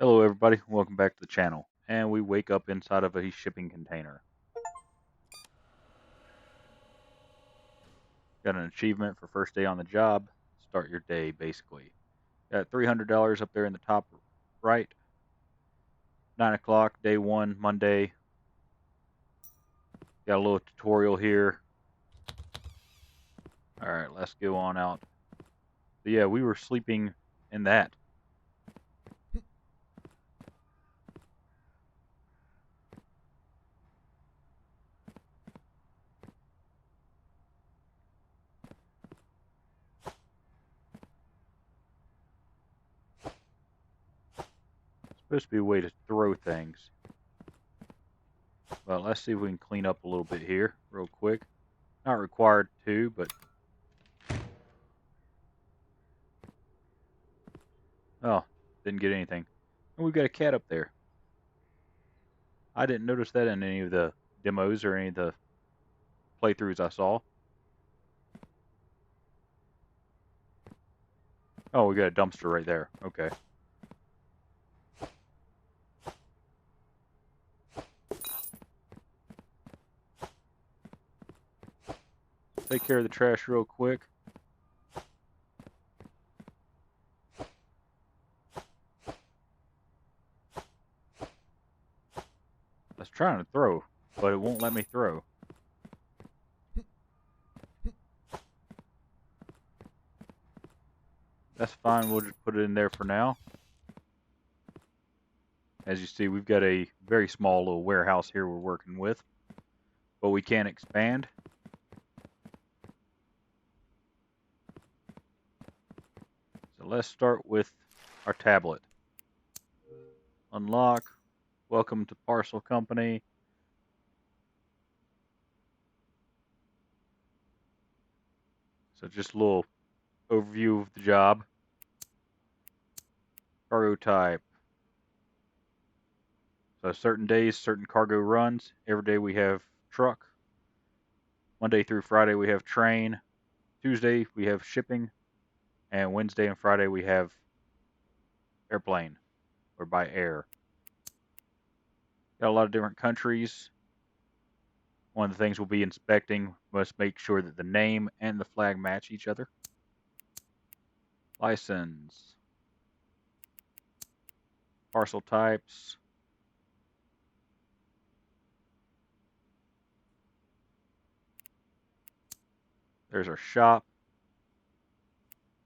Hello everybody, welcome back to the channel. And we wake up inside of a shipping container. Got an achievement for first day on the job. Start your day, basically. Got $300 up there in the top right. 9 o'clock, day 1, Monday. Got a little tutorial here. Alright, let's go on out. So yeah, we were sleeping in that. Supposed to be a way to throw things. Well, let's see if we can clean up a little bit here real quick. Not required to, but... Oh, didn't get anything. And we've got a cat up there. I didn't notice that in any of the demos or any of the playthroughs I saw. Oh, we got a dumpster right there. Okay. Take care of the trash real quick. I was trying to throw, but it won't let me throw. That's fine, we'll just put it in there for now. As you see, we've got a very small little warehouse here we're working with, but we can expand. So let's start with our tablet. Unlock. Welcome to Parcel Company. So just a little overview of the job. Cargo type. So certain days, certain cargo runs. Every day we have truck. Monday through Friday we have train. Tuesday we have shipping. And Wednesday and Friday we have airplane or by air. Got a lot of different countries. One of the things we'll be inspecting must make sure that the name and the flag match each other. License. Parcel types. There's our shop.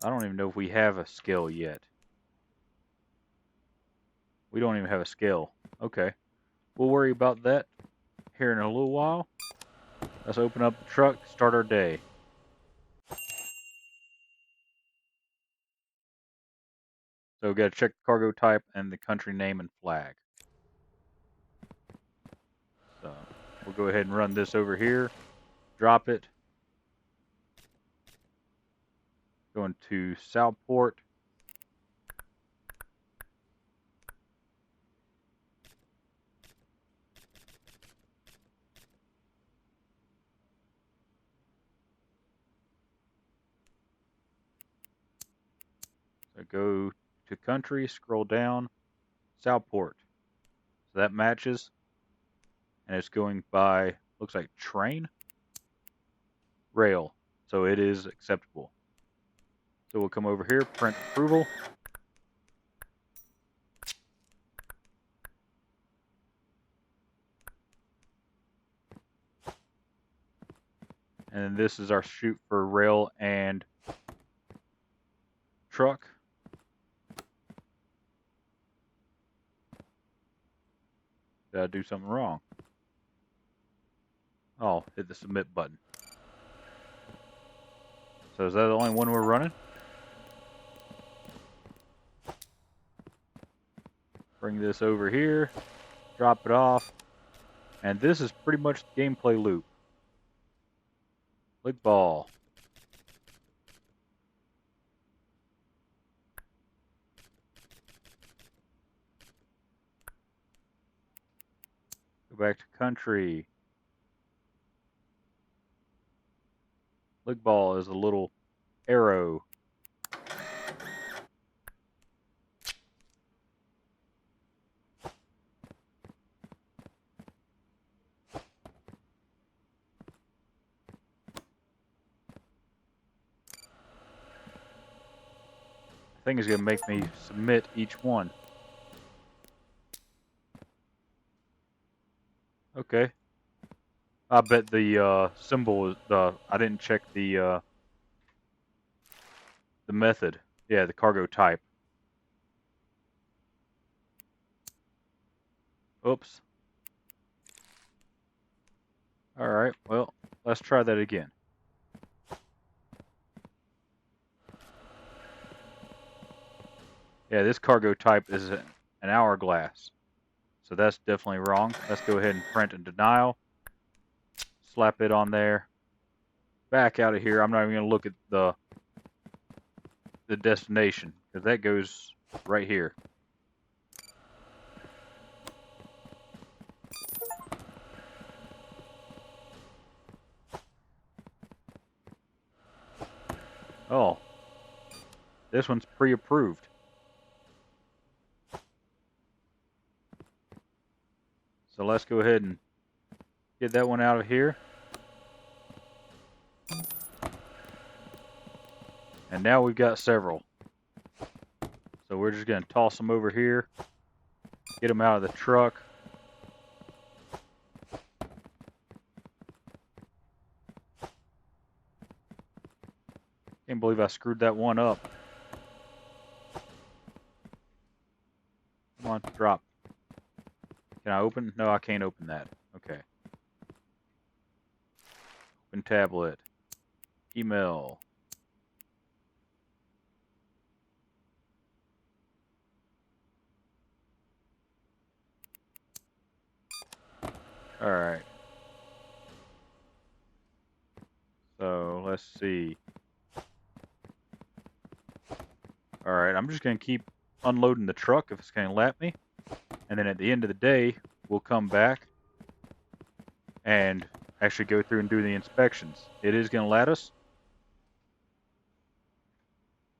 I don't even know if we have a skill yet. We don't even have a skill. Okay. We'll worry about that here in a little while. Let's open up the truck, start our day. So we got to check the cargo type and the country name and flag. So we'll go ahead and run this over here. Drop it. Going to Southport. So go to country, scroll down, Southport. So that matches. And it's going by, looks like train, rail. So it is acceptable. So we'll come over here, print approval. And this is our chute for rail and truck. Did I do something wrong? Oh, hit the submit button. So is that the only one we're running? Bring this over here, drop it off, and this is pretty much the gameplay loop. Click ball. Go back to country. Click ball is a little arrow. thing is going to make me submit each one. Okay. I bet the symbol is I didn't check the method. Yeah, the cargo type. Oops. Alright, well, let's try that again. Yeah, this cargo type is an hourglass. So that's definitely wrong. Let's go ahead and print a denial. Slap it on there. Back out of here. I'm not even going to look at the destination, because that goes right here. Oh, this one's pre-approved. So let's go ahead and get that one out of here. And now we've got several. So we're just going to toss them over here. Get them out of the truck. Can't believe I screwed that one up. Come on, drop. Can I open? No, I can't open that. Okay. Open tablet. Email. Alright. So, let's see. Alright, I'm just going to keep unloading the truck if it's going to let me. And then at the end of the day, we'll come back and actually go through and do the inspections. It is going to let us.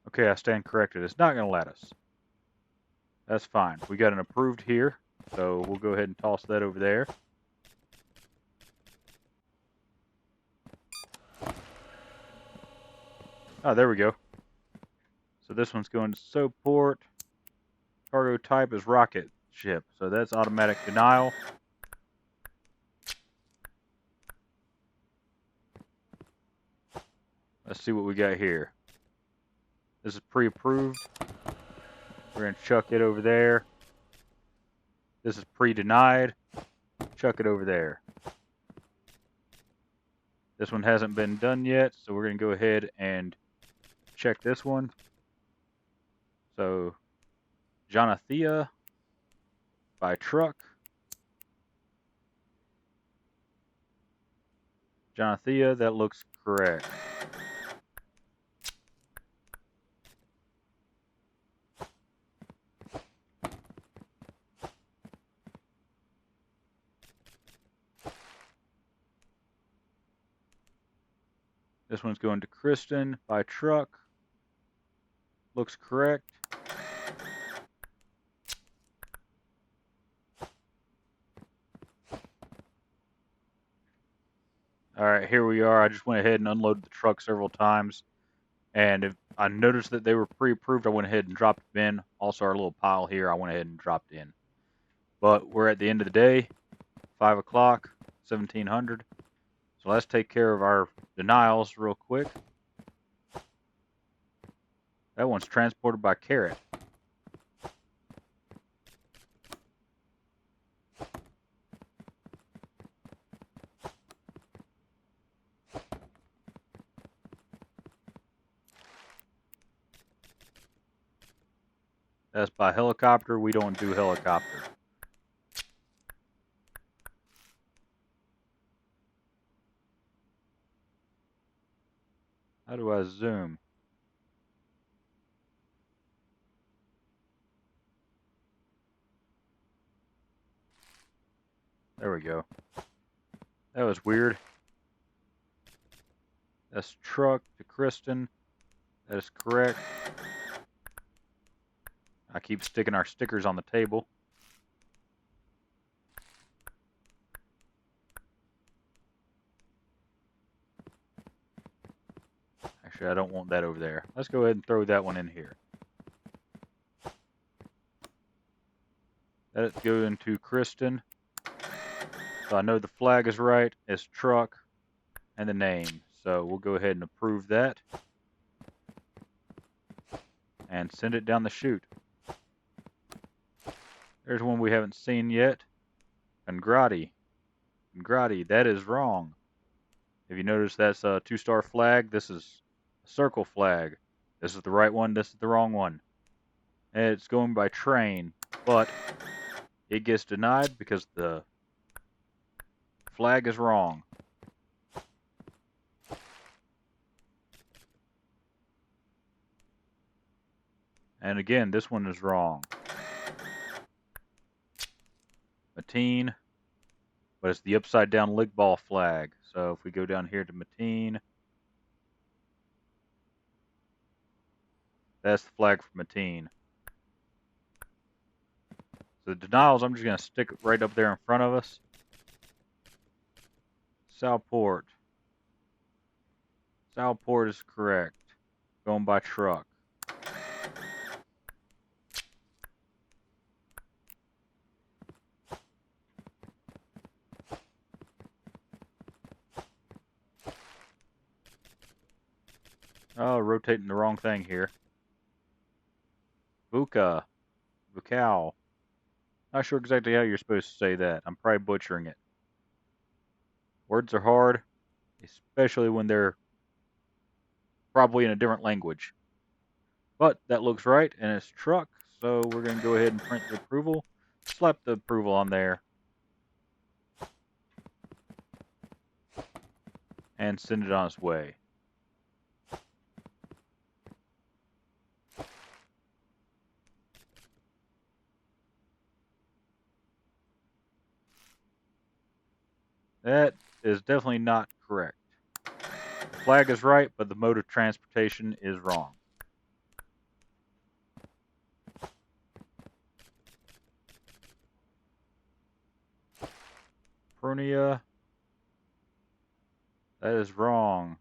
Okay, I stand corrected. It's not going to let us. That's fine. We got an approved here, so we'll go ahead and toss that over there. Oh, there we go. So this one's going to Soaport. Cargo type is rocket ship, so that's automatic denial. Let's see what we got here. This is pre-approved. We're going to chuck it over there. This is pre-denied. Chuck it over there. This one hasn't been done yet, so we're going to go ahead and check this one. So, Jonathea by truck. Jonathea, that looks correct. This one's going to Kristen by truck. Looks correct. Alright, here we are. I just went ahead and unloaded the truck several times. And if I noticed that they were pre-approved, I went ahead and dropped them in. Also, our little pile here, I went ahead and dropped in. But we're at the end of the day, 5 o'clock, 1700. So let's take care of our denials real quick. That one's transported by carrot. That's by helicopter. We don't do helicopter. How do I zoom? There we go. That was weird. That's truck to Kristen. That is correct. I keep sticking our stickers on the table. Actually, I don't want that over there. Let's go ahead and throw that one in here. Let it go into Kristen. So I know the flag is right. It's truck and the name. So we'll go ahead and approve that. And send it down the chute. There's one we haven't seen yet. Congrati. Congrati, that is wrong. If you notice, that's a 2-star flag. This is a circle flag. This is the right one. This is the wrong one. And it's going by train, but it gets denied because the flag is wrong. And again, this one is wrong. Mateen, but it's the upside down lig ball flag. So if we go down here to Mateen, that's the flag for Mateen. So the denials, I'm just going to stick it right up there in front of us. Southport. Southport is correct. Going by truck. Oh, rotating the wrong thing here. Buka. Bukau. Not sure exactly how you're supposed to say that. I'm probably butchering it. Words are hard, especially when they're probably in a different language. But that looks right, and it's truck, so we're going to go ahead and print the approval. Slap the approval on there. And send it on its way. That is definitely not correct. The flag is right, but the mode of transportation is wrong. Prunia. That is wrong.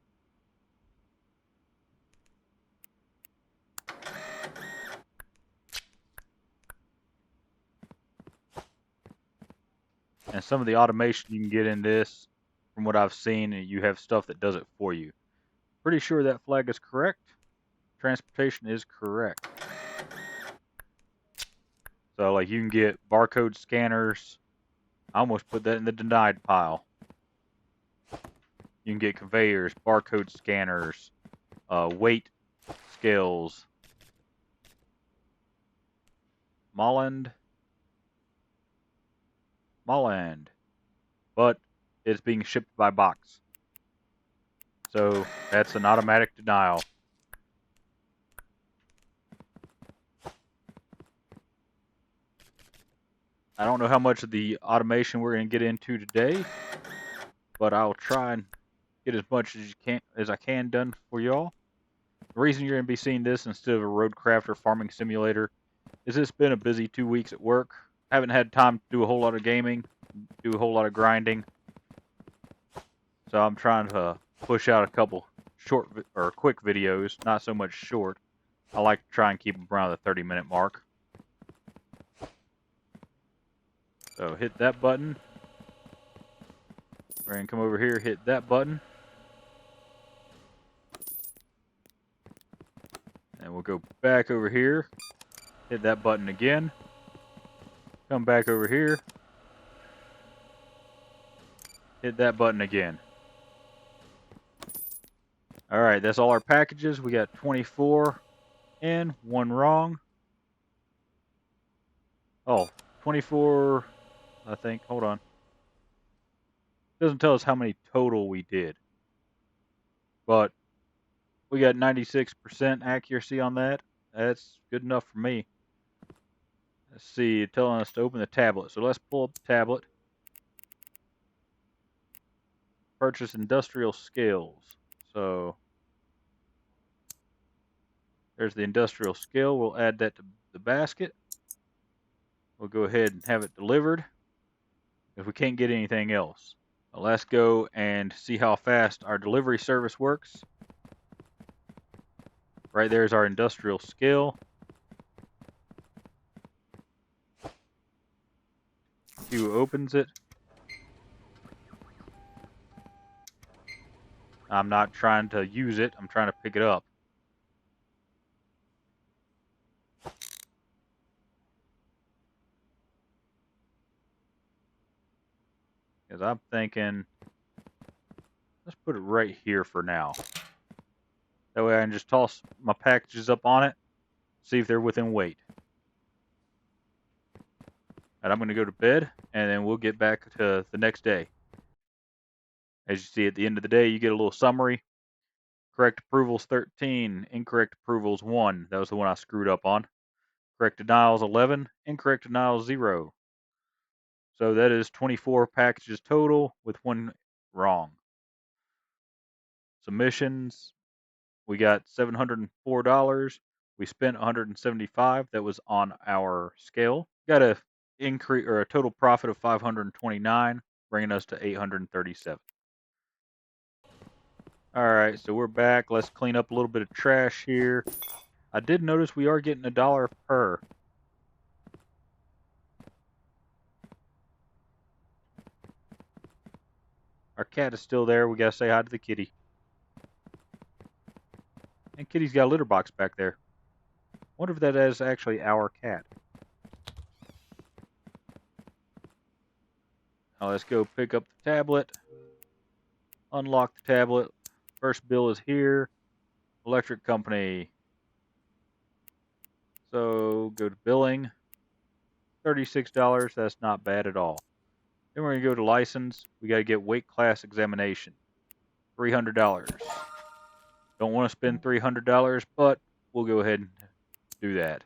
And some of the automation you can get in this, from what I've seen, you have stuff that does it for you. Pretty sure that flag is correct. Transportation is correct. So, like, you can get barcode scanners. I almost put that in the denied pile. You can get conveyors, barcode scanners, weight scales. Molland. But it's being shipped by box. So that's an automatic denial. I don't know how much of the automation we're going to get into today, but I'll try and get as much as I can done for y'all. The reason you're going to be seeing this instead of a Roadcraft or Farming Simulator is it's been a busy 2 weeks at work. Haven't had time to do a whole lot of gaming, do a whole lot of grinding. So I'm trying to push out a couple short or quick videos, not so much short. I like to try and keep them around the 30-minute mark. So hit that button. We're going to come over here, hit that button. And we'll go back over here, hit that button again. Come back over here, hit that button again. Alright, that's all our packages. We got 24 in, 1 wrong. Oh, 24, I think. Hold on. Doesn't tell us how many total we did. But we got 96% accuracy on that. That's good enough for me. Let's see, it's telling us to open the tablet. So let's pull up the tablet. Purchase industrial scales. So there's the industrial scale. We'll add that to the basket. We'll go ahead and have it delivered if we can't get anything else. Let's go and see how fast our delivery service works. Right there's our industrial scale. see who opens it. I'm not trying to use it. I'm trying to pick it up. Because I'm thinking, let's put it right here for now. That way I can just toss my packages up on it, see if they're within weight. And I'm going to go to bed, and then we'll get back to the next day. As you see, at the end of the day, you get a little summary. Correct approvals 13, incorrect approvals 1. That was the one I screwed up on. Correct denials 11, incorrect denials 0. So that is 24 packages total with 1 wrong. Submissions, we got $704. We spent $175. That was on our scale. Got a increase or a total profit of $529, bringing us to $837. All right, so we're back. Let's clean up a little bit of trash here. I did notice we are getting $1 per. Our cat is still there. We gotta say hi to the kitty. And kitty's got a litter box back there. Wonder if that is actually our cat. Now let's go pick up the tablet. Unlock the tablet. First bill is here. Electric company. So go to billing. $36. That's not bad at all. Then we're going to go to license. We got to get weight class examination. $300. Don't want to spend $300, but we'll go ahead and do that.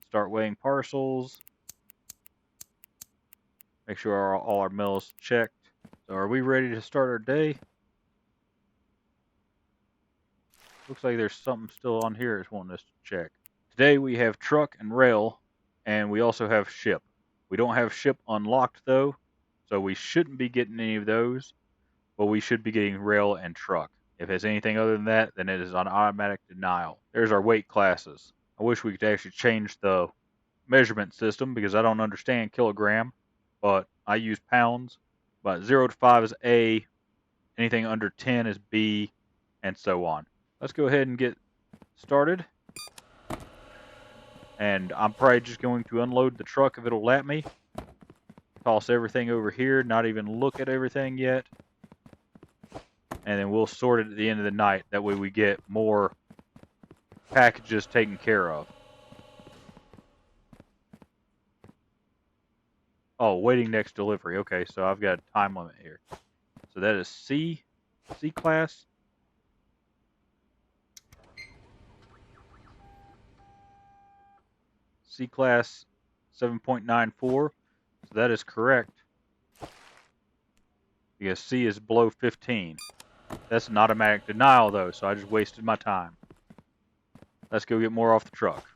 Start weighing parcels. Make sure all our mills checked. So are we ready to start our day? Looks like there's something still on here that's wanting us to check. Today we have truck and rail, and we also have ship. We don't have ship unlocked though, so we shouldn't be getting any of those, but we should be getting rail and truck. If it's anything other than that, then it is on automatic denial. There's our weight classes. I wish we could actually change the measurement system because I don't understand kilogram, but I use pounds. But 0 to 5 is A, anything under 10 is B, and so on. Let's go ahead and get started. And I'm probably just going to unload the truck if it'll let me. Toss everything over here, not even look at everything yet. And then we'll sort it at the end of the night. That way we get more packages taken care of. Oh, waiting next delivery. Okay, so I've got a time limit here. So that is C class. C class 7.94. So that is correct. Because C is below 15. That's an automatic denial though, so I just wasted my time. Let's go get more off the truck.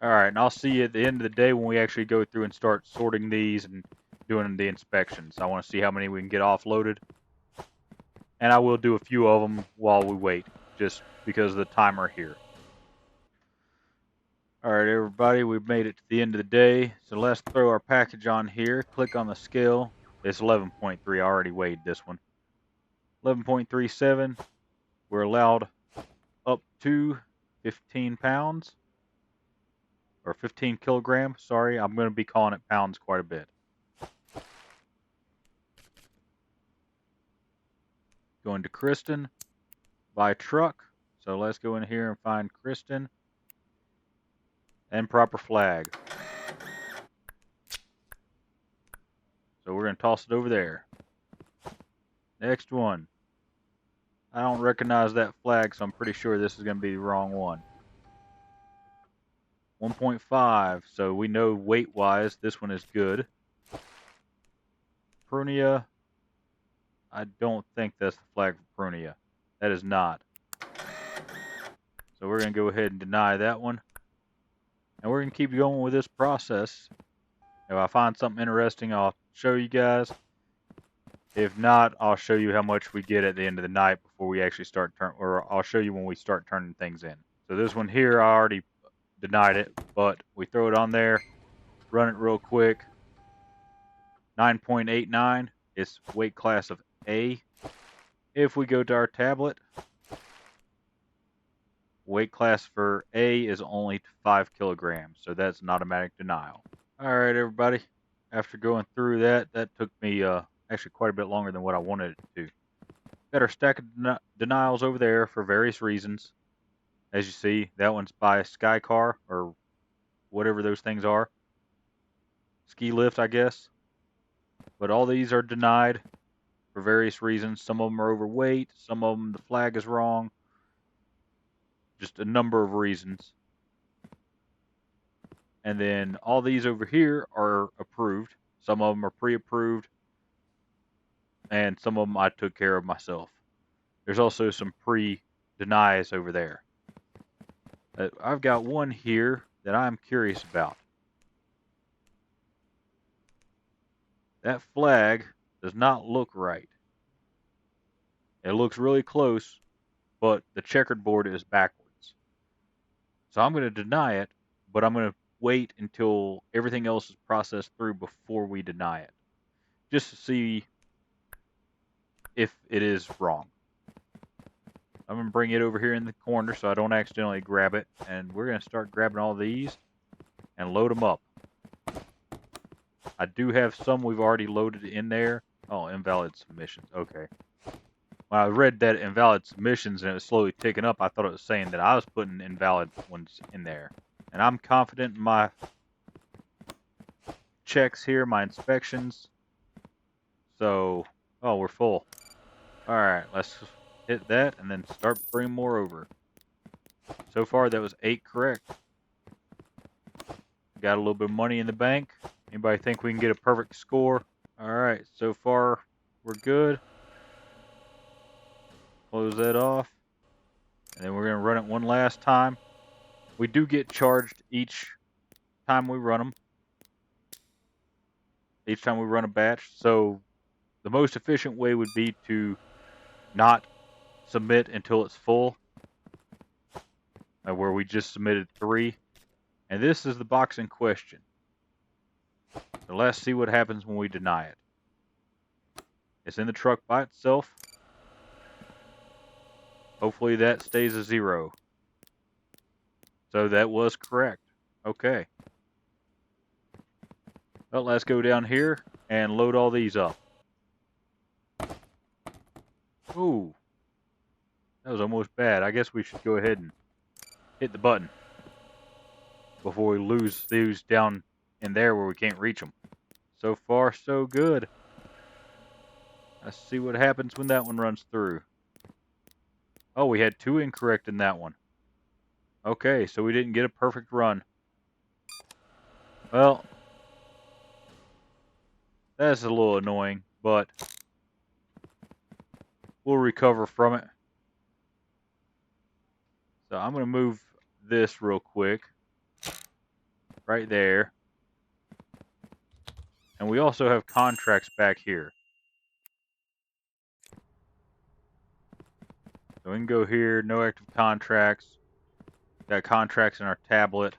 Alright, and I'll see you at the end of the day when we actually go through and start sorting these and doing the inspections. I want to see how many we can get offloaded. And I will do a few of them while we wait, just because of the timer here. Alright everybody, we've made it to the end of the day. So let's throw our package on here. Click on the scale. It's 11.3. I already weighed this one. 11.37. We're allowed up to 15 pounds. Or 15 kilograms. Sorry, I'm going to be calling it pounds quite a bit. Going to Kristen. Buy truck. So let's go in here and find Kristen. And proper flag. So we're going to toss it over there. Next one. I don't recognize that flag, so I'm pretty sure this is going to be the wrong one. 1.5, so we know weight-wise this one is good. Prunia, I don't think that's the flag for Prunia. That is not. So we're going to go ahead and deny that one. And we're going to keep going with this process. If I find something interesting, I'll show you guys. If not, I'll show you how much we get at the end of the night before we actually start or I'll show you when we start turning things in. So this one here, I already denied it, but we throw it on there, run it real quick, 9.89. It's weight class of A. If we go to our tablet, weight class for A is only 5 kilograms, so that's an automatic denial. Alright everybody, after going through that, that took me actually quite a bit longer than what I wanted it to. Got our stack of denials over there for various reasons. As you see, that one's by Sky Car, or whatever those things are. Ski lift, I guess. But all these are denied for various reasons. Some of them are overweight, some of them the flag is wrong. Just a number of reasons. And then all these over here are approved. Some of them are pre-approved, and some of them I took care of myself. There's also some pre-denies over there. I've got one here that I'm curious about. That flag does not look right. It looks really close, but the checkered board is backwards. So I'm going to deny it, but I'm going to wait until everything else is processed through before we deny it, just to see if it is wrong. I'm going to bring it over here in the corner so I don't accidentally grab it, and we're going to start grabbing all these and load them up. I do have some we've already loaded in there. Oh, invalid submissions. Okay. When I read that invalid submissions and it was slowly ticking up, I thought it was saying that I was putting invalid ones in there. And I'm confident in my checks here, my inspections. So, oh, we're full. Alright, let's hit that and then start bringing more over. So far, that was 8 correct. Got a little bit of money in the bank. Anybody think we can get a perfect score? Alright, so far, we're good. Close that off. And then we're going to run it one last time. We do get charged each time we run them. Each time we run a batch. So the most efficient way would be to not submit until it's full. Where we just submitted 3. And this is the box in question. So let's see what happens when we deny it. It's in the truck by itself. Hopefully that stays a 0. So that was correct. Okay. Well, let's go down here and load all these up. Ooh. That was almost bad. I guess we should go ahead and hit the button before we lose these down in there where we can't reach them. So far, so good. Let's see what happens when that one runs through. Oh, we had 2 incorrect in that one. Okay, so we didn't get a perfect run. Well, that's a little annoying, but we'll recover from it. So I'm going to move this real quick. Right there. And we also have contracts back here. So we can go here, no active contracts. Got contracts in our tablet.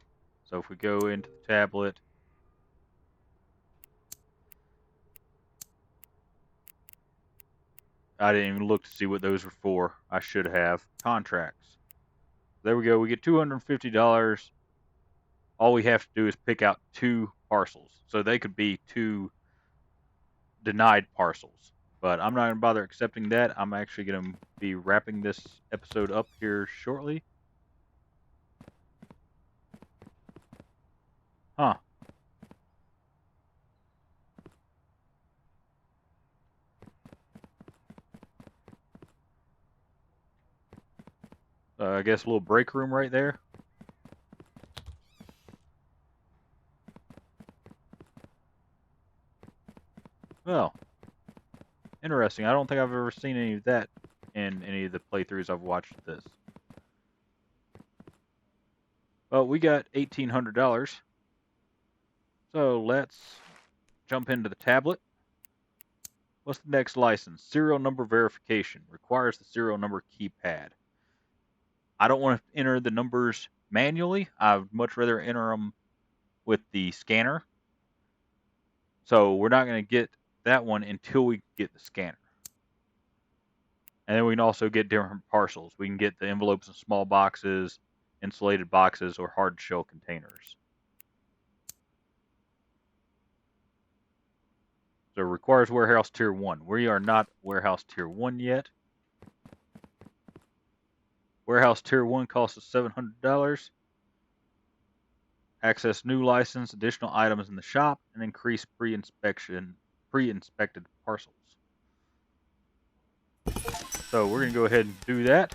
So if we go into the tablet, I didn't even look to see what those were for. I should have. Contracts. There we go. We get $250. All we have to do is pick out 2 parcels. So they could be 2 denied parcels. But I'm not going to bother accepting that. I'm actually going to be wrapping this episode up here shortly. Huh. I guess a little break room right there. Well, interesting. I don't think I've ever seen any of that in any of the playthroughs I've watched of this. Well, we got $1,800. So let's jump into the tablet. What's the next license? Serial number verification. Requires the serial number keypad. I don't want to enter the numbers manually. I'd much rather enter them with the scanner. So we're not going to get that one until we get the scanner. And then we can also get different parcels. We can get the envelopes in small boxes, insulated boxes, or hard shell containers. So it requires warehouse tier 1. We are not warehouse tier 1 yet. Warehouse tier 1 costs us $700. Access new license, additional items in the shop, and increase pre-inspected parcels. So we're going to go ahead and do that.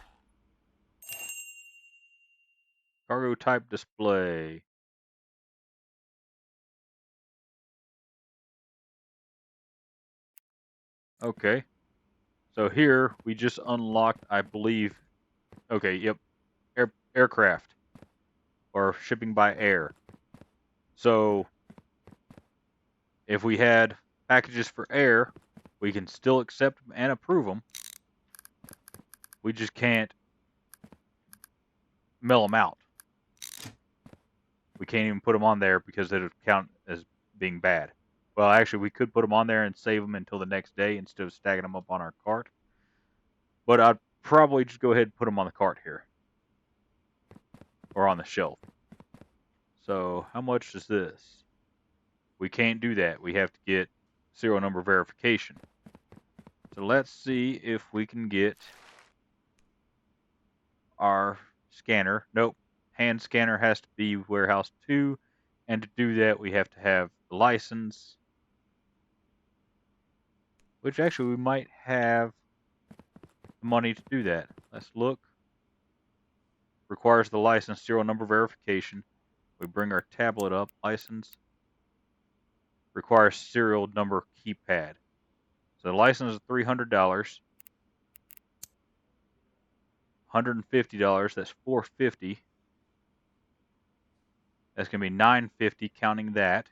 Cargo type display. Okay. So here we just unlocked, I believe. Okay, yep. Aircraft or shipping by air. So if we had packages for air, we can still accept them and approve them. We just can't mail them out. We can't even put them on there because it would count as being bad. Well, actually, we could put them on there and save them until the next day instead of stacking them up on our cart. But I'd probably just go ahead and put them on the cart here. Or on the shelf. So, how much is this? We can't do that. We have to get serial number verification. So let's see if we can get our scanner. Nope. Hand scanner has to be warehouse 2. And to do that, we have to have the license. Which actually we might have the money to do that. Let's look. Requires the license serial number verification. We bring our tablet up. License. Requires serial number keypad. So the license is $300. $150. That's $450. That's going to be $950 counting that.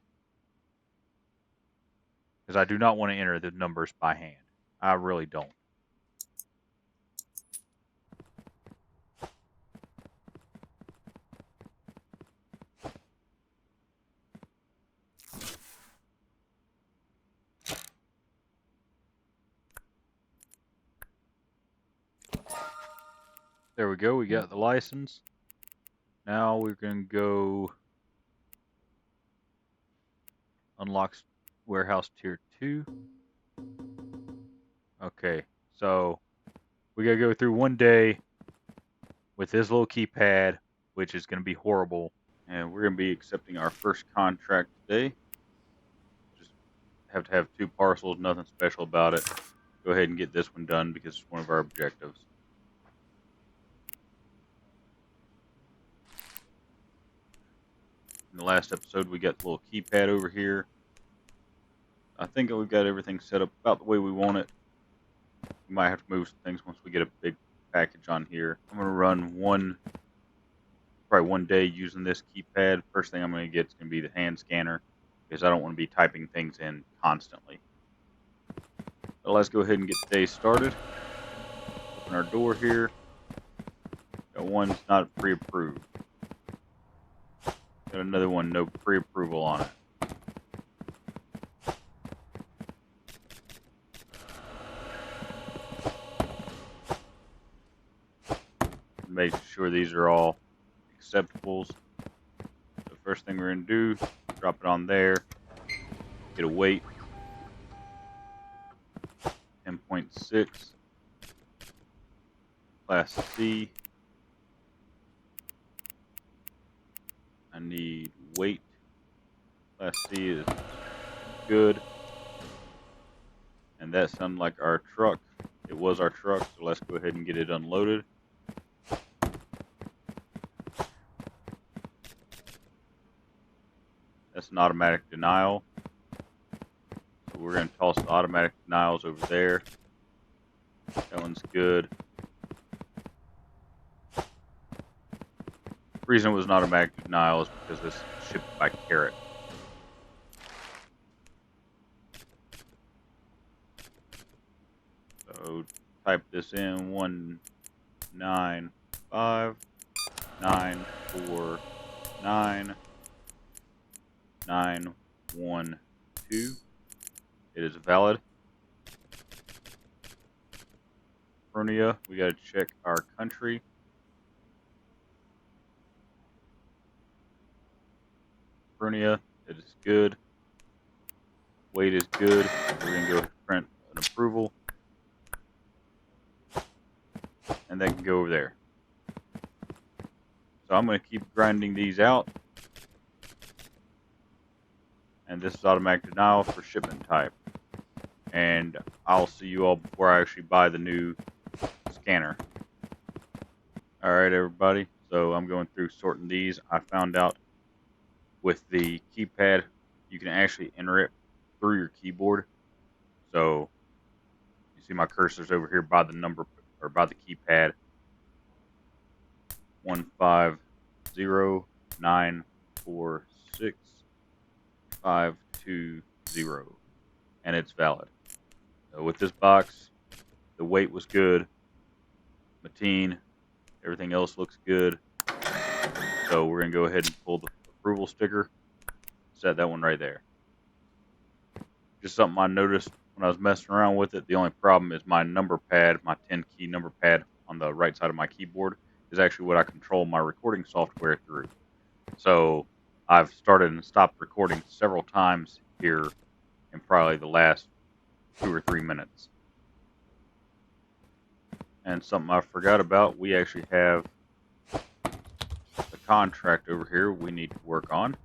Because I do not want to enter the numbers by hand. I really don't. There we go. We got the license. Now we're going to go unlock warehouse tier 2. Okay. So we got to go through one day with this little keypad, which is going to be horrible. And we're going to be accepting our first contract today. Just have to have 2 parcels, nothing special about it. Go ahead and get this one done because it's one of our objectives. In the last episode, we got the little keypad over here. I think we've got everything set up about the way we want it. We might have to move some things once we get a big package on here. I'm going to run probably one day using this keypad. First thing I'm going to get is going to be the hand scanner because I don't want to be typing things in constantly. So let's go ahead and get the day started. Open our door here. Got one that's not pre-approved. Got another one, no pre-approval on it. Make sure these are all acceptables. The first thing we're going to do, drop it on there. Get a weight. 10.6. Class C. I need weight. Class C is good. And that sounded like our truck. It was our truck, so let's go ahead and get it unloaded. That's an automatic denial. So we're going to toss the automatic denials over there. That one's good. The reason it was an automatic denial is because this is shipped by Carrot. So type this in 195949912. It is valid. Prunia, we got to check our country. Prunia, it is good. Weight is good. We're going to go print an approval. And that can go over there. So I'm going to keep grinding these out. And this is automatic denial for shipment type. And I'll see you all before I actually buy the new scanner. Alright everybody, so I'm going through sorting these. I found out with the keypad you can actually enter it through your keyboard. So you see my cursor's over here by the number, or by the keypad, 150946 520, and it's valid. So with this box, the weight was good, Mateen, everything else looks good. So we're going to go ahead and pull the approval sticker, set that one right there. Just something I noticed when I was messing around with it. The only problem is my number pad, my 10 key number pad on the right side of my keyboard is actually what I control my recording software through. So I've started and stopped recording several times here in probably the last 2 or 3 minutes. And something I forgot about, we actually have the contract over here we need to work on.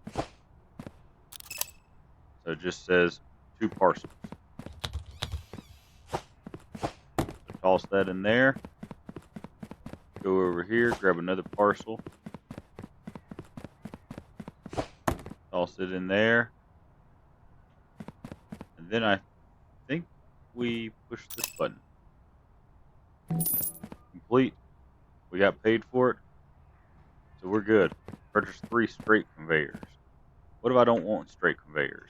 So it just says 2 parcels. So toss that in there. Go over here, grab another parcel. Toss it in there. And then I think we push this button. Complete. We got paid for it. So we're good. Purchase 3 straight conveyors. What if I don't want straight conveyors?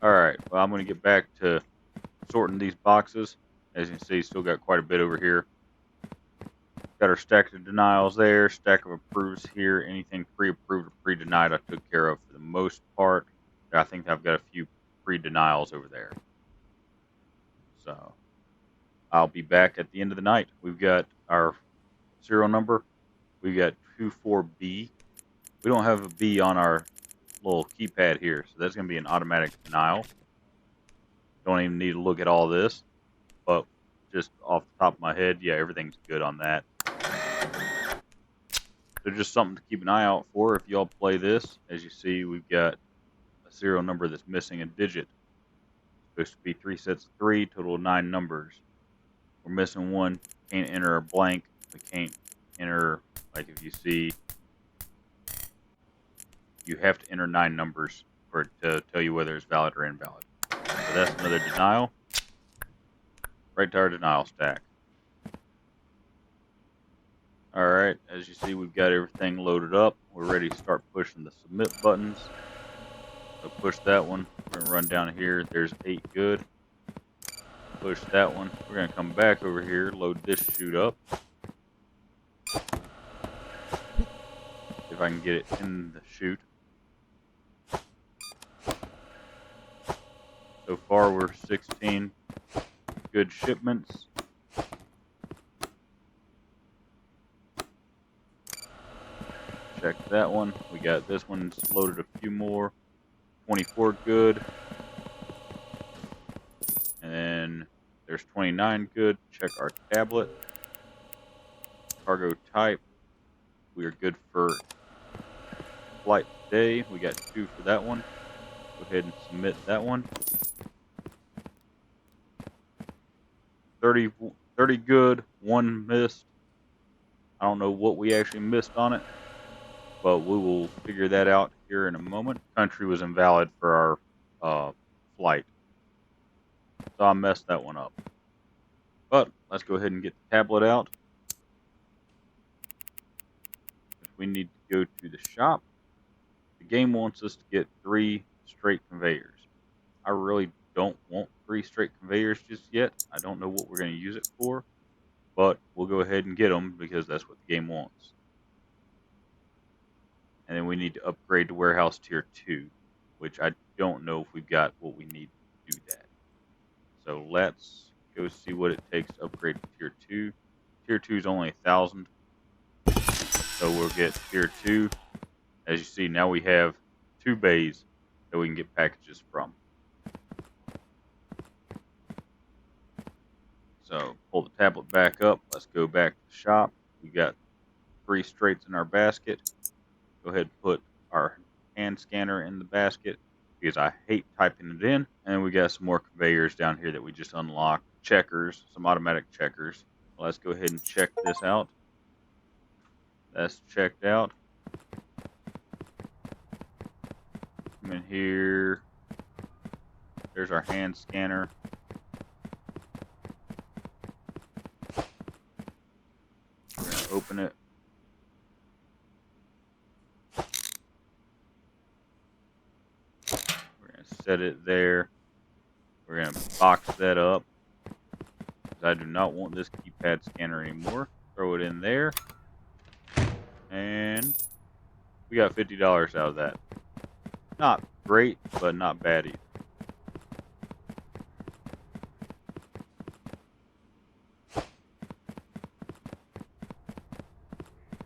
Alright, well I'm going to get back to sorting these boxes. As you can see, still got quite a bit over here. Got our stack of denials there, stack of approves here. Anything pre-approved or pre-denied I took care of for the most part. I think I've got a few pre-denials over there. So I'll be back at the end of the night. We've got our serial number. We've got 24B. We don't have a B on our little keypad here, so that's going to be an automatic denial. Don't even need to look at all this, but just off the top of my head, yeah, everything's good on that. So just something to keep an eye out for if y'all play this. As you see, we've got a serial number that's missing a digit. It's supposed to be 3 sets of 3, total of 9 numbers. We're missing one. Can't enter a blank. We can't enter, like if you see, you have to enter 9 numbers for it to tell you whether it's valid or invalid. So that's another denial. Right to our denial stack. Alright, as you see, we've got everything loaded up. We're ready to start pushing the submit buttons. So push that one. We're going to run down here. There's 8 good. Push that one. We're going to come back over here, load this chute up. If I can get it in the chute. So far, we're 16 good shipments. Check that one. We got this one loaded a few more. 24 good. And then there's 29 good. Check our tablet. Cargo type. We are good for flight today. We got 2 for that one. Go ahead and submit that one. 30 good, 1 missed. I don't know what we actually missed on it, but we will figure that out here in a moment. Country was invalid for our flight, so I messed that one up. But let's go ahead and get the tablet out. We need to go to the shop. The game wants us to get 3 straight conveyors. I really don't want 3 straight conveyors just yet. I don't know what we're going to use it for, but we'll go ahead and get them because that's what the game wants. And then we need to upgrade to warehouse tier 2, which I don't know if we've got what we need do that. So let's go see what it takes to upgrade to tier 2. Tier 2 is only 1,000. So we'll get tier 2. As you see, now we have 2 bays that we can get packages from. So pull the tablet back up. Let's go back to the shop. We got 3 straights in our basket. Go ahead and put our hand scanner in the basket because I hate typing it in. And we got some more conveyors down here that we just unlocked. Checkers, some automatic checkers. Let's go ahead and check this out. That's checked out. Come in here. There's our hand scanner. We're going to open it. We're going to set it there. We're going to box that up because I do not want this keypad scanner anymore. Throw it in there. And we got $50 out of that. Not great, but not bad either.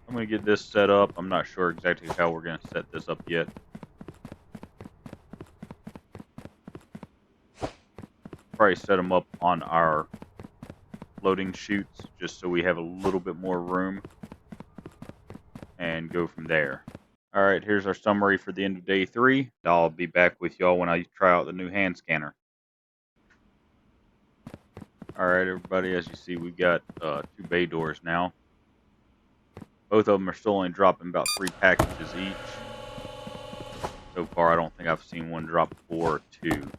I'm going to get this set up. I'm not sure exactly how we're going to set this up yet. Probably set them up on our loading chutes just so we have a little bit more room and go from there. Alright, here's our summary for the end of day 3. I'll be back with y'all when I try out the new hand scanner. Alright everybody, as you see we've got 2 bay doors now. Both of them are still only dropping about 3 packages each. So far I don't think I've seen one drop 4 or 2.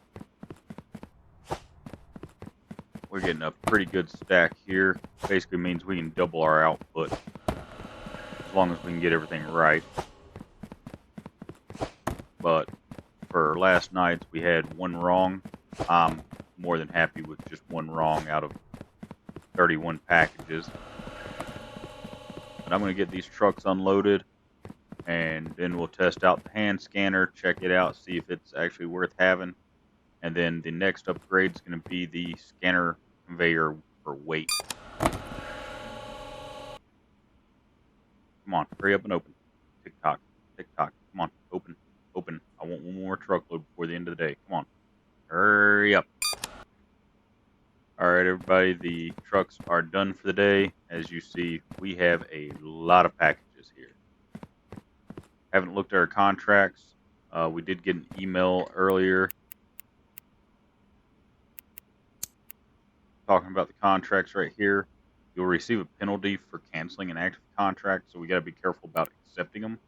We're getting a pretty good stack here. Basically means we can double our output as long as we can get everything right. But for last night, we had 1 wrong. I'm more than happy with just 1 wrong out of 31 packages. But I'm going to get these trucks unloaded, and then we'll test out the hand scanner, check it out, see if it's actually worth having. And then the next upgrade is going to be the scanner conveyor for weight. Come on, hurry up and open. Tick tock, tick tock. Come on, open, open. I want 1 more truckload before the end of the day. Come on, hurry up. Alright everybody, the trucks are done for the day. As you see, we have a lot of packages here. Haven't looked at our contracts. We did get an email earlier talking about the contracts right here. You'll receive a penalty for canceling an active contract, so we got to be careful about accepting them.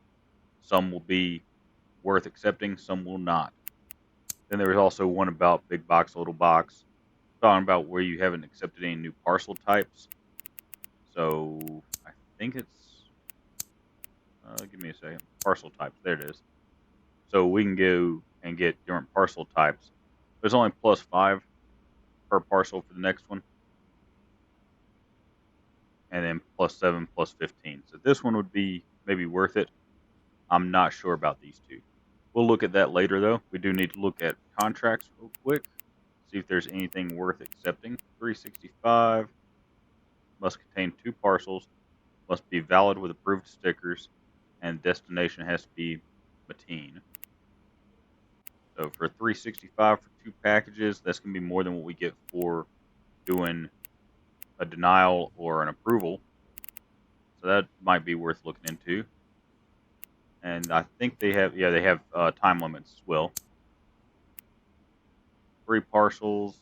Some will be worth accepting, some will not. Then there was also one about big box, little box, talking about where you haven't accepted any new parcel types. So I think it's, give me a second, parcel types, there it is. So we can go and get different parcel types. There's only +5 per parcel for the next one. And then +7, +15. So this one would be maybe worth it. I'm not sure about these 2. We'll look at that later though. We do need to look at contracts real quick. See if there's anything worth accepting. 365 must contain 2 parcels, must be valid with approved stickers, and destination has to be Mateen. So for 365 for 2 packages, that's going to be more than what we get for doing a denial or an approval. So that might be worth looking into. And I think they have, yeah, they have time limits as well. 3 parcels,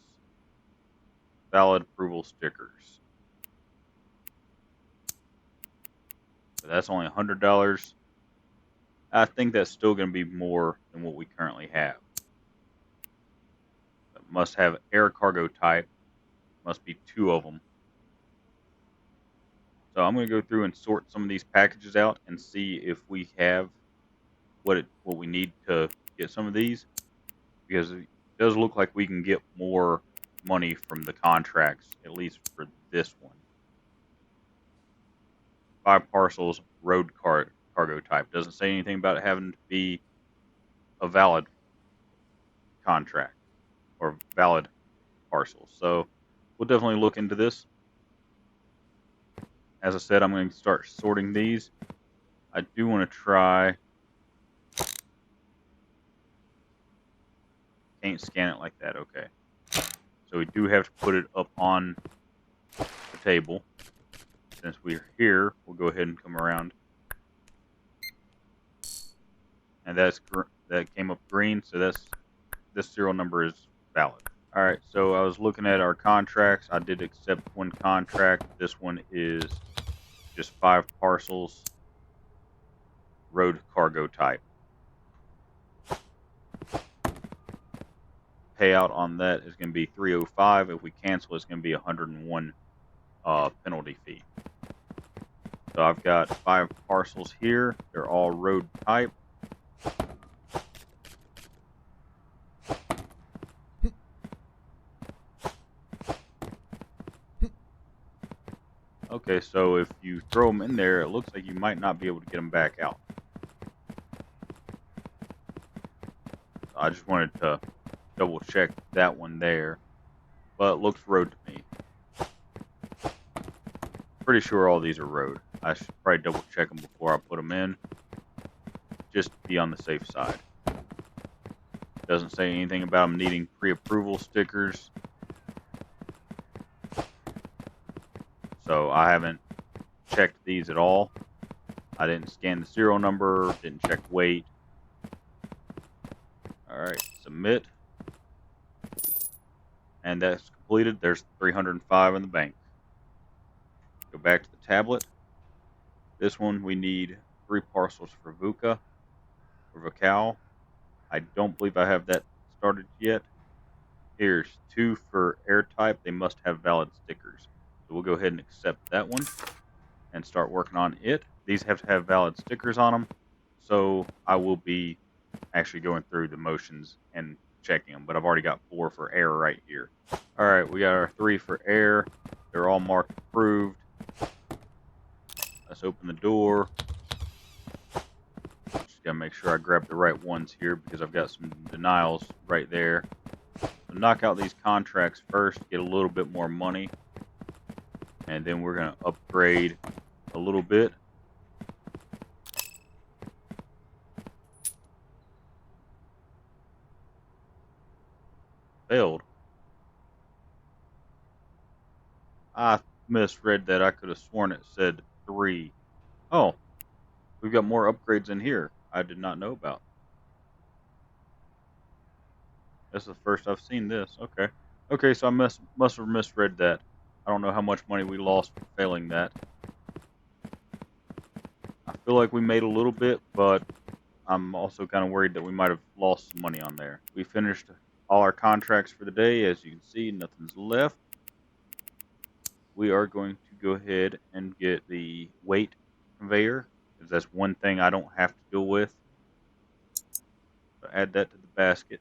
valid approval stickers. So that's only $100. I think that's still going to be more than what we currently have. It must have air cargo type. Must be 2 of them. So I'm going to go through and sort some of these packages out and see if we have what we need to get some of these, because it does look like we can get more money from the contracts, at least for this one. 5 parcels, road cargo type. Doesn't say anything about it having to be a valid contract or valid parcels. So we'll definitely look into this. As I said, I'm going to start sorting these. I do want to try. Can't scan it like that. Okay. So we do have to put it up on the table. Since we're here, we'll go ahead and come around. And that came up green, so this serial number is valid. All right, so I was looking at our contracts. I did accept one contract. This one is just 5 parcels, road cargo type. Payout on that is going to be $305. If we cancel, it's going to be $101 penalty fee. So I've got 5 parcels here. They're all road type. Okay, so if you throw them in there, it looks like you might not be able to get them back out. So I just wanted to double check that one there, but it looks road to me. Pretty sure all these are road. I should probably double check them before I put them in, just to be on the safe side. Doesn't say anything about them needing pre-approval stickers. So I haven't checked these at all. I didn't scan the serial number, didn't check weight. Alright, submit. And that's completed. There's 305 in the bank. Go back to the tablet. This one we need 3 parcels for VUCA, or VOCAL. I don't believe I have that started yet. Here's 2 for air type. They must have valid stickers. So we'll go ahead and accept that one and start working on it. These have to have valid stickers on them. So I will be actually going through the motions and checking them. But I've already got 4 for air right here. Alright, we got our 3 for air. They're all marked approved. Let's open the door. Just gotta make sure I grab the right ones here because I've got some denials right there. So knock out these contracts first, get a little bit more money, and then we're gonna upgrade a little bit. Failed. I misread that. I could have sworn it said 3. Oh, we've got more upgrades in here I did not know about. This is the first I've seen this. Okay. Okay, so I must have misread that. I don't know how much money we lost for failing that. I feel like we made a little bit, but I'm also kind of worried that we might have lost some money on there. We finished all our contracts for the day. As you can see, nothing's left. We are going to go ahead and get the weight conveyor, because that's one thing I don't have to deal with. So add that to the basket.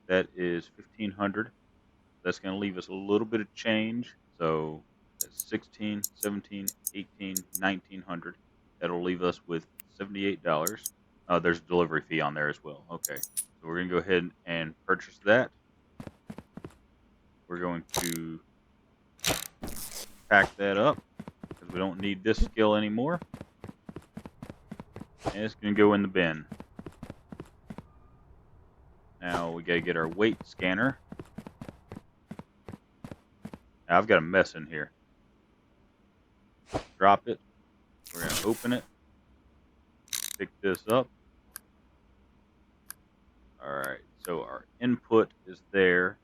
That is 1,500. That's going to leave us a little bit of change. So that's 16, 17, 18, 1,900. That'll leave us with $78. There's a delivery fee on there as well. Okay, so we're going to go ahead and purchase that. We're going to pack that up because we don't need this skill anymore. And it's going to go in the bin. Now we got to get our weight scanner. Now I've got a mess in here. Drop it. We're going to open it. Pick this up. Alright, so our input is there.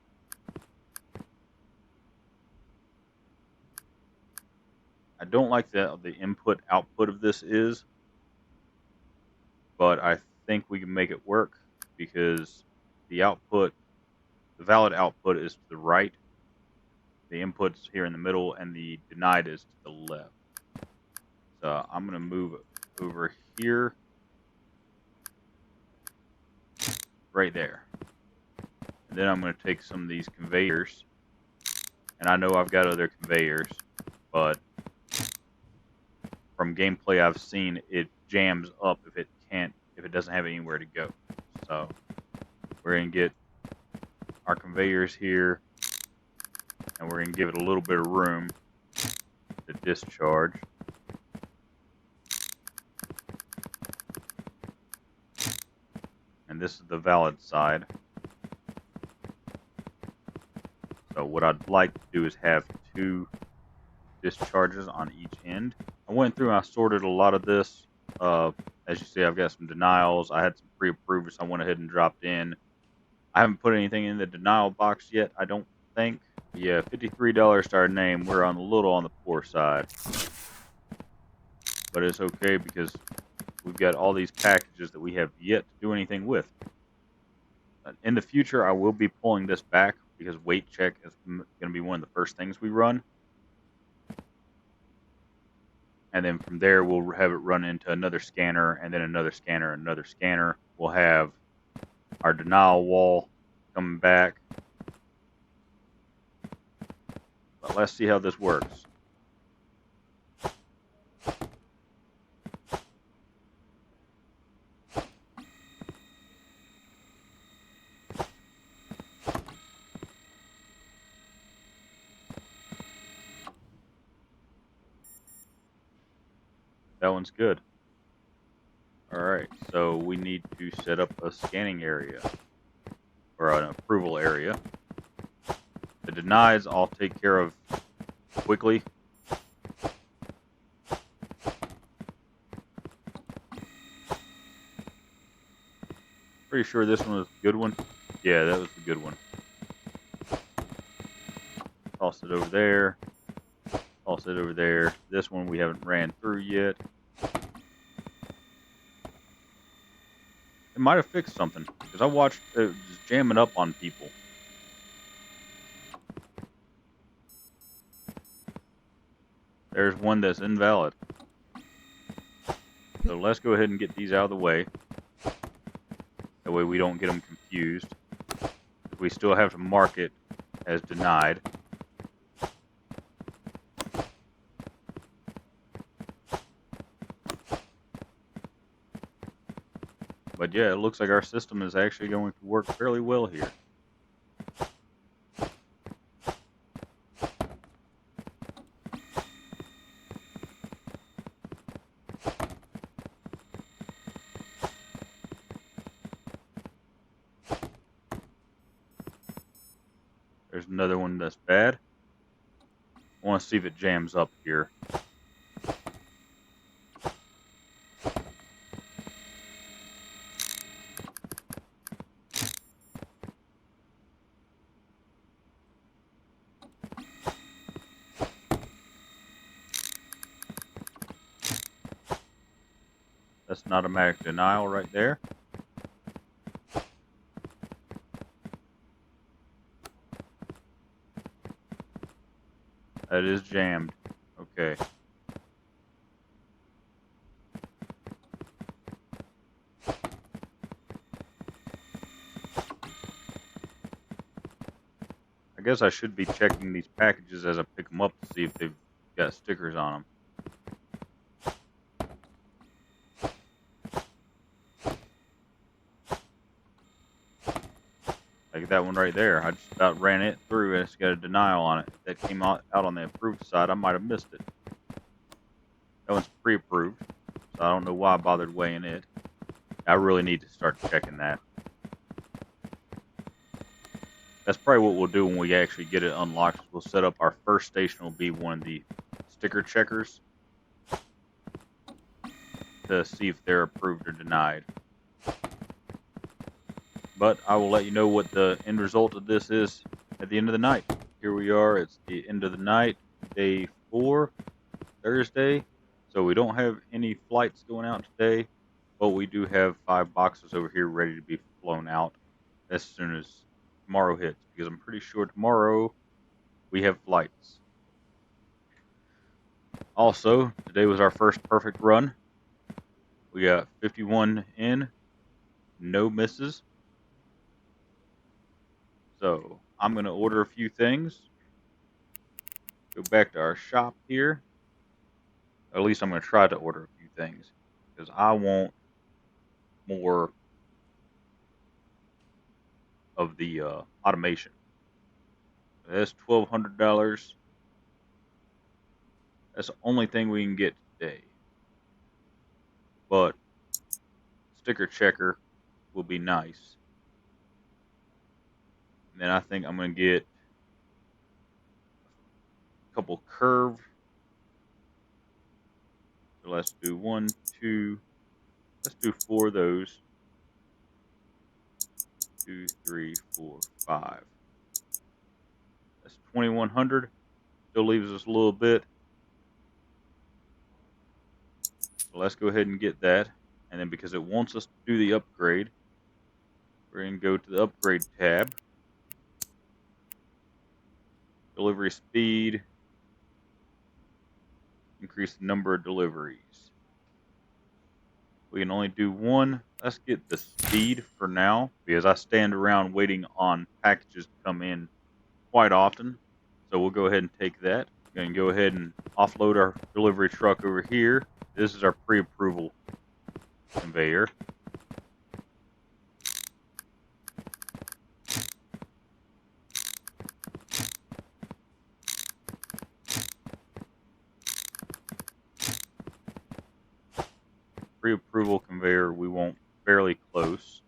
I don't like the input output of this is, but I think we can make it work because the output, the valid output is to the right, the input's here in the middle, and the denied is to the left. So I'm going to move over here, right there. And then I'm going to take some of these conveyors, and I know I've got other conveyors, but from gameplay I've seen, it jams up if it doesn't have anywhere to go. So we're going to get our conveyors here, and we're going to give it a little bit of room to discharge. And this is the valid side. So what I'd like to do is have 2 discharges on each end. I went through and I sorted a lot of this. As you see, I've got some denials. I had some pre-approvers I went ahead and dropped in. I haven't put anything in the denial box yet, I don't think. Yeah, $53 to our name. We're on a little on the poor side. But it's okay because we've got all these packages that we have yet to do anything with. In the future, I will be pulling this back because weight check is going to be one of the first things we run. And then from there, we'll have it run into another scanner, and then another scanner, another scanner. We'll have our denial wall coming back. But let's see how this works. That one's good. Alright, so we need to set up a scanning area, or an approval area. The denies I'll take care of quickly. Pretty sure this one was a good one. Yeah, that was a good one. Toss it over there. Toss it over there. This one we haven't ran through yet. It might have fixed something, because I watched it just jamming up on people. There's one that's invalid. So let's go ahead and get these out of the way. That way we don't get them confused. We still have to mark it as denied. But yeah, it looks like our system is actually going to work fairly well here. There's another one that's bad. I want to see if it jams up here. That's an automatic denial right there. That is jammed. Okay. I guess I should be checking these packages as I pick them up to see if they've got stickers on them. Like that one right there. I just about ran it through and it's got a denial on it. If that came out on the approved side, I might have missed it. That one's pre-approved, so I don't know why I bothered weighing it. I really need to start checking that. That's probably what we'll do when we actually get it unlocked. We'll set up our first station will be one of the sticker checkers to see if they're approved or denied. But I will let you know what the end result of this is at the end of the night. Here we are. It's the end of the night, day 4, Thursday. So we don't have any flights going out today, but we do have 5 boxes over here ready to be flown out as soon as tomorrow hits, because I'm pretty sure tomorrow we have flights. Also, today was our first perfect run. We got 51 in, no misses. So I'm going to order a few things. Go back to our shop here. At least I'm going to try to order a few things, because I want more of the automation. That's $1,200. That's the only thing we can get today. But sticker checker will be nice. And then I think I'm going to get a couple curve. So let's do 1, 2, let's do 4 of those. 2, 3, 4, 5. That's 2,100. Still leaves us a little bit. So let's go ahead and get that. And then because it wants us to do the upgrade, we're going to go to the upgrade tab. Delivery speed. Increase the number of deliveries. We can only do one. Let's get the speed for now because I stand around waiting on packages to come in quite often. So we'll go ahead and take that. We're going to go ahead and offload our delivery truck over here. This is our pre-approval conveyor. Pre-approval conveyor, we want fairly close.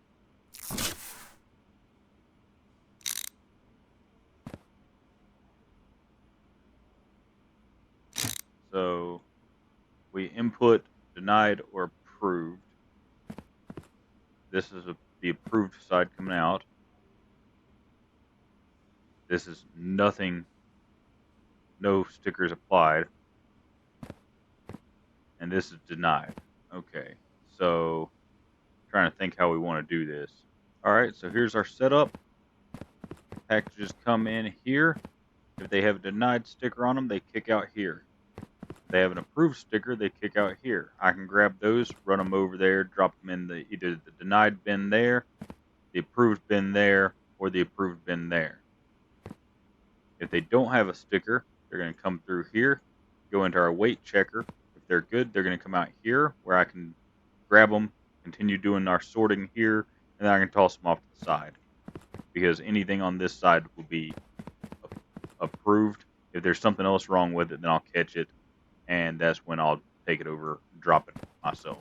So we input denied or approved. This is the approved side coming out. This is nothing, no stickers applied. And this is denied. Okay, so trying to think how we want to do this. All right, so here's our setup. Packages come in here. If they have a denied sticker on them, they kick out here. If they have an approved sticker, they kick out here. I can grab those, run them over there, drop them in either the denied bin there, the approved bin there, or the approved bin there. If they don't have a sticker, they're going to come through here, go into our weight checker. If they're good, they're going to come out here where I can grab them, continue doing our sorting here, and then I can toss them off to the side. Because anything on this side will be approved. If there's something else wrong with it, then I'll catch it, and that's when I'll take it over and drop it myself.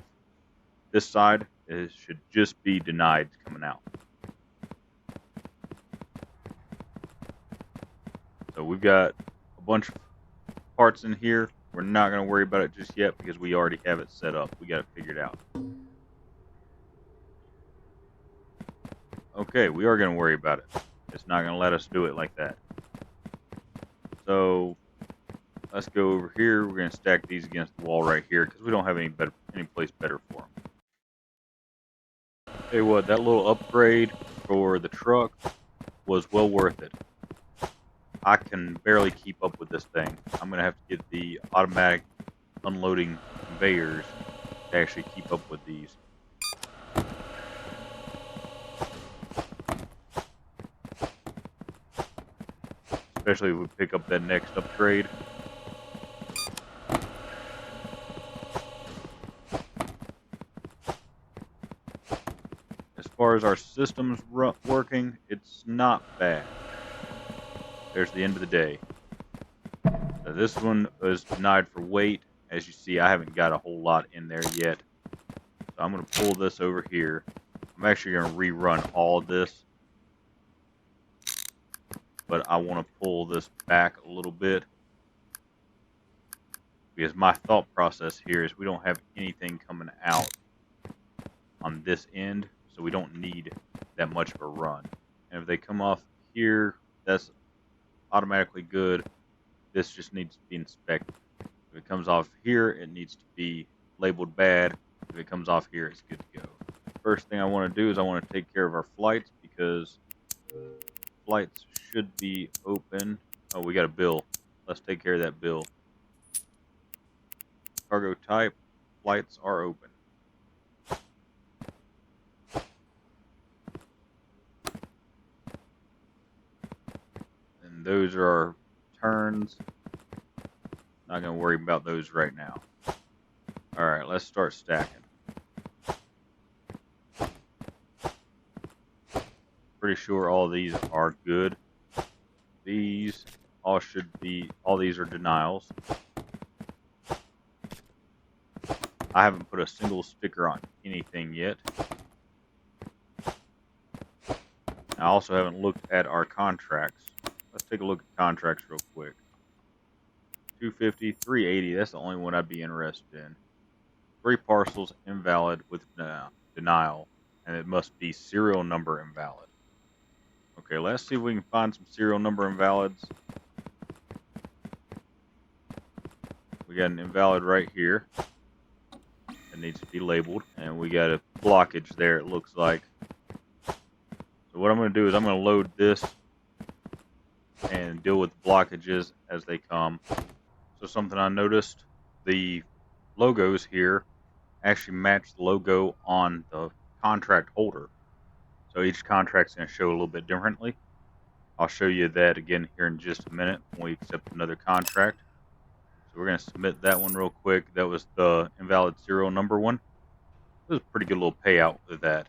This side should just be denied coming out. So we've got a bunch of parts in here. We're not going to worry about it just yet because we already have it set up. We got it figured out. Okay, we are going to worry about it. It's not going to let us do it like that. So let's go over here. We're going to stack these against the wall right here because we don't have any place better for them. Tell you what, that little upgrade for the truck was well worth it. I can barely keep up with this thing. I'm going to have to get the automatic unloading conveyors to actually keep up with these. Especially if we pick up that next upgrade. As far as our system's working, it's not bad. There's the end of the day. So this one was denied for weight. As you see, I haven't got a whole lot in there yet. So I'm going to pull this over here. I'm actually going to rerun all of this. But I want to pull this back a little bit. Because my thought process here is we don't have anything coming out on this end. So we don't need that much of a run. And if they come off here, that's automatically good. This just needs to be inspected. If it comes off here, it needs to be labeled bad. If it comes off here, it's good to go. First thing I want to do is I want to take care of our flights because flights should be open. Oh, we got a bill. Let's take care of that bill. Cargo type, flights are open. And those are our turns. Not going to worry about those right now. Alright, let's start stacking. pretty sure all these are good. These all should be, all these are denials. I haven't put a single sticker on anything yet. I also haven't looked at our contracts. Let's take a look at contracts real quick. 250, 380, that's the only one I'd be interested in. 3 parcels invalid with denial, and it must be serial number invalid. Okay, let's see if we can find some serial number invalids. We got an invalid right here. It needs to be labeled, and we got a blockage there, it looks like. So what I'm going to do is I'm going to load this and deal with blockages as they come. So something I noticed, the logos here actually match the logo on the contract holder. So each contract's going to show a little bit differently. I'll show you that again here in just a minute when we accept another contract. So we're going to submit that one real quick. That was the invalid serial number one. It was a pretty good little payout with that.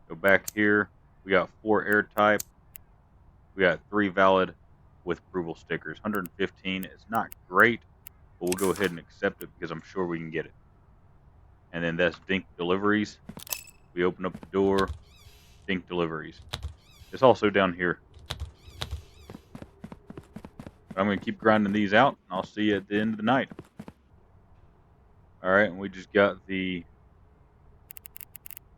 Go back here. We got 4 air type. We got 3 valid with approval stickers. 115 is not great, but we'll go ahead and accept it because I'm sure we can get it. And then that's Dink Deliveries. We open up the door. Dink Deliveries. It's also down here. I'm going to keep grinding these out, and I'll see you at the end of the night. Alright, and we just got the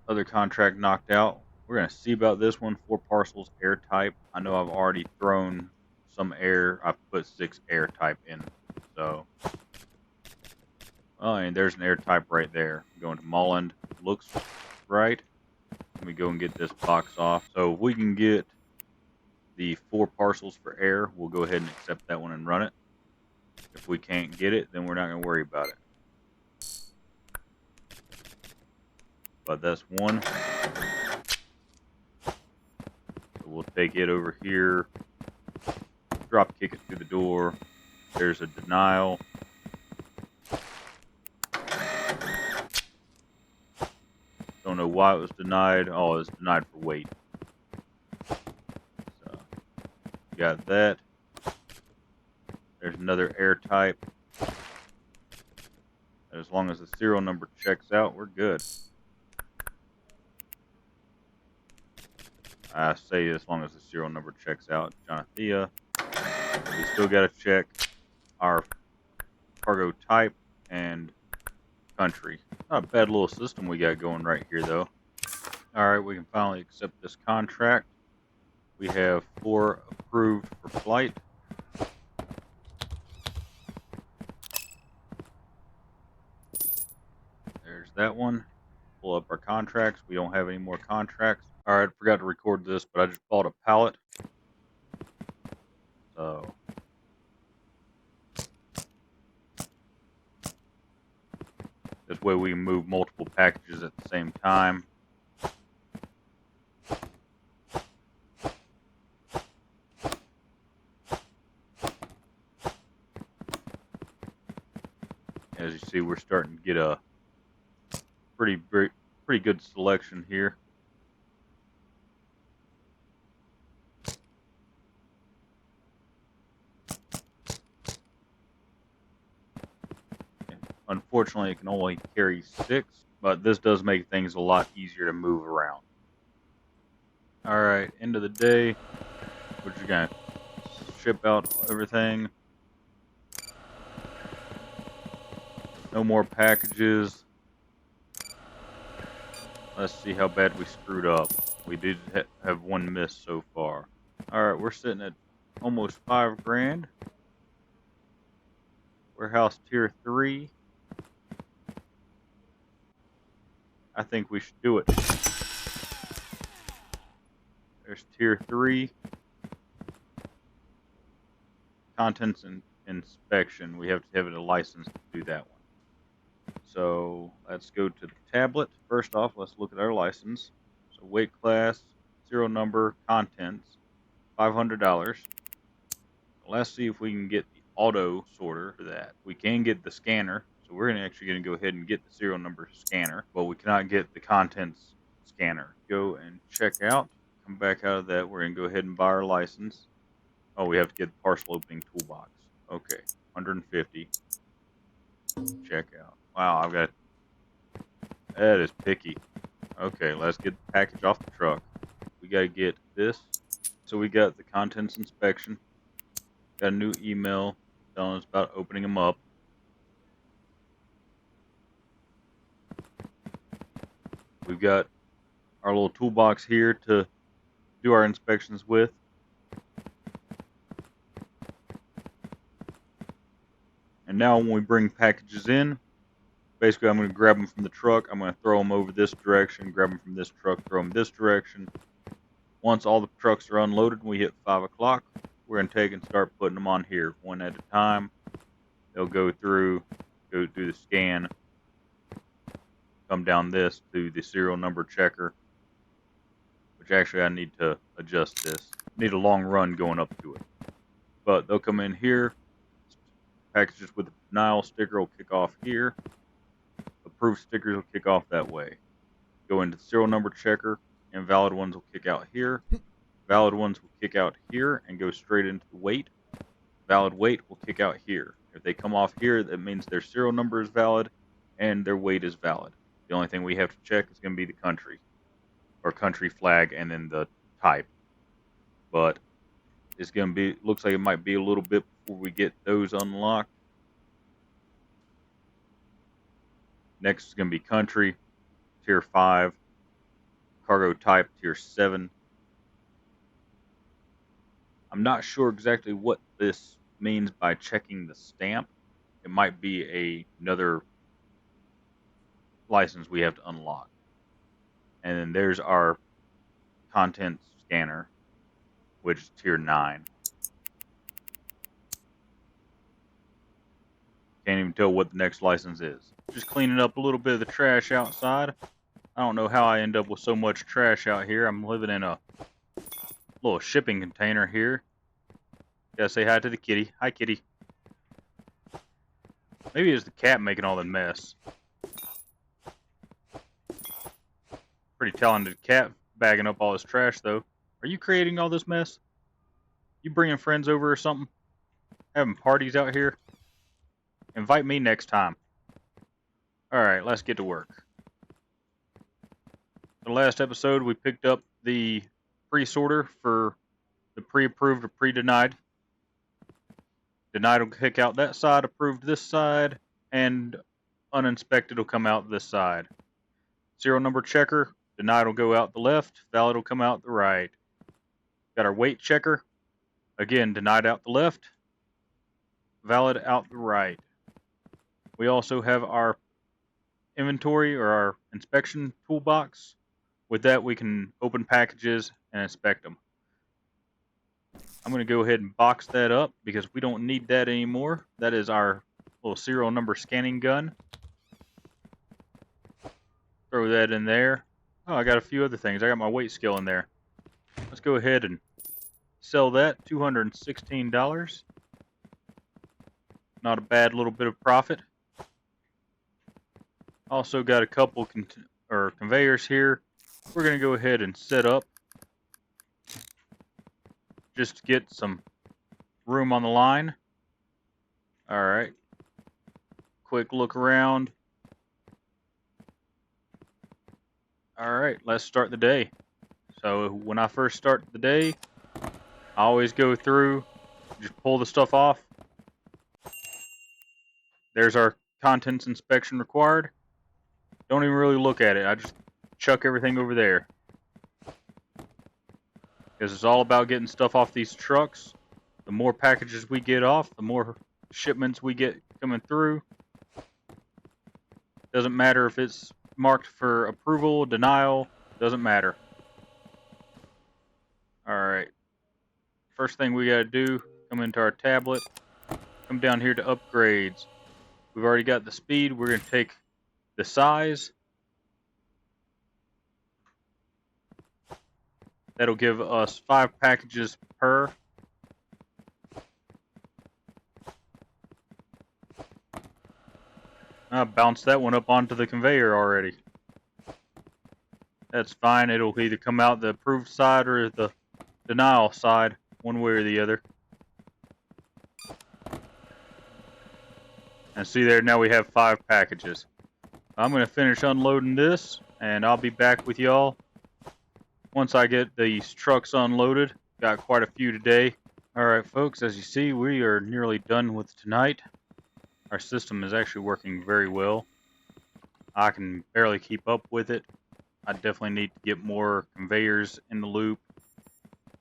other contract knocked out. We're going to see about this one. 4 parcels, air type. I know I've already thrown some air. I've put 6 air type in. So, oh, and there's an air type right there. Going to Molland. Looks right. Let me go and get this box off. So if we can get the 4 parcels for air, we'll go ahead and accept that one and run it. If we can't get it, then we're not going to worry about it. But that's one. So we'll take it over here. Drop kick it through the door. There's a denial. Don't know why it was denied. Oh, it was denied for weight. So, got that. There's another air type. As long as the serial number checks out, we're good. I say as long as the serial number checks out. Jonathea. We still got to check our cargo type and country. Not a bad little system we got going right here, though. Alright, we can finally accept this contract. We have 4 approved for flight. There's that one. Pull up our contracts. We don't have any more contracts. Alright, I forgot to record this, but I just bought a pallet. So, this way we can move multiple packages at the same time. As you see, we're starting to get a pretty good selection here. Unfortunately, it can only carry 6, but this does make things a lot easier to move around. Alright, end of the day. We're just gonna ship out everything. No more packages. Let's see how bad we screwed up. We did have 1 miss so far. Alright, we're sitting at almost 5 grand. Warehouse tier 3. I think we should do it. There's tier 3. Contents and inspection. We have to have a license to do that one. So let's go to the tablet. First off, let's look at our license. So weight class, serial number, contents, $500. Let's see if we can get the auto sorter for that. We can get the scanner. So we're actually going to go ahead and get the serial number scanner, but we cannot get the contents scanner. Go and check out come back out of that. We're going to go ahead and buy our license. Oh, we have to get the parcel opening toolbox. Okay, 150. Check out. Wow, I've got... That is picky. Okay, let's get the package off the truck. We got to get this. So we got the contents inspection. Got a new email telling us about opening them up. We've got our little toolbox here to do our inspections with. And now when we bring packages in, basically I'm going to grab them from the truck. I'm going to throw them over this direction, grab them from this truck, throw them this direction. Once all the trucks are unloaded and we hit 5 o'clock, we're going to take and start putting them on here one at a time. They'll go through, go do the scan, come down this to the serial number checker, which actually I need to adjust this. Need a long run going up to it. But they'll come in here. Packages with a denial sticker will kick off here. Approved stickers will kick off that way. Go into the serial number checker. Invalid ones will kick out here. Valid ones will kick out here and go straight into the weight. Valid weight will kick out here. If they come off here, that means their serial number is valid and their weight is valid. The only thing we have to check is going to be the country, or country flag, and then the type. But it's going to be, looks like it might be a little bit before we get those unlocked. Next is going to be country, tier 5, cargo type, tier 7. I'm not sure exactly what this means by checking the stamp. It might be another license we have to unlock. And then there's our content scanner, which is tier 9. Can't even tell what the next license is. Just cleaning up a little bit of the trash outside. I don't know how I end up with so much trash out here. I'm living in a little shipping container here. Gotta say hi to the kitty. Hi, kitty. Maybe it's the cat making all the mess. Pretty talented cat bagging up all this trash, though. Are you creating all this mess? You bringing friends over or something? Having parties out here? Invite me next time. Alright, let's get to work. The last episode, we picked up the pre-sorter for the pre-approved or pre-denied. Denied will kick out that side, approved this side, and uninspected will come out this side. Serial number checker, denied will go out the left, valid will come out the right. Got our weight checker, again, denied out the left, valid out the right. We also have our inventory or our inspection toolbox. With that, we can open packages and inspect them. I'm going to go ahead and box that up because we don't need that anymore. That is our little serial number scanning gun. Throw that in there. Oh, I got a few other things. I got my weight scale in there. Let's go ahead and sell that. $216. Not a bad little bit of profit. Also got a couple conveyors here. We're going to go ahead and set up just to get some room on the line. Alright. Quick look around. Alright, let's start the day. So when I first start the day, I always go through, just pull the stuff off. There's our contents inspection required. Don't even really look at it. I just chuck everything over there. Because it's all about getting stuff off these trucks. The more packages we get off, the more shipments we get coming through. Doesn't matter if it's marked for approval, denial, doesn't matter. Alright. First thing we gotta do, come into our tablet, come down here to upgrades. We've already got the speed, we're gonna take the size. That'll give us 5 packages per. I bounced that one up onto the conveyor already. That's fine. It'll either come out the approved side or the denial side, one way or the other. And see there, now we have 5 packages. I'm going to finish unloading this, and I'll be back with y'all once I get these trucks unloaded. Got quite a few today. Alright folks, as you see, we are nearly done with tonight. Our system is actually working very well. I can barely keep up with it. I definitely need to get more conveyors in the loop,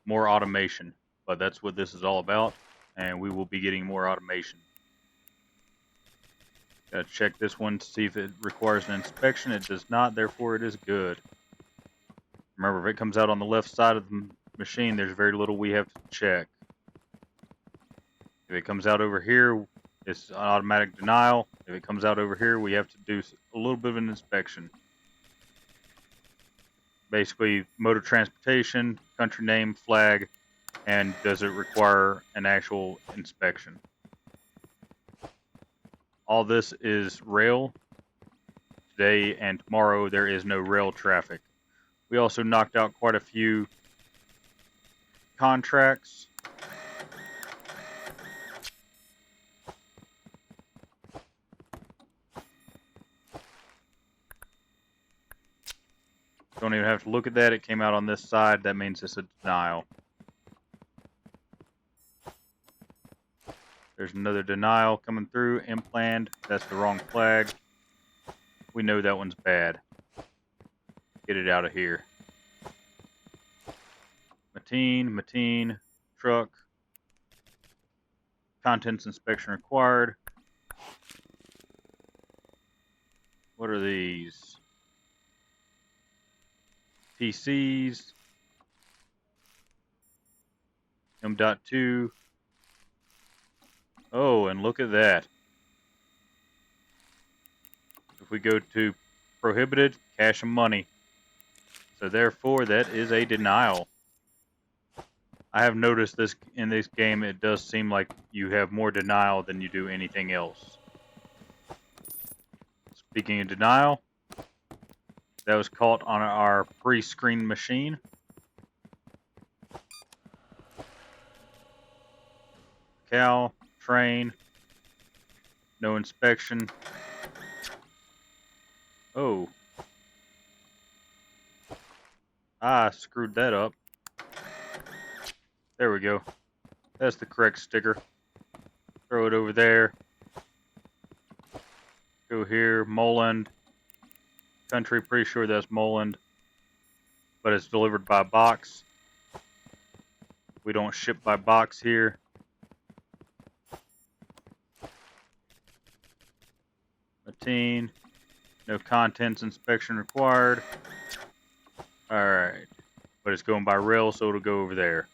more automation, but that's what this is all about, and we will be getting more automation. Gotta check this one to see if it requires an inspection. It does not, therefore it is good. Remember, if it comes out on the left side of the machine, there's very little we have to check. If it comes out over here, it's an automatic denial. If it comes out over here, we have to do a little bit of an inspection. Basically, mode of transportation, country name, flag, and does it require an actual inspection. All this is rail. Today and tomorrow there is no rail traffic. We also knocked out quite a few contracts. Don't even have to look at that. It came out on this side. That means it's a denial. There's another denial coming through. Implant. That's the wrong flag. We know that one's bad. Get it out of here. Mateen, truck. Contents inspection required. What are these? PCs. M.2. Oh, and look at that. If we go to prohibited, cash and money. So therefore, that is a denial. I have noticed this in this game, it does seem like you have more denial than you do anything else. Speaking of denial, that was caught on our pre-screened machine. Cow, train, no inspection. Oh. I screwed that up. There we go. That's the correct sticker. Throw it over there. Go here, Moland. Country, pretty sure that's Moland. But it's delivered by box. We don't ship by box here. Mateen. No contents inspection required. Alright. But it's going by rail, so it'll go over there.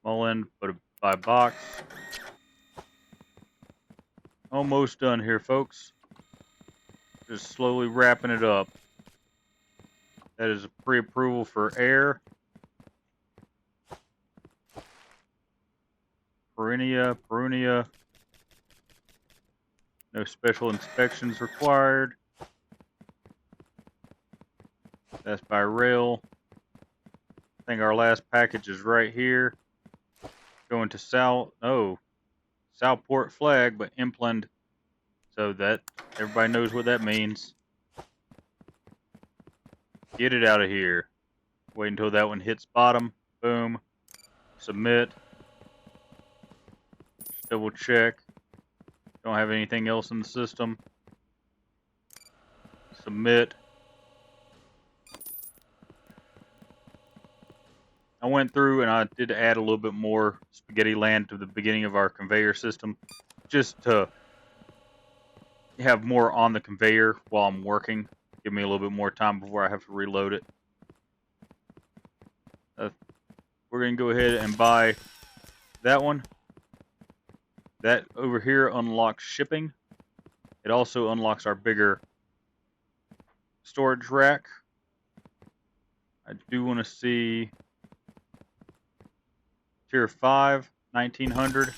Mullen, put it by box. Almost done here, folks. Just slowly wrapping it up. That is a pre-approval for air. Perunia. No special inspections required. That's by rail. I think our last package is right here. Going to Southport flag, but Impland. So that everybody knows what that means. Get it out of here. Wait until that one hits bottom. Boom. Submit. Just double check. Don't have anything else in the system. Submit. I went through and I did add a little bit more spaghetti land to the beginning of our conveyor system, just to have more on the conveyor while I'm working. Give me a little bit more time before I have to reload it. We're going to go ahead and buy that one. That over here unlocks shipping. It also unlocks our bigger storage rack. I do want to see Tier 5, 1900.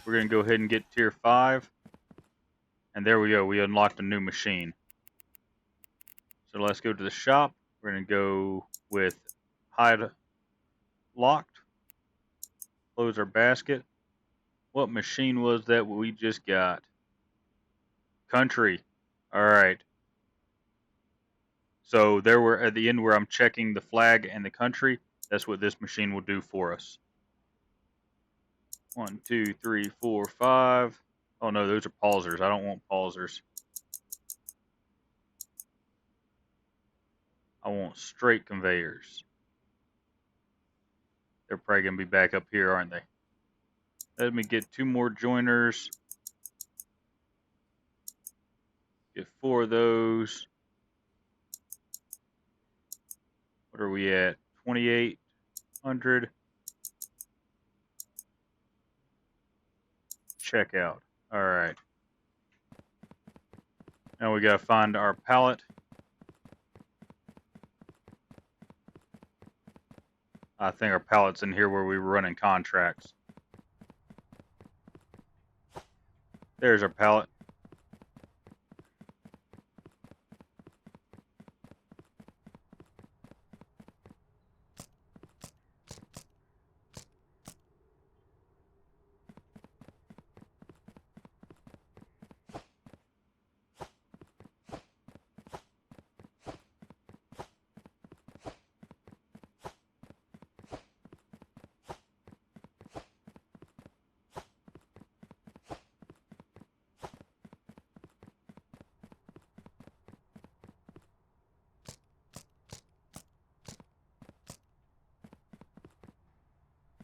We're going to go ahead and get Tier 5. And there we go. We unlocked a new machine. So let's go to the shop. We're going to go with hide locked. Close our basket. What machine was that we just got? Country. All right. So there we're at the end where I'm checking the flag and the country. That's what this machine will do for us. 1, 2, 3, 4, 5. Oh no, those are pausers. I don't want pausers. I want straight conveyors. They're probably going to be back up here, aren't they? Let me get 2 more joiners. Get 4 of those. What are we at? 2,800. Checkout. All right. Now we got to find our pallet. I think our pallet's in here where we were running contracts. There's our pallet.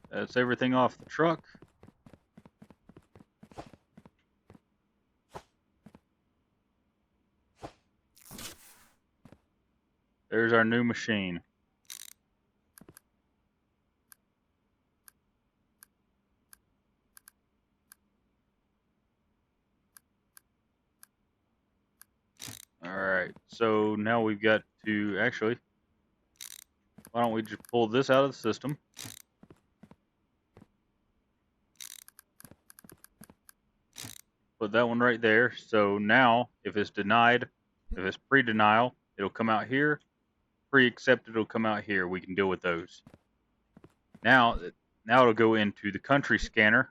That's everything off the truck. There's our new machine. Alright, so now we've got to, actually, why don't we just pull this out of the system. Put that one right there. So now, if it's denied, if it's pre-denial, it'll come out here. Pre-accepted, it'll come out here. We can deal with those. Now it'll go into the country scanner.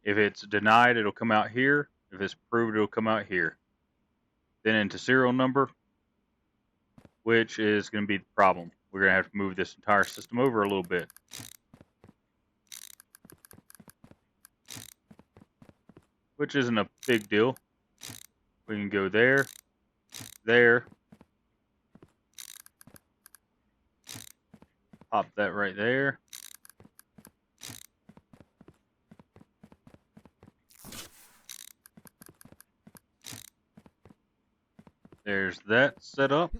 If it's denied, it'll come out here. If it's approved, it'll come out here. Then into serial number, which is going to be the problem. We're going to have to move this entire system over a little bit. Which isn't a big deal. We can go there, there. Pop that right there. There's that set up.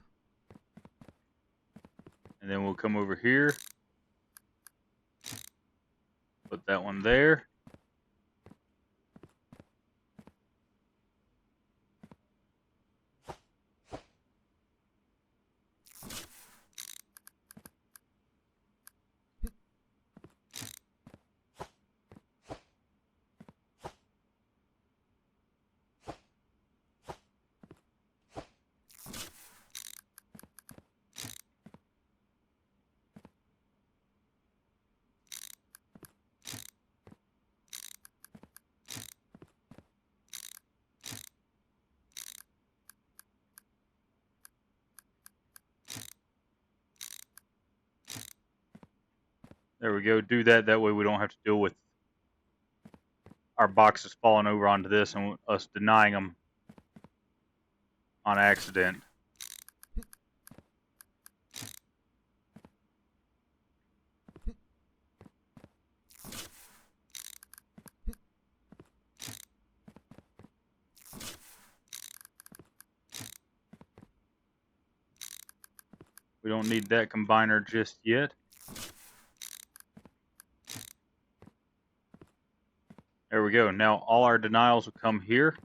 And then we'll come over here. Put that one there. There we go. Do that. That way we don't have to deal with our boxes falling over onto this and us denying them on accident. We don't need that combiner just yet. There we go. Now all our denials will come here.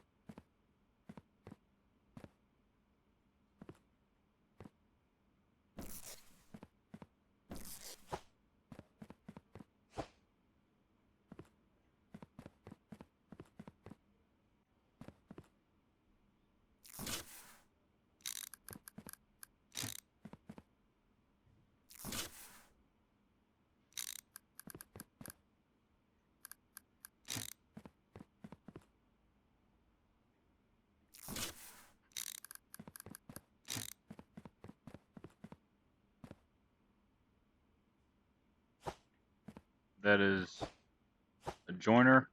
that is a joiner.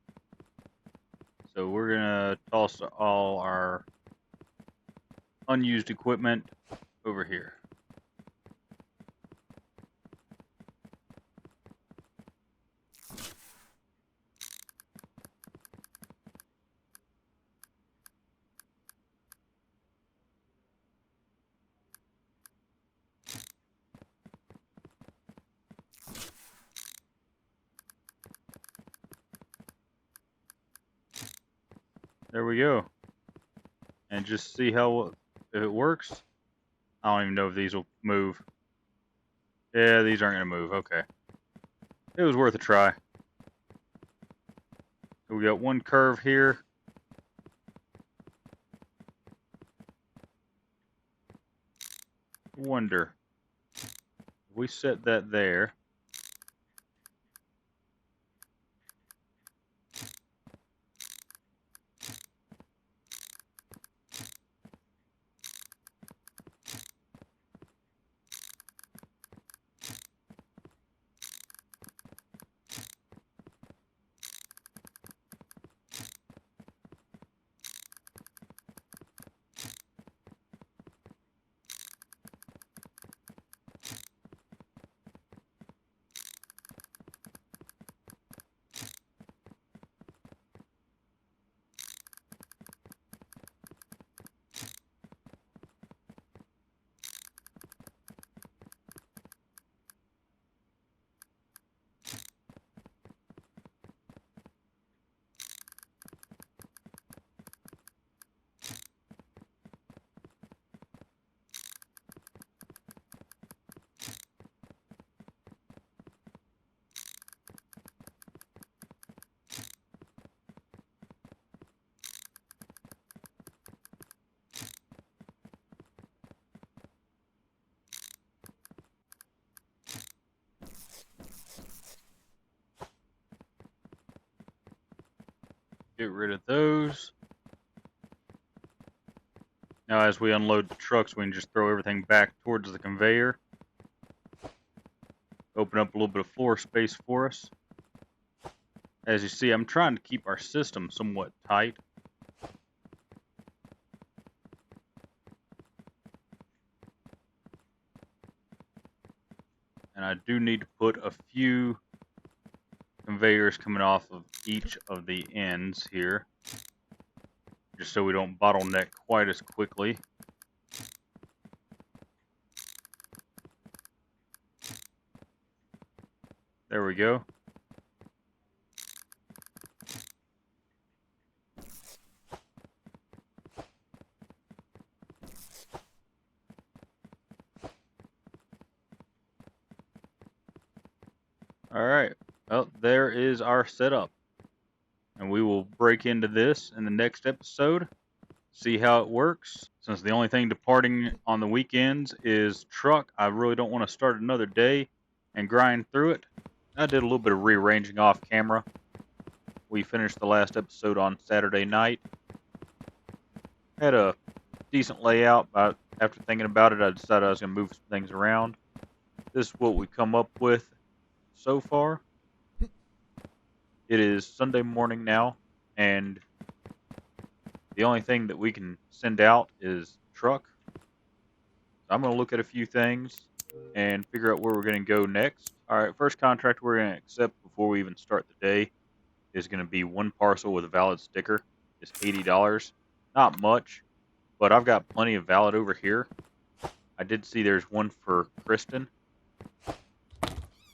So we're gonna toss all our unused equipment over here. There we go. And just see how, if it works. I don't even know if these will move. Yeah, these aren't gonna move. Okay. It was worth a try. So we got one curve here. Wonder. If we set that there. Get rid of those. Now as we unload the trucks, we can just throw everything back towards the conveyor. Open up a little bit of floor space for us. As you see, I'm trying to keep our system somewhat tight. And I do need to put a few conveyors coming off of each of the ends here, just so we don't bottleneck quite as quickly. There we go. Alright, well, there is our setup. And we will break into this in the next episode, see how it works. Since the only thing departing on the weekends is truck, I really don't want to start another day and grind through it. I did a little bit of rearranging off camera. We finished the last episode on Saturday night. Had a decent layout, but after thinking about it, I decided I was going to move some things around. This is what we come up with so far. It is Sunday morning now, and the only thing that we can send out is truck. So I'm going to look at a few things and figure out where we're going to go next. Alright, first contract we're going to accept before we even start the day is going to be one parcel with a valid sticker. It's $80. Not much, but I've got plenty of valid over here. I did see there's one for Kristen.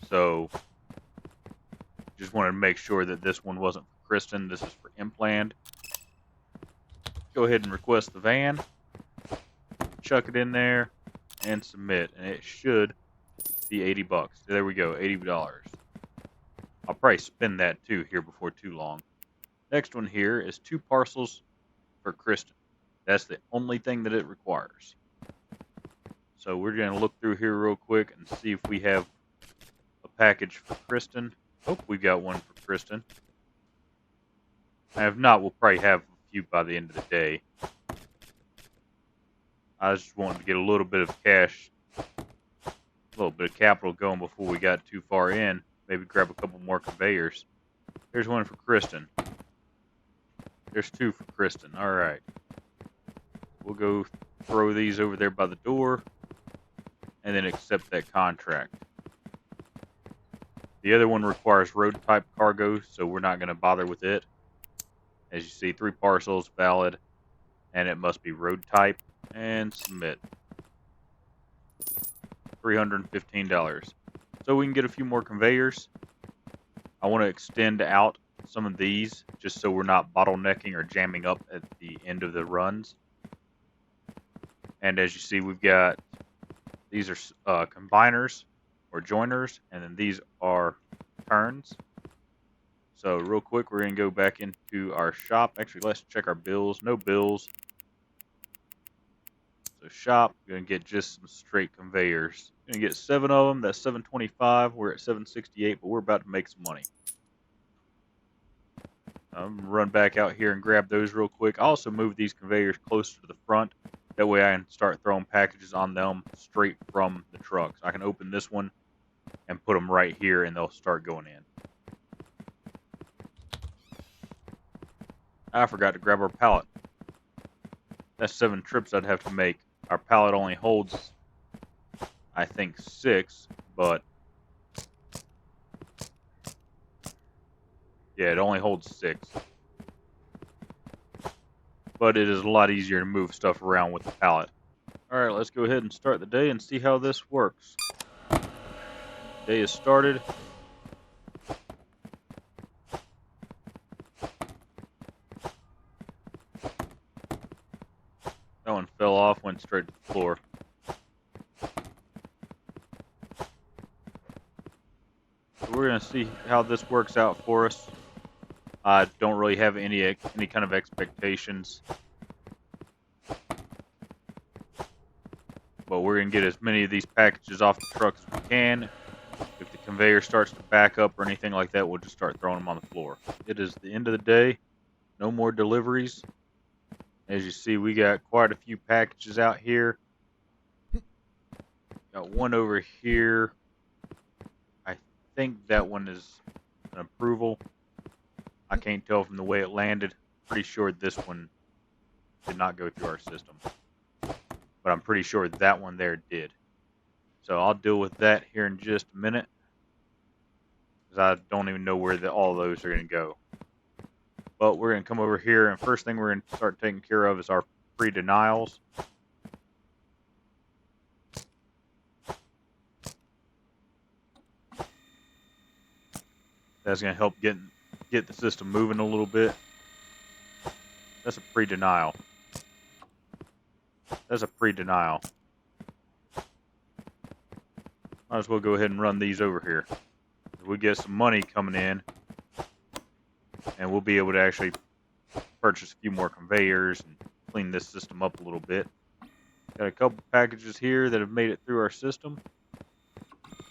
So just wanted to make sure that this one wasn't for Kristen. This is for Implant. Go ahead and request the van. Chuck it in there and submit. And it should be 80 bucks. There we go, $80. I'll probably spend that too here before too long. Next one here is 2 parcels for Kristen. That's the only thing that it requires. So we're going to look through here real quick and see if we have a package for Kristen. Oh, we've got one for Kristen. And if not, we'll probably have a few by the end of the day. I just wanted to get a little bit of cash, a little bit of capital going before we got too far in. maybe grab a couple more conveyors. Here's one for Kristen. There's two for Kristen. All right. We'll go throw these over there by the door and then accept that contract. The other one requires road type cargo, so we're not going to bother with it. As you see, 3 parcels valid, and it must be road type, and submit. $315. So we can get a few more conveyors. I want to extend out some of these just so we're not bottlenecking or jamming up at the end of the runs. And as you see, we've got, these are combiners or joiners, and then these are turns. So real quick, we're going to go back into our shop. Actually, let's check our bills. No bills. So shop, we're going to get just some straight conveyors. Going to get 7 of them. That's 725. We're at 768, but we're about to make some money. I'm going to run back out here and grab those real quick. I also move these conveyors closer to the front. That way I can start throwing packages on them straight from the trucks. I can open this one and put them right here, and they'll start going in. I forgot to grab our pallet. That's 7 trips I'd have to make. Our pallet only holds, I think, 6, but yeah, it only holds 6. But it is a lot easier to move stuff around with the pallet. Alright, let's go ahead and start the day and see how this works. Day is started. That one fell off, went straight to the floor. So we're going to see how this works out for us. I don't really have any kind of expectations. But we're going to get as many of these packages off the truck as we can. If the conveyor starts to back up or anything like that, we'll just start throwing them on the floor. It is the end of the day. No more deliveries. As you see, we got quite a few packages out here. Got one over here. I think that one is an approval. I can't tell from the way it landed. Pretty sure this one did not go through our system. But I'm pretty sure that one there did. So I'll deal with that here in just a minute. Because I don't even know where all of those are going to go. But we're going to come over here, and first thing we're going to start taking care of is our pre-denials. That's going to help get the system moving a little bit. That's a pre-denial. That's a pre-denial. Might as well go ahead and run these over here. We get some money coming in, and we'll be able to actually purchase a few more conveyors and clean this system up a little bit. Got a couple packages here that have made it through our system.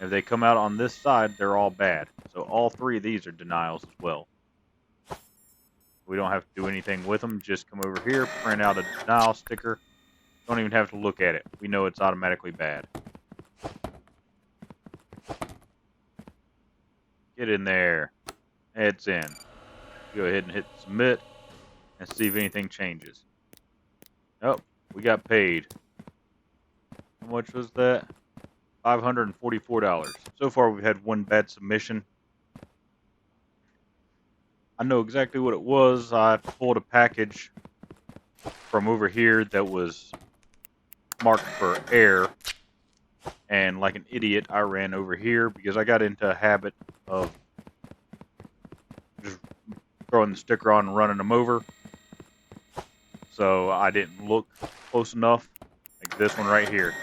If they come out on this side, they're all bad. So all 3 of these are denials as well. We don't have to do anything with them. Just come over here, print out a denial sticker. Don't even have to look at it. We know it's automatically bad. Get in there. It's in. Go ahead and hit submit and see if anything changes. Oh, we got paid. How much was that? $544. So far we've had one bad submission. I know exactly what it was. I pulled a package from over here that was marked for air, and like an idiot I ran over here because I got into a habit of just throwing the sticker on and running them over. So I didn't look close enough. Like this one right here.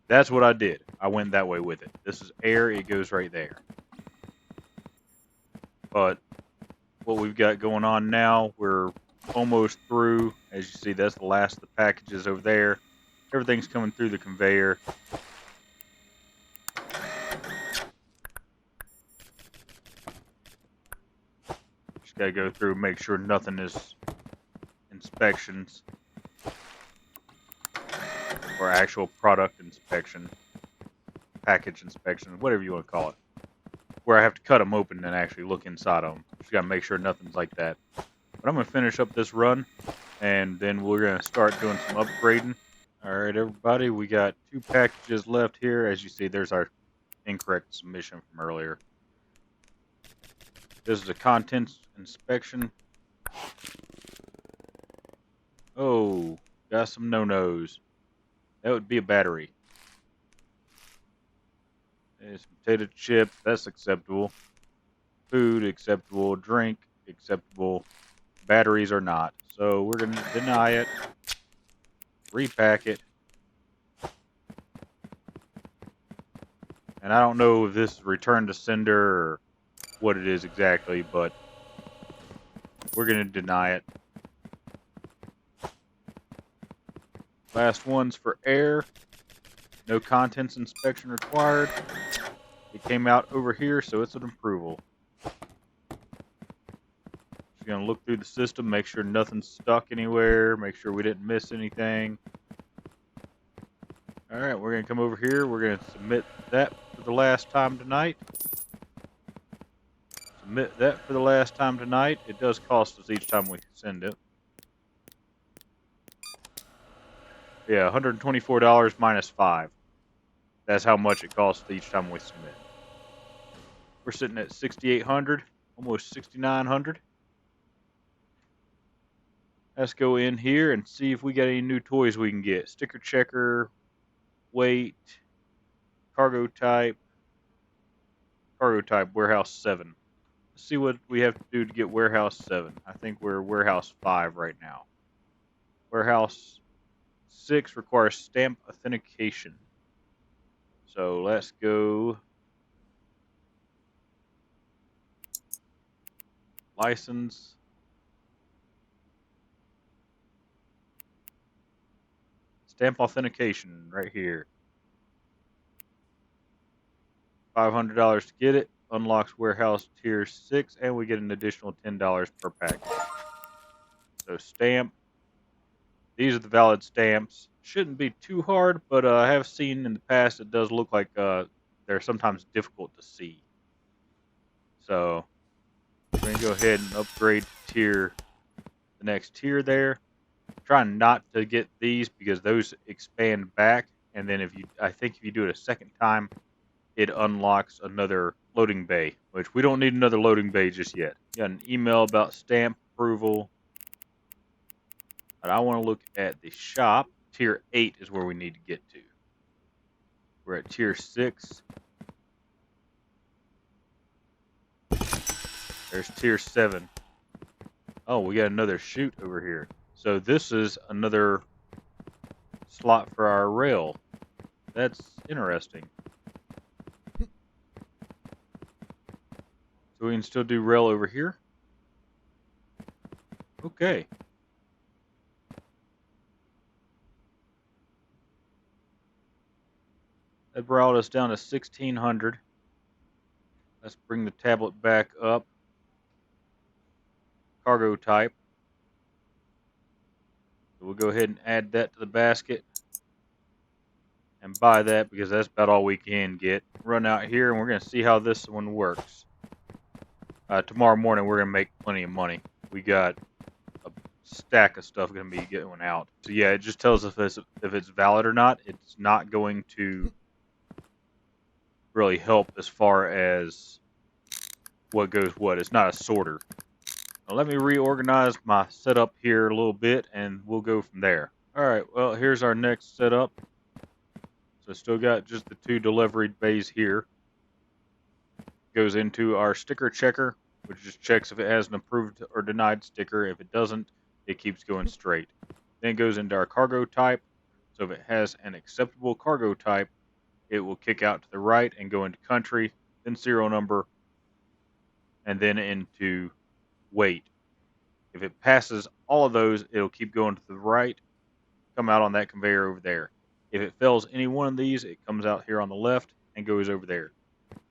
That's what I did. I went that way with it. This is air, it goes right there. But what we've got going on now, we're almost through. As you see, that's the last of the packages over there. Everything's coming through the conveyor. Just gotta go through and make sure nothing is inspections or actual product inspection, package inspection, whatever you want to call it. where I have to cut them open and actually look inside them. Just gotta make sure nothing's like that. But I'm gonna finish up this run, and then we're gonna start doing some upgrading. All right, everybody, we got 2 packages left here. As you see, there's our incorrect submission from earlier. This is a contents inspection. Oh, got some no-nos. That would be a battery. There's potato chips, that's acceptable. Food, acceptable. Drink, acceptable. Batteries are not. So we're going to deny it. Repack it. And I don't know if this is return to sender or what it is exactly, but we're going to deny it. Last one's for air. No contents inspection required. It came out over here, so it's an approval. Just going to look through the system, make sure nothing's stuck anywhere, make sure we didn't miss anything. Alright, we're going to come over here. We're going to submit that for the last time tonight. Submit that for the last time tonight. It does cost us each time we send it. Yeah, $124 minus 5. That's how much it costs each time we submit. We're sitting at 6,800, almost 6,900. Let's go in here and see if we got any new toys we can get. Sticker checker, weight, cargo type, warehouse 7. Let's see what we have to do to get warehouse 7. I think we're warehouse 5 right now. Warehouse 6 requires stamp authentication. So let's go license. Stamp authentication right here. $500 to get it. Unlocks warehouse tier 6, and we get an additional $10 per package. So stamp. These are the valid stamps. Shouldn't be too hard, but I have seen in the past it does look like they're sometimes difficult to see. So we're going to go ahead and upgrade to the next tier there. Trying not to get these because those expand back, and then I think if you do it a second time, it unlocks another loading bay, which we don't need another loading bay just yet. Got an email about stamp approval. But I want to look at the shop. Tier 8 is where we need to get to. We're at tier 6. There's tier 7. Oh, we got another chute over here. So this is another slot for our rail. That's interesting. So we can still do rail over here. Okay. That brought us down to 1,600. Let's bring the tablet back up. Cargo type. So we'll go ahead and add that to the basket. And buy that because that's about all we can get. Run out here and we're going to see how this one works. Tomorrow morning we're going to make plenty of money. We got a stack of stuff going to be going out. So yeah, it just tells us if it's valid or not. It's not going to really help as far as what goes what. It's not a sorter. Now let me reorganize my setup here a little bit and we'll go from there. Alright, well here's our next setup. So still got just the 2 delivery bays here. Goes into our sticker checker, which just checks if it has an approved or denied sticker. If it doesn't, it keeps going straight. Then it goes into our cargo type. So if it has an acceptable cargo type, it will kick out to the right and go into country, then serial number, and then into weight. If it passes all of those, it'll keep going to the right, come out on that conveyor over there. If it fails any one of these, it comes out here on the left and goes over there.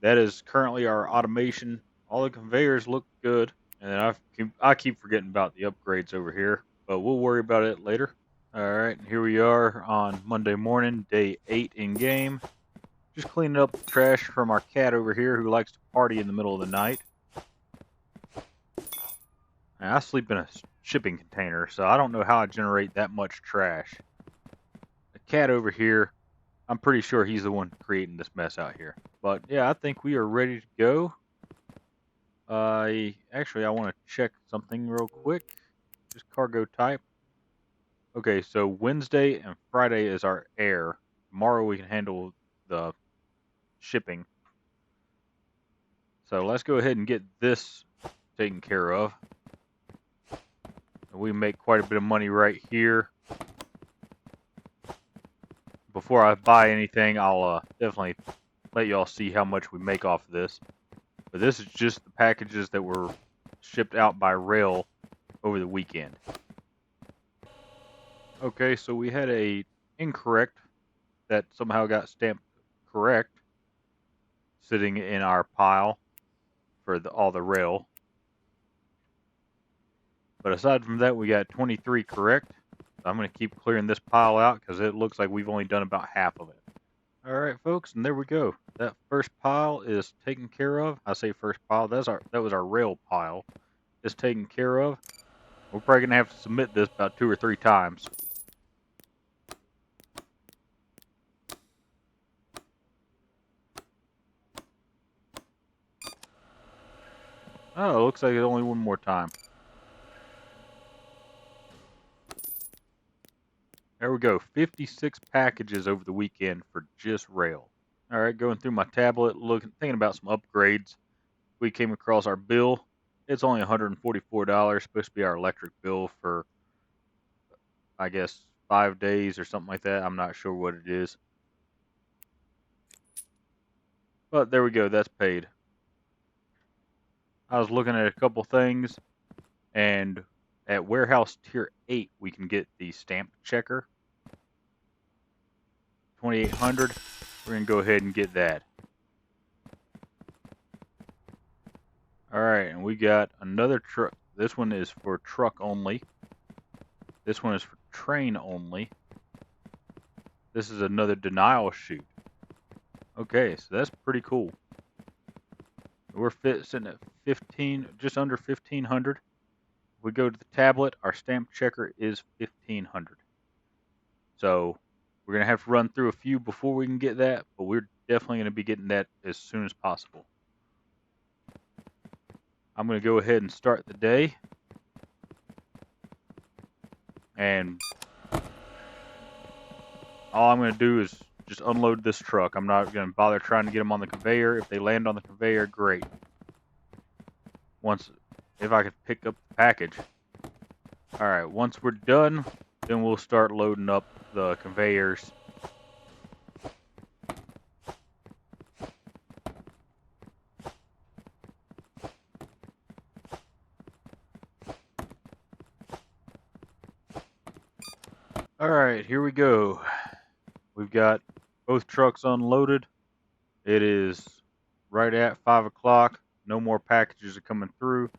That is currently our automation. All the conveyors look good. And then I keep forgetting about the upgrades over here, but we'll worry about it later. All right, here we are on Monday morning, day 8 in game. Just cleaning up the trash from our cat over here who likes to party in the middle of the night. And I sleep in a shipping container, so I don't know how I generate that much trash. The cat over here, I'm pretty sure he's the one creating this mess out here. But yeah, I think we are ready to go. Actually, I want to check something real quick. Just cargo type. Okay, so Wednesday and Friday is our air. Tomorrow we can handle the shipping. So let's go ahead and get this taken care of. We make quite a bit of money right here. Before I buy anything, I'll definitely let y'all see how much we make off of this. But this is just the packages that were shipped out by rail over the weekend. Okay, so we had a incorrect that somehow got stamped correct sitting in our pile for all the rail. But aside from that, we got 23 correct. So I'm going to keep clearing this pile out because it looks like we've only done about half of it. Alright folks, and there we go. That first pile is taken care of. I say first pile, that was our rail pile. It's taken care of. We're probably going to have to submit this about 2 or 3 times. Oh, it looks like it's only one more time. There we go, 56 packages over the weekend for just rail. Alright, going through my tablet, thinking about some upgrades. We came across our bill. It's only $144, supposed to be our electric bill for, I guess, 5 days or something like that. I'm not sure what it is. But there we go, that's paid. I was looking at a couple things, and at Warehouse Tier 8, we can get the stamp checker. 2800. We're going to go ahead and get that. Alright, and we got another truck. This one is for truck only. This one is for train only. This is another denial chute. Okay, so that's pretty cool. We're sitting at 15, just under 1500. If we go to the tablet, our stamp checker is 1500. So we're going to have to run through a few before we can get that, but we're definitely going to be getting that as soon as possible. I'm going to go ahead and start the day. And all I'm going to do is just unload this truck. I'm not going to bother trying to get them on the conveyor. If they land on the conveyor, great. If I could pick up the package. Alright, once we're done, then we'll start loading up the conveyors. Alright, here we go. We've got both trucks unloaded. It is right at 5 o'clock. No more packages are coming through.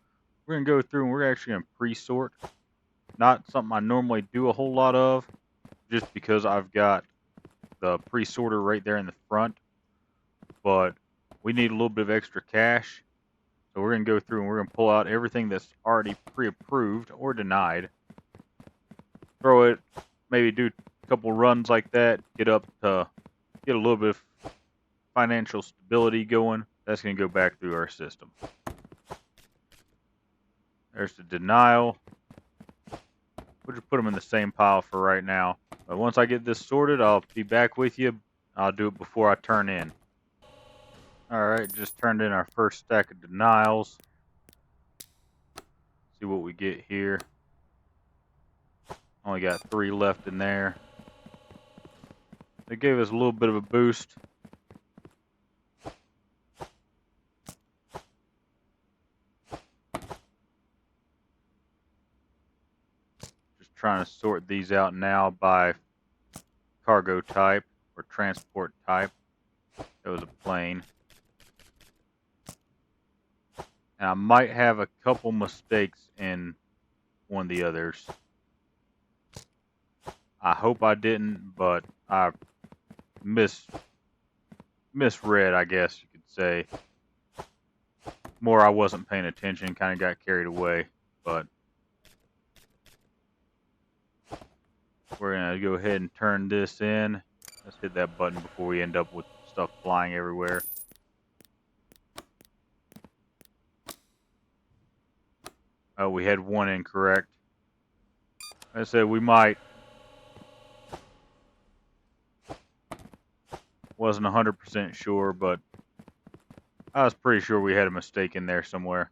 We're going to go through and we're actually going to pre-sort. Not something I normally do a whole lot of, just because I've got the pre-sorter right there in the front. But we need a little bit of extra cash. So we're going to go through and we're going to pull out everything that's already pre-approved or denied. Throw it, maybe do a couple runs like that, get a little bit of financial stability going. That's going to go back through our system. There's the denial. We'll just put them in the same pile for right now. But once I get this sorted, I'll be back with you. I'll do it before I turn in. Alright, just turned in our first stack of denials. See what we get here. Only got 3 left in there. They gave us a little bit of a boost. Just trying to sort these out now by cargo type or transport type. That was a plane. And I might have a couple mistakes in one of the others. I hope I didn't, but I misread, I guess you could say. More I wasn't paying attention, kind of got carried away, but we're going to go ahead and turn this in. Let's hit that button before we end up with stuff flying everywhere. Oh, we had one incorrect. Like I said, we might. Wasn't 100% sure, but I was pretty sure we had a mistake in there somewhere.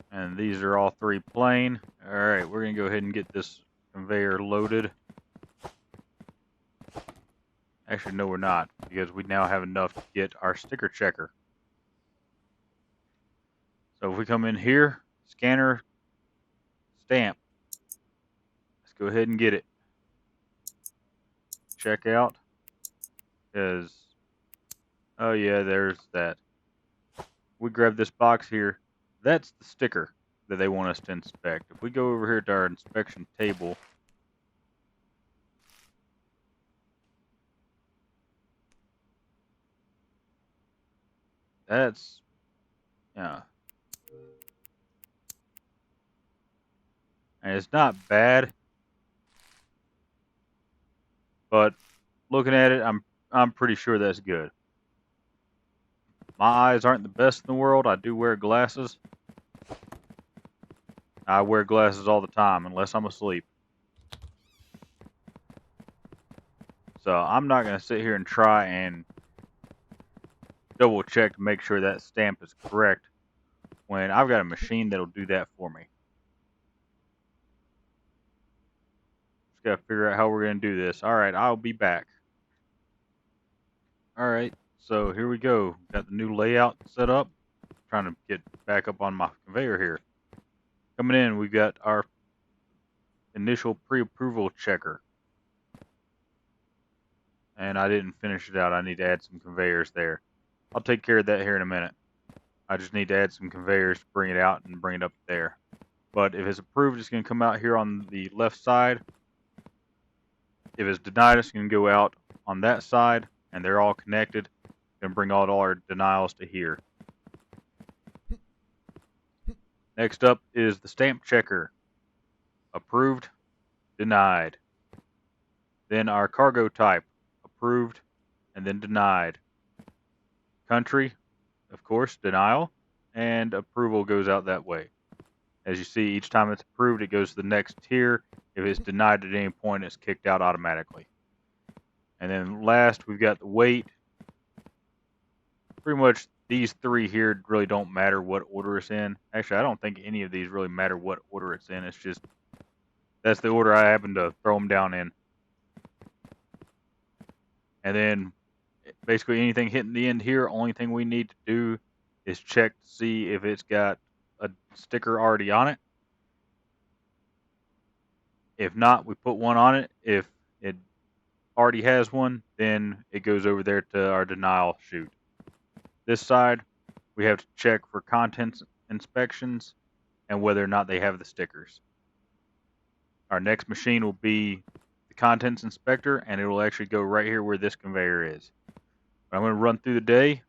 And these are all three plain. Alright, we're going to go ahead and get this conveyor loaded. Actually, no, we're not, because we now have enough to get our sticker checker. So if we come in here, scanner, stamp. Let's go ahead and get it. Check out. Because, oh yeah, there's that. We grab this box here. That's the sticker that they want us to inspect. If we go over here to our inspection table, that's, yeah. And it's not bad, but looking at it, I'm pretty sure that's good. My eyes aren't the best in the world. I do wear glasses. I wear glasses all the time unless I'm asleep. So I'm not going to sit here and try and double check to make sure that stamp is correct when I've got a machine that'll do that for me. Just got to figure out how we're going to do this. Alright, I'll be back. Alright, so here we go. Got the new layout set up. Trying to get back up on my conveyor here. Coming in, we've got our initial pre-approval checker. And I didn't finish it out. I need to add some conveyors there. I'll take care of that here in a minute. I just need to add some conveyors to bring it out and bring it up there. But if it's approved, it's going to come out here on the left side. If it's denied, it's going to go out on that side, and they're all connected. Going to bring all our denials to here. Next up is the stamp checker. Approved, denied. Then our cargo type. Approved, and then denied. Country, of course, denial, and approval goes out that way. As you see, each time it's approved, it goes to the next tier. If it's denied at any point, it's kicked out automatically. And then last, we've got the weight. Pretty much these three here really don't matter what order it's in. Actually, I don't think any of these really matter what order it's in. It's just, that's the order I happen to throw them down in. And then basically anything hitting the end here, only thing we need to do is check to see if it's got a sticker already on it. If not, we put one on it. If it already has one, then it goes over there to our denial chute. This side, we have to check for contents inspections and whether or not they have the stickers. Our next machine will be the contents inspector, and it will actually go right here where this conveyor is. I'm going to run through the day,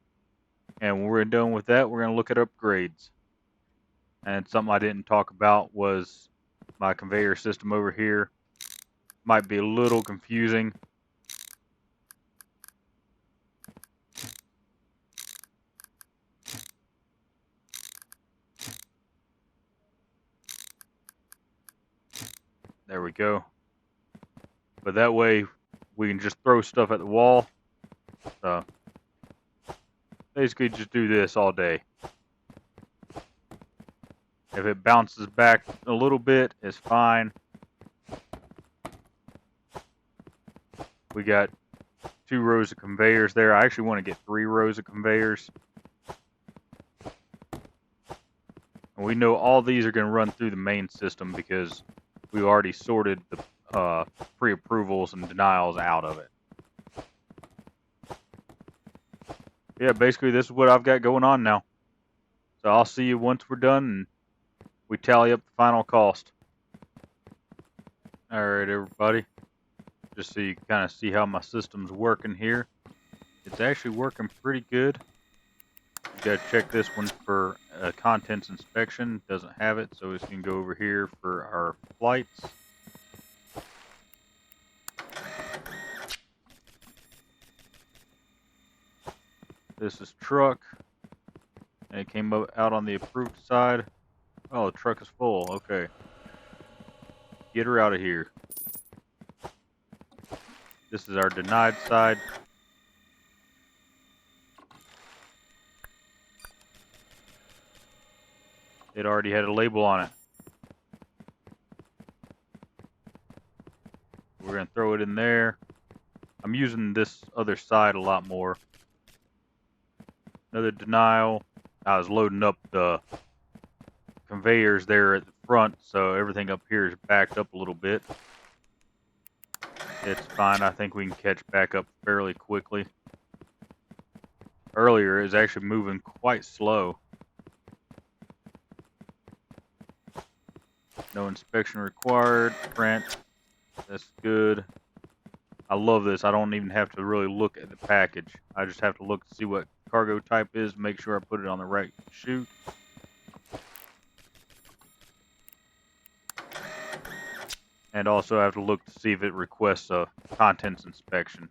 and when we're done with that, we're going to look at upgrades. And something I didn't talk about was my conveyor system over here. Might be a little confusing. There we go. But that way, we can just throw stuff at the wall. So, basically just do this all day. If it bounces back a little bit, it's fine. We got 2 rows of conveyors there. I actually want to get 3 rows of conveyors. And we know all these are going to run through the main system because we've already sorted the pre-approvals and denials out of it. Yeah, basically this is what I've got going on now. So I'll see you once we're done and we tally up the final cost. Alright everybody, just so you can kind of see how my system's working here. It's actually working pretty good. You gotta check this one for contents inspection. Doesn't have it, so it's gonna go over here for our flights. This is truck, and it came out on the approved side. Oh, the truck is full. Okay, get her out of here. This is our denied side. It already had a label on it. We're gonna throw it in there. I'm using this other side a lot more. Another denial. I was loading up the conveyors there at the front, so everything up here is backed up a little bit. It's fine. I think we can catch back up fairly quickly. Earlier, it was actually moving quite slow. No inspection required. Print. That's good. I love this. I don't even have to really look at the package. I just have to look to see what cargo type is, make sure I put it on the right chute. And also I have to look to see if it requests a contents inspection.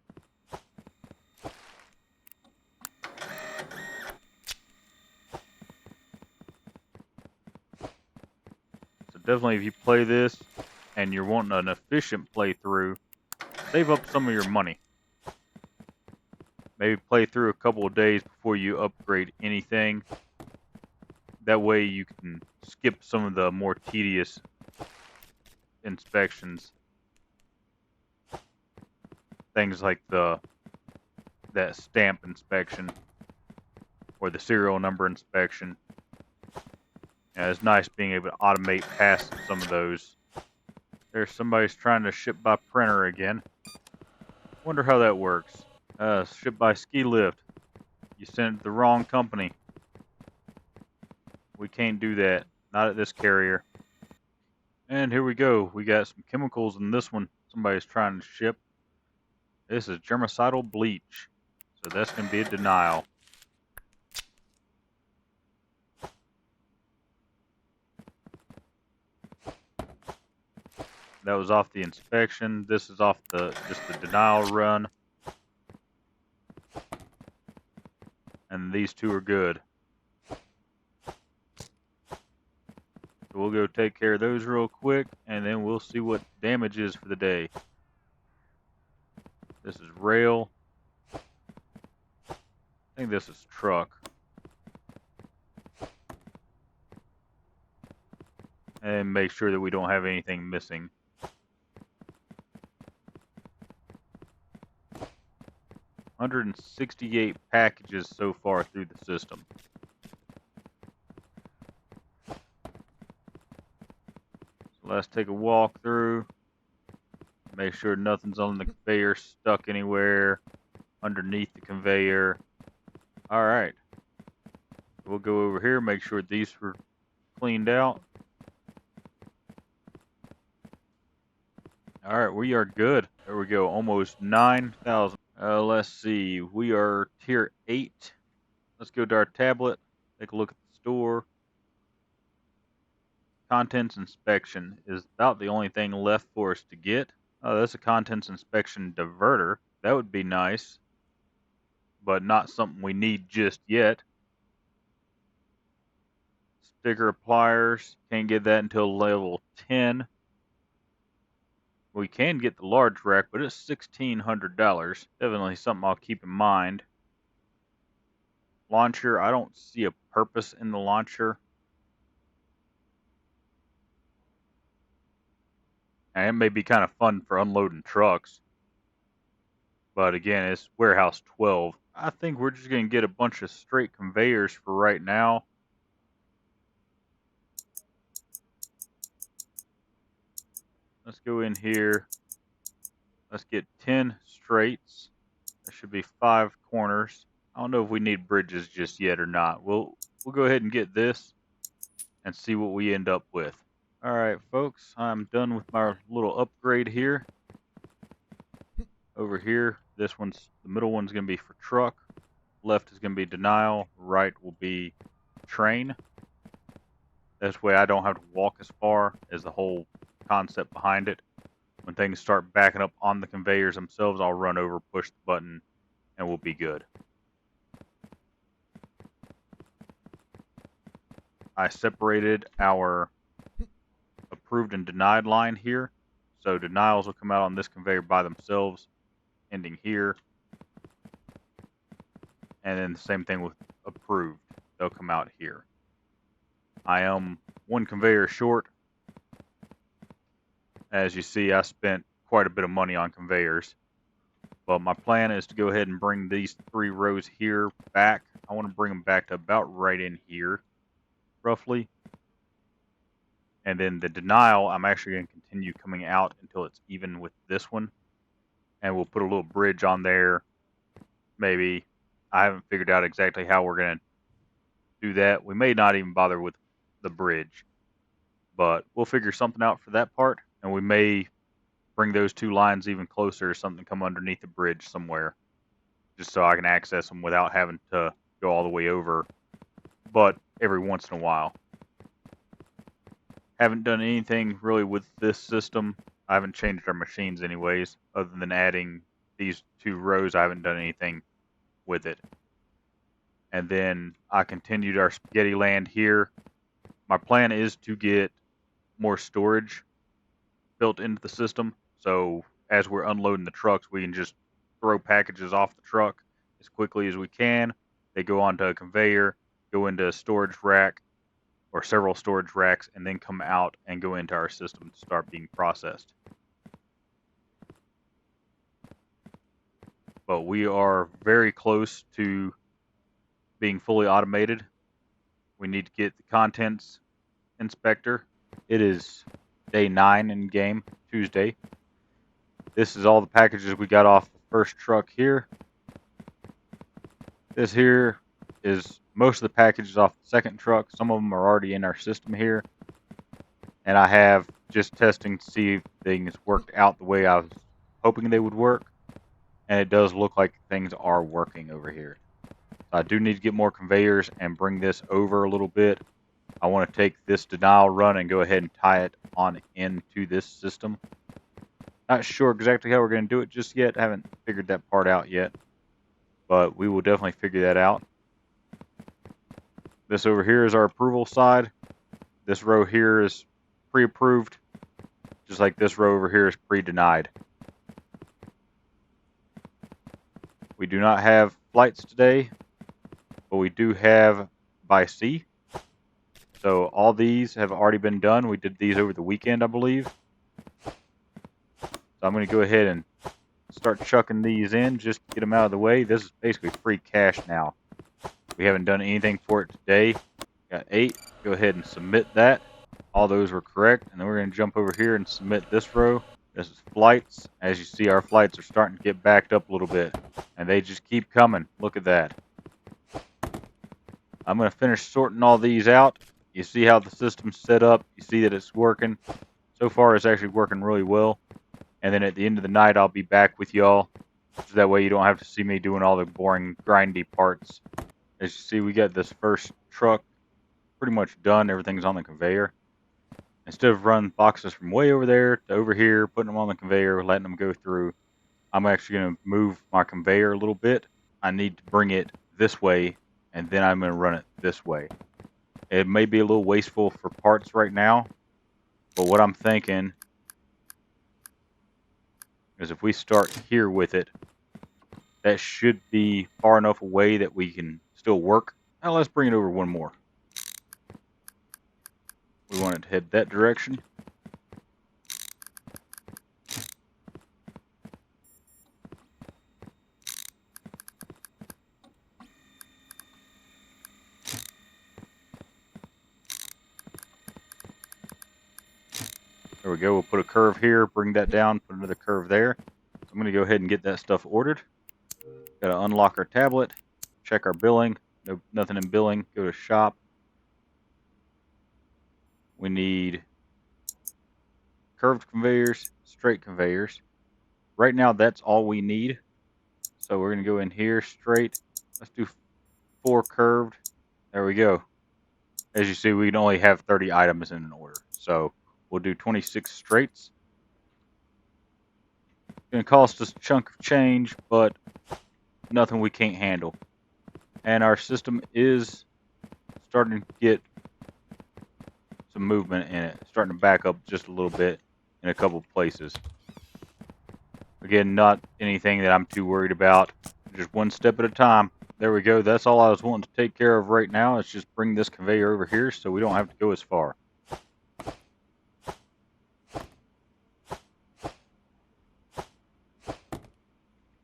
So definitely if you play this and you're wanting an efficient playthrough, save up some of your money. Maybe play through a couple of days before you upgrade anything. That way you can skip some of the more tedious inspections. Things like that stamp inspection or the serial number inspection. Yeah, it's nice being able to automate past some of those. There's somebody's trying to ship by printer again. Wonder how that works. Ship by ski lift. You sent it to the wrong company. We can't do that. Not at this carrier. And here we go. We got some chemicals in this one. Somebody's trying to ship. This is germicidal bleach. So that's going to be a denial. That was off the inspection. This is off just the denial run. And these two are good. So we'll go take care of those real quick, and then we'll see what damage is for the day. This is rail. I think this is truck. And make sure that we don't have anything missing. $168 packages so far through the system. So let's take a walk through. Make sure nothing's on the conveyor stuck anywhere underneath the conveyor. Alright. We'll go over here, make sure these were cleaned out. Alright, we are good. There we go, almost 9,000. Let's see, we are tier 8. Let's go to our tablet, take a look at the store. Contents inspection is about the only thing left for us to get. Oh, that's a contents inspection diverter. That would be nice, but not something we need just yet. Sticker pliers, can't get that until level 10. We can get the large rack, but it's $1,600. Definitely something I'll keep in mind. Launcher, I don't see a purpose in the launcher. And it may be kind of fun for unloading trucks. But again, it's warehouse 12. I think we're just going to get a bunch of straight conveyors for right now. Let's go in here. Let's get 10 straights. There should be 5 corners. I don't know if we need bridges just yet or not. We'll go ahead and get this and see what we end up with. Alright folks, I'm done with my little upgrade here. Over here, the middle one's going to be for truck, left is going to be denial, right will be train. This way I don't have to walk as far as the whole concept behind it. When things start backing up on the conveyors themselves, I'll run over, push the button, and we'll be good. I separated our approved and denied line here. So denials will come out on this conveyor by themselves, ending here. And then the same thing with approved. They'll come out here. I am one conveyor short. As you see, I spent quite a bit of money on conveyors. But my plan is to go ahead and bring these 3 rows here back. I want to bring them back to about right in here, roughly. And then the denial, I'm actually going to continue coming out until it's even with this one. And we'll put a little bridge on there. Maybe. I haven't figured out exactly how we're going to do that. We may not even bother with the bridge. But we'll figure something out for that part. And we may bring those 2 lines even closer or something, come underneath the bridge somewhere. Just so I can access them without having to go all the way over. But every once in a while. Haven't done anything really with this system. I haven't changed our machines anyways. Other than adding these 2 rows, I haven't done anything with it. And then I continued our spaghetti land here. My plan is to get more storage built into the system. So as we're unloading the trucks, we can just throw packages off the truck as quickly as we can. They go onto a conveyor, go into a storage rack or several storage racks, and then come out and go into our system to start being processed. But we are very close to being fully automated. We need to get the contents inspector. It is day 9 in game, Tuesday. This is all the packages we got off the first truck here. This here is most of the packages off the second truck. Some of them are already in our system here. And I have just testing to see if things worked out the way I was hoping they would work. And it does look like things are working over here. So I do need to get more conveyors and bring this over a little bit. I want to take this denial run and go ahead and tie it on into this system. Not sure exactly how we're going to do it just yet. I haven't figured that part out yet. But we will definitely figure that out. This over here is our approval side. This row here is pre-approved. Just like this row over here is pre-denied. We do not have flights today, but we do have by sea. So all these have already been done. We did these over the weekend, I believe. So I'm going to go ahead and start chucking these in just to get them out of the way. This is basically free cash now. We haven't done anything for it today. Got 8. Go ahead and submit that. All those were correct. And then we're going to jump over here and submit this row. This is flights. As you see, our flights are starting to get backed up a little bit. And they just keep coming. Look at that. I'm going to finish sorting all these out. You see how the system's set up. You see that it's working. So far, it's actually working really well. And then at the end of the night, I'll be back with y'all. So that way you don't have to see me doing all the boring, grindy parts. As you see, we got this first truck pretty much done. Everything's on the conveyor. Instead of running boxes from way over there to over here, putting them on the conveyor, letting them go through, I'm actually going to move my conveyor a little bit. I need to bring it this way, and then I'm going to run it this way. It may be a little wasteful for parts right now, but what I'm thinking is if we start here with it, that should be far enough away that we can still work. Now let's bring it over one more. We want it to head that direction. There we go. We'll put a curve here, bring that down, put another curve there. So I'm going to go ahead and get that stuff ordered. Got to unlock our tablet, check our billing. No, nothing in billing. Go to shop. We need curved conveyors, straight conveyors. Right now, that's all we need. So we're going to go in here, straight. Let's do 4 curved. There we go. As you see, we can only have 30 items in an order. So we'll do 26 straights. It's going to cost us a chunk of change, but nothing we can't handle. And our system is starting to get some movement in it. Starting to back up just a little bit in a couple places. Again, not anything that I'm too worried about. Just one step at a time. There we go. That's all I was wanting to take care of right now. Is just bring this conveyor over here so we don't have to go as far.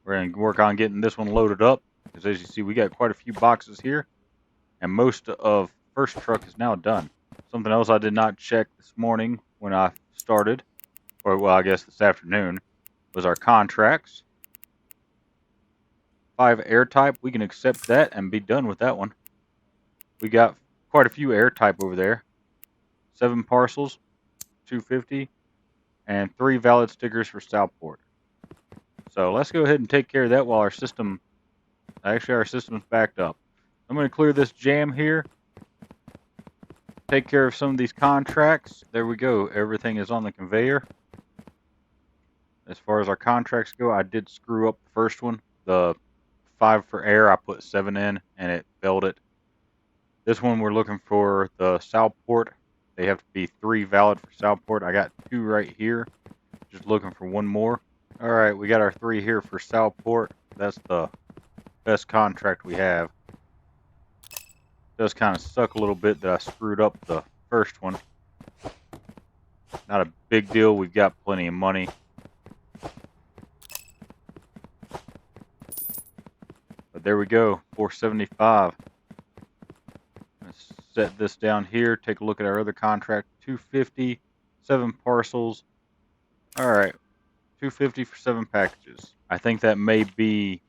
We're going to work on getting this one loaded up. Because as you see, we got quite a few boxes here. And most of the first truck is now done. Something else I did not check this morning when I started, or well, I guess this afternoon, was our contracts. 5 air type, we can accept that and be done with that one. We got quite a few air type over there. 7 parcels, 250, and 3 valid stickers for Southport. So let's go ahead and take care of that while our system's backed up. I'm going to clear this jam here. Take care of some of these contracts. There we go. Everything is on the conveyor. As far as our contracts go, I did screw up the first one. The 5 for air, I put 7 in, and it failed it. This one, we're looking for the Southport. They have to be 3 valid for Southport. I got 2 right here. Just looking for 1 more. All right, we got our 3 here for Southport. That's the best contract we have. It does kind of suck a little bit that I screwed up the first one. Not a big deal. We've got plenty of money. But there we go, 475. Let's set this down here. Take a look at our other contract. 250, 7 parcels. All right, 250 for 7 packages. I think that may be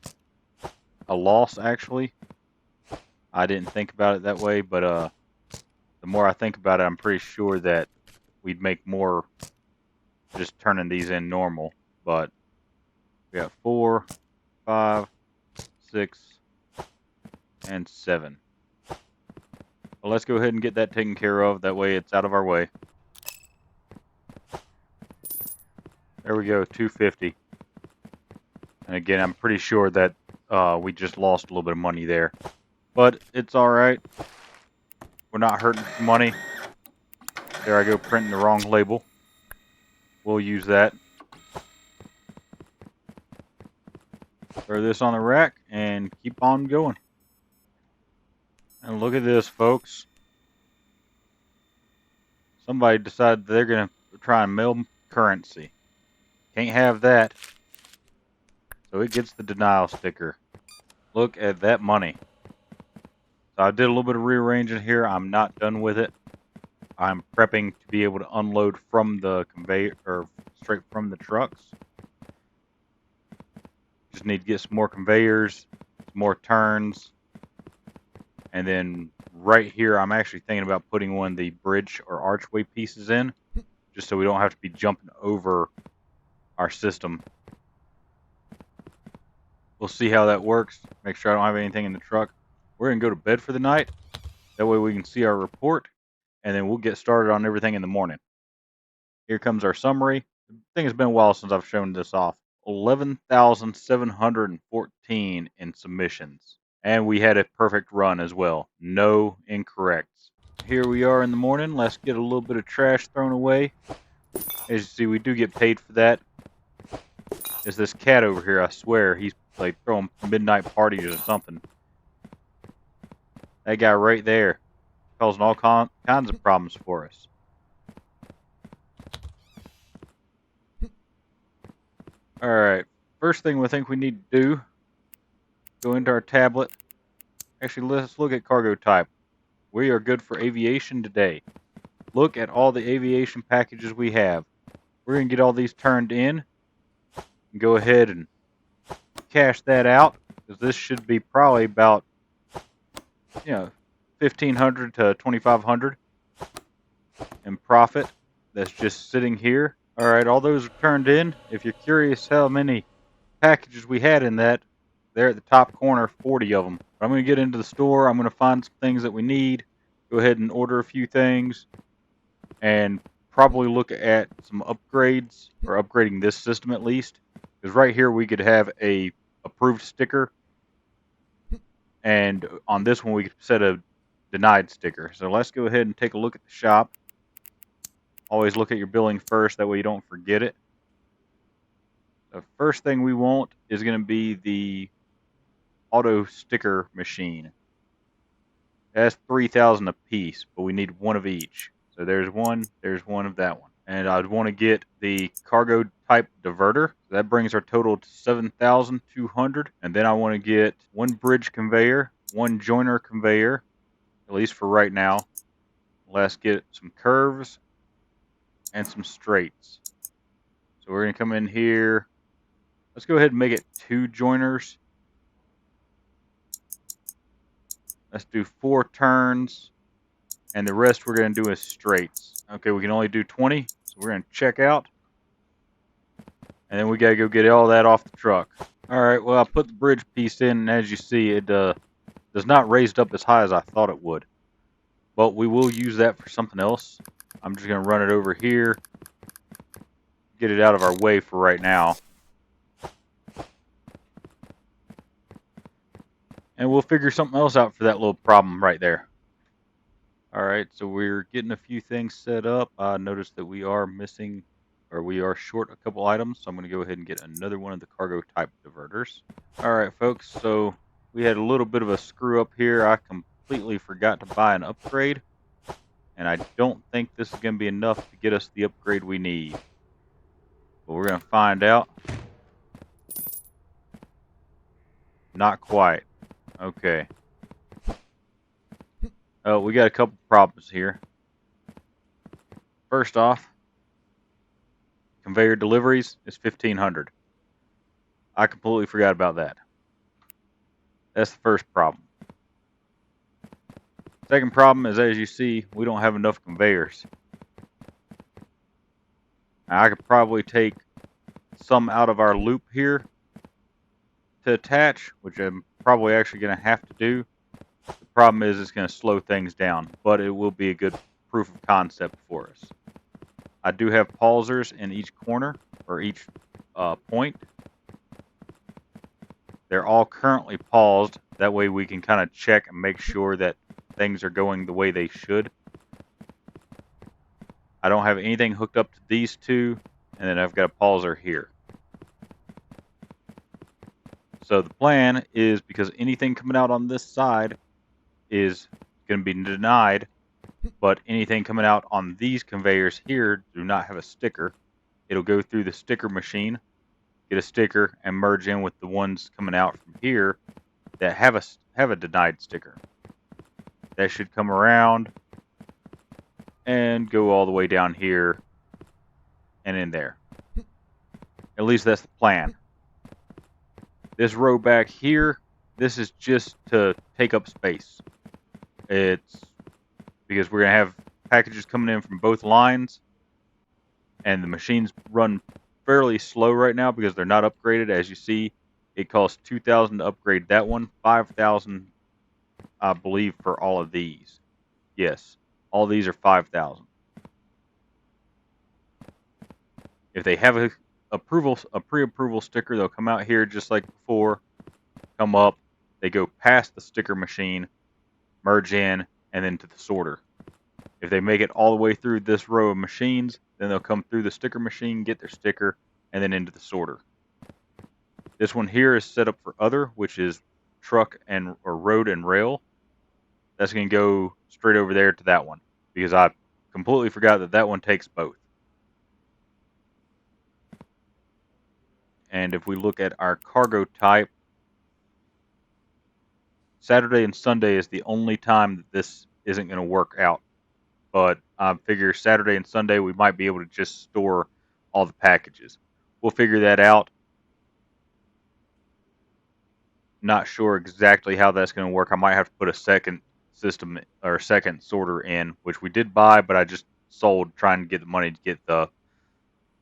a loss, actually. I didn't think about it that way, but the more I think about it, I'm pretty sure that we'd make more just turning these in normal. But we got 4, 5, 6, and 7. Well, let's go ahead and get that taken care of. That way it's out of our way. There we go, 250. And again, I'm pretty sure that we just lost a little bit of money there. But it's alright. We're not hurting for money. There I go, printing the wrong label. We'll use that. Throw this on the rack and keep on going. And look at this, folks. Somebody decided they're going to try and mail currency. Can't have that. So it gets the denial sticker. Look at that money. So I did a little bit of rearranging here. I'm not done with it. I'm prepping to be able to unload from the conveyor, or straight from the trucks. Just need to get some more conveyors, some more turns. And then right here, I'm actually thinking about putting one of the bridge or archway pieces in, just so we don't have to be jumping over our system. We'll see how that works. Make sure I don't have anything in the truck. We're going to go to bed for the night. That way we can see our report, and then we'll get started on everything in the morning. Here comes our summary. I think it's been a while since I've shown this off. 11,714 in submissions. And we had a perfect run as well. No incorrects. Here we are in the morning. Let's get a little bit of trash thrown away. As you see, we do get paid for that. There's this cat over here, I swear. He's like throwing midnight parties or something. That guy right there, causing all kinds of problems for us. Alright, first thing we think we need to do, go into our tablet. Actually, let's look at cargo type. We are good for aviation today. Look at all the aviation packages we have. We're going to get all these turned in and go ahead and cash that out, because this should be probably about you know, 1,500 to 2,500 in profit. That's just sitting here. All right, all those are turned in. If you're curious how many packages we had in that, there at the top corner, 40 of them. I'm going to get into the store. I'm going to find some things that we need. Go ahead and order a few things, and probably look at some upgrades, or upgrading this system at least. Because right here we could have a approved sticker, and on this one we could set a denied sticker. So let's go ahead and take a look at the shop. Always look at your billing first, that way you don't forget it. The first thing we want is going to be the auto sticker machine. That's 3,000 a piece, but we need one of each. So there's one of that one. And I'd want to get the cargo type diverter. So that brings our total to 7,200. And then I want to get one bridge conveyor, one joiner conveyor, at least for right now. Let's get some curves and some straights. So we're going to come in here. Let's go ahead and make it 2 joiners. Let's do 4 turns, and the rest we're going to do is straights. Okay, we can only do 20, so we're going to check out. And then we got to go get all that off the truck. Alright, well, I put the bridge piece in, and as you see, it does not raised up as high as I thought it would. But we will use that for something else. I'm just going to run it over here, get it out of our way for right now. And we'll figure something else out for that little problem right there. Alright, so we're getting a few things set up. I noticed that we are missing, or we are short a couple items, so I'm going to go ahead and get another one of the cargo type diverters. Alright folks, so we had a little bit of a screw up here. I completely forgot to buy an upgrade, and I don't think this is going to be enough to get us the upgrade we need. But we're going to find out. Not quite. Okay. Oh, we got a couple problems here. First off, conveyor deliveries is 1,500. I completely forgot about that. That's the first problem. Second problem is, as you see, we don't have enough conveyors. Now, I could probably take some out of our loop here to attach, which I'm probably actually going to have to do. The problem is it's going to slow things down, but it will be a good proof of concept for us. I do have pausers in each corner, or each point. They're all currently paused. That way we can kind of check and make sure that things are going the way they should. I don't have anything hooked up to these two, and then I've got a pauser here. So the plan is, because anything coming out on this side is going to be denied, but anything coming out on these conveyors here do not have a sticker. It'll go through the sticker machine, get a sticker, and merge in with the ones coming out from here that have a denied sticker. That should come around and go all the way down here and in there. At least that's the plan. This row back here, this is just to take up space. It's because we're going to have packages coming in from both lines, and the machines run fairly slow right now because they're not upgraded. As you see, it costs 2,000 to upgrade that one, 5,000 I believe for all of these. Yes, all these are 5,000. If they have a pre-approval sticker, they'll come out here just like before, come up, they go past the sticker machine, merge in, and then to the sorter. If they make it all the way through this row of machines, then they'll come through the sticker machine, get their sticker, and then into the sorter. This one here is set up for other, which is truck and or road and rail. That's going to go straight over there to that one, because I completely forgot that that one takes both. And if we look at our cargo type, Saturday and Sunday is the only time that this isn't going to work out. But I figure Saturday and Sunday we might be able to just store all the packages. We'll figure that out. Not sure exactly how that's going to work. I might have to put a second system or second sorter in, which we did buy, but I just sold trying to get the money to get the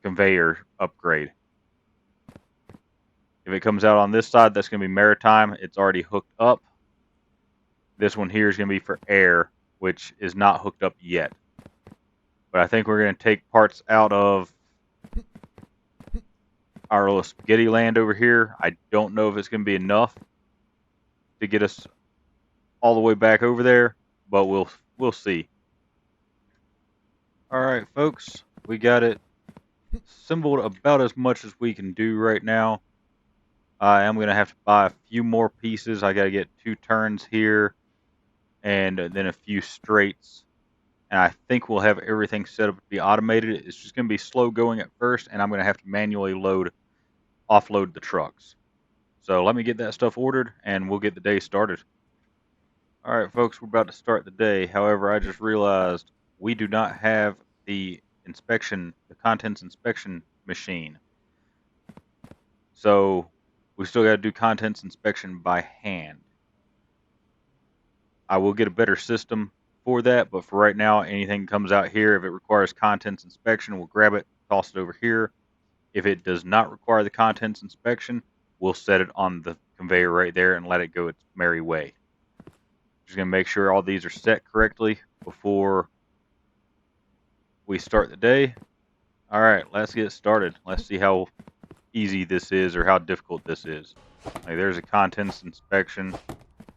conveyor upgrade. If it comes out on this side, that's going to be maritime. It's already hooked up. This one here is going to be for air, which is not hooked up yet. But I think we're going to take parts out of our little spaghetti land over here. I don't know if it's going to be enough to get us all the way back over there, but we'll see. All right, folks, we got it assembled about as much as we can do right now. I am going to have to buy a few more pieces. I got to get 2 turns here and then a few straights. And I think we'll have everything set up to be automated. It's just going to be slow going at first, and I'm going to have to manually offload the trucks. So let me get that stuff ordered, and we'll get the day started. All right, folks, we're about to start the day. However, I just realized we do not have the contents inspection machine. So we still got to do contents inspection by hand. I will get a better system for that, but for right now, anything comes out here, if it requires contents inspection, we'll grab it, toss it over here. If it does not require the contents inspection, we'll set it on the conveyor right there and let it go its merry way. Just going to make sure all these are set correctly before we start the day. All right, let's get started. Let's see how easy this is or how difficult this is. Like, there's a contents inspection.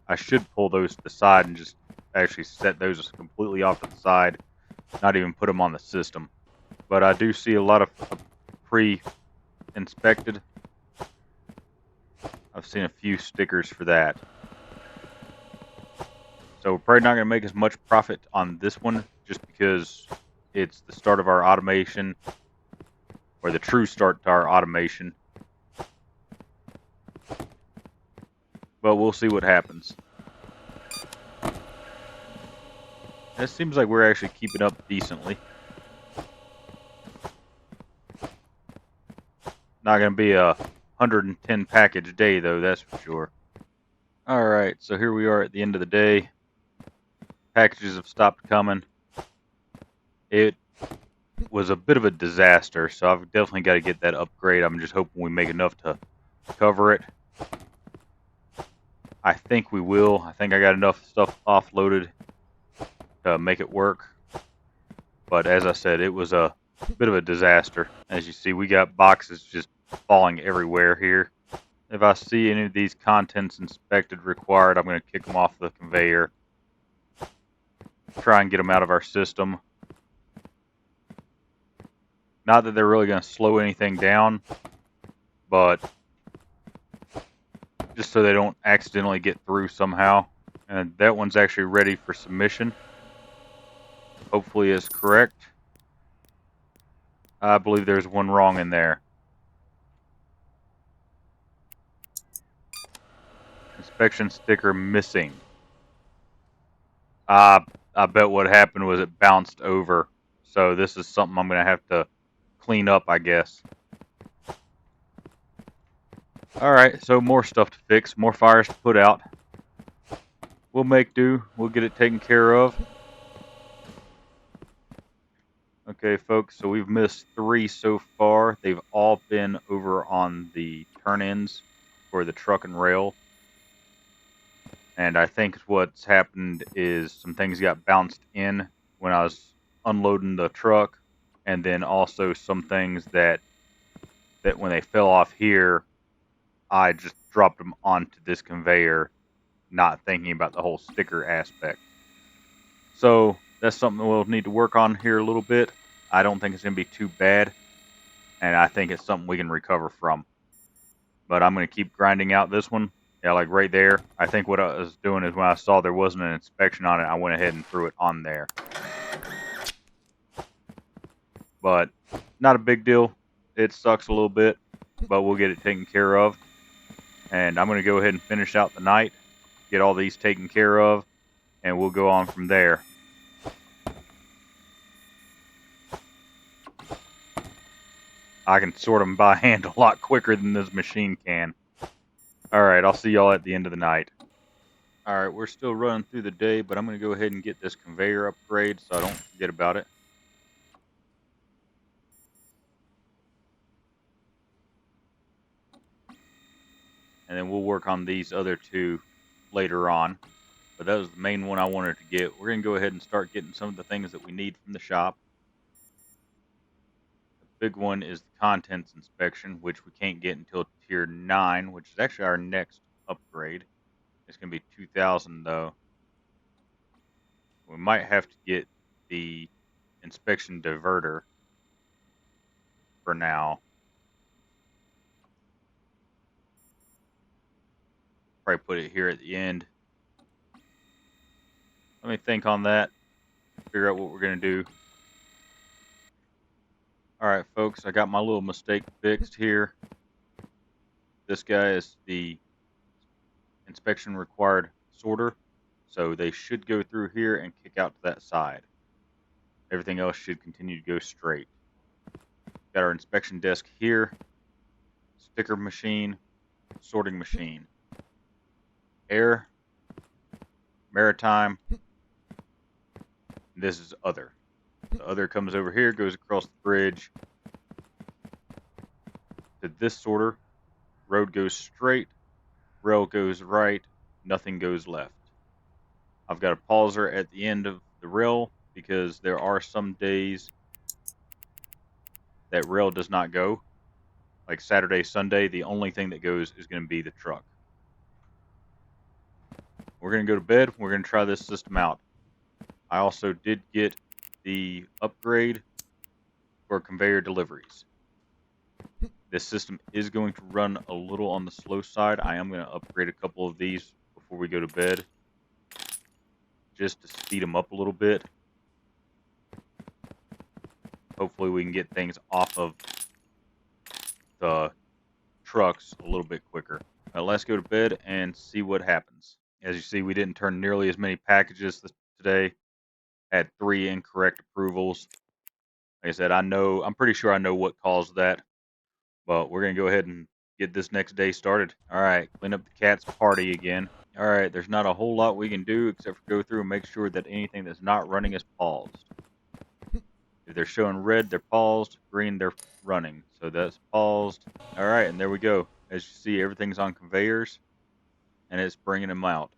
I should pull those to the side and just actually set those completely off to the side, not even put them on the system. But I do see a lot of pre-inspected. I've seen a few stickers for that. So we're probably not going to make as much profit on this one just because it's the start of our automation, or the true start to our automation. But we'll see what happens. It seems like we're actually keeping up decently. Not going to be a 110 package day, though, that's for sure. Alright, so here we are at the end of the day. Packages have stopped coming. It was a bit of a disaster, so I've definitely got to get that upgrade. I'm just hoping we make enough to cover it. I think we will. I think I got enough stuff offloaded to make it work. But as I said, it was a bit of a disaster. As you see, we got boxes just falling everywhere here. If I see any of these contents inspected required, I'm going to kick them off the conveyor. Try and get them out of our system. Not that they're really going to slow anything down, but just so they don't accidentally get through somehow. And that one's actually ready for submission. Hopefully it's correct. I believe there's one wrong in there. Inspection sticker missing. I bet what happened was it bounced over. So this is something I'm going to have to clean up, I guess. Alright, so more stuff to fix, more fires to put out. We'll make do. We'll get it taken care of. Okay, folks, so we've missed 3 so far. They've all been over on the turn-ins for the truck and rail. And I think what's happened is some things got bounced in when I was unloading the truck. And then also some things that when they fell off here, I just dropped them onto this conveyor, not thinking about the whole sticker aspect. So that's something we'll need to work on here a little bit. I don't think it's going to be too bad, and I think it's something we can recover from. But I'm going to keep grinding out this one. Yeah, like right there. I think what I was doing is when I saw there wasn't an inspection on it, I went ahead and threw it on there. But not a big deal. It sucks a little bit, but we'll get it taken care of. And I'm going to go ahead and finish out the night, get all these taken care of, and we'll go on from there. I can sort them by hand a lot quicker than this machine can. Alright, I'll see y'all at the end of the night. Alright, we're still running through the day, but I'm going to go ahead and get this conveyor upgrade so I don't forget about it. And then we'll work on these other two later on. But that was the main one I wanted to get. We're going to go ahead and start getting some of the things that we need from the shop. The big one is the contents inspection, which we can't get until tier 9, which is actually our next upgrade. It's going to be 2,000 though. We might have to get the inspection diverter for now. Probably put it here at the end. Let me think on that. Figure out what we're going to do. Alright folks, I got my little mistake fixed here. This guy is the inspection required sorter. So they should go through here and kick out to that side. Everything else should continue to go straight. Got our inspection desk here. Sticker machine. Sorting machine. Air. Maritime. This is other. The other comes over here, goes across the bridge to this sorter. Road goes straight. Rail goes right. Nothing goes left. I've got a pauser at the end of the rail because there are some days that rail does not go. Like Saturday, Sunday, the only thing that goes is going to be the truck. We're going to go to bed. We're going to try this system out. I also did get the upgrade for conveyor deliveries. This system is going to run a little on the slow side. I am going to upgrade a couple of these before we go to bed, just to speed them up a little bit. Hopefully we can get things off of the trucks a little bit quicker. Let's go to bed and see what happens. As you see, we didn't turn nearly as many packages today. Had 3 incorrect approvals. Like I said, I'm pretty sure I know what caused that. But we're going to go ahead and get this next day started. Alright, clean up the cat's party again. Alright, there's not a whole lot we can do except for go through and make sure that anything that's not running is paused. If they're showing red, they're paused. Green, they're running. So that's paused. Alright, and there we go. As you see, everything's on conveyors, and it's bringing them out.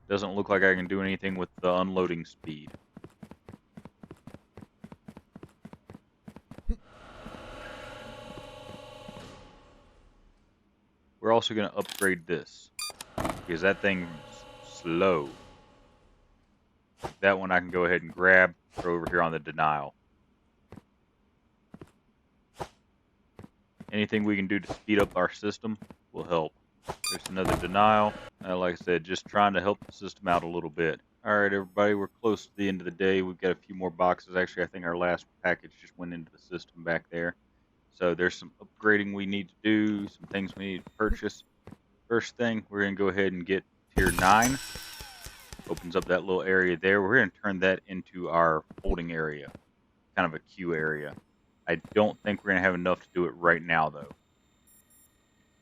Doesn't look like I can do anything with the unloading speed. We're also going to upgrade this, because that thing's slow. That one I can go ahead and grab, throw over here on the denial. Anything we can do to speed up our system will help. There's another denial. Like I said, just trying to help the system out a little bit. Alright everybody, we're close to the end of the day. We've got a few more boxes. Actually, I think our last package just went into the system back there. So there's some upgrading we need to do, some things we need to purchase. First thing, we're going to go ahead and get tier 9. Opens up that little area there. We're going to turn that into our holding area, kind of a queue area. I don't think we're going to have enough to do it right now, though.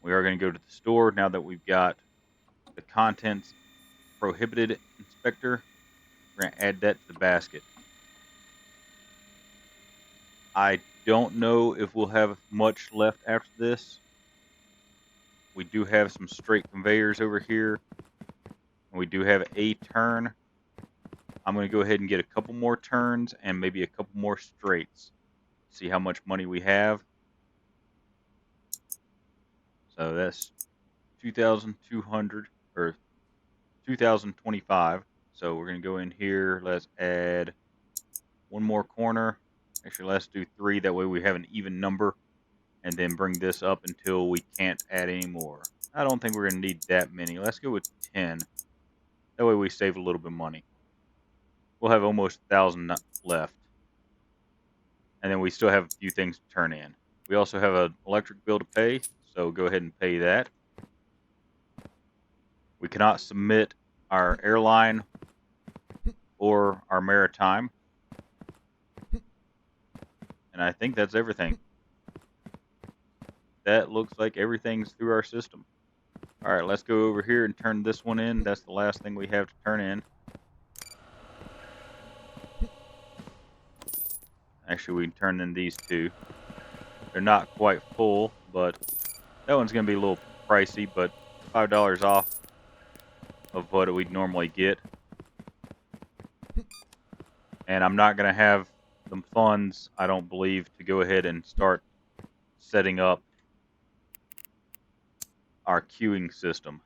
We are going to go to the store now that we've got the contents prohibited inspector. We're going to add that to the basket. I don't know if we'll have much left after this. We do have some straight conveyors over here. And we do have a turn. I'm going to go ahead and get a couple more turns and maybe a couple more straights. See how much money we have. So that's 2,200 or 2,025. So we're going to go in here. Let's add one more corner. Actually, let's do 3. That way we have an even number. And then bring this up until we can't add any more. I don't think we're going to need that many. Let's go with 10. That way we save a little bit of money. We'll have almost 1,000 left. And then we still have a few things to turn in. We also have an electric bill to pay, so go ahead and pay that. We cannot submit our airline or our maritime. And I think that's everything. That looks like everything's through our system. All right, let's go over here and turn this one in. That's the last thing we have to turn in. Actually, we can turn in these two. They're not quite full, but that one's going to be a little pricey, but $5 off of what we'd normally get. And I'm not going to have the funds, I don't believe, to go ahead and start setting up our queuing system.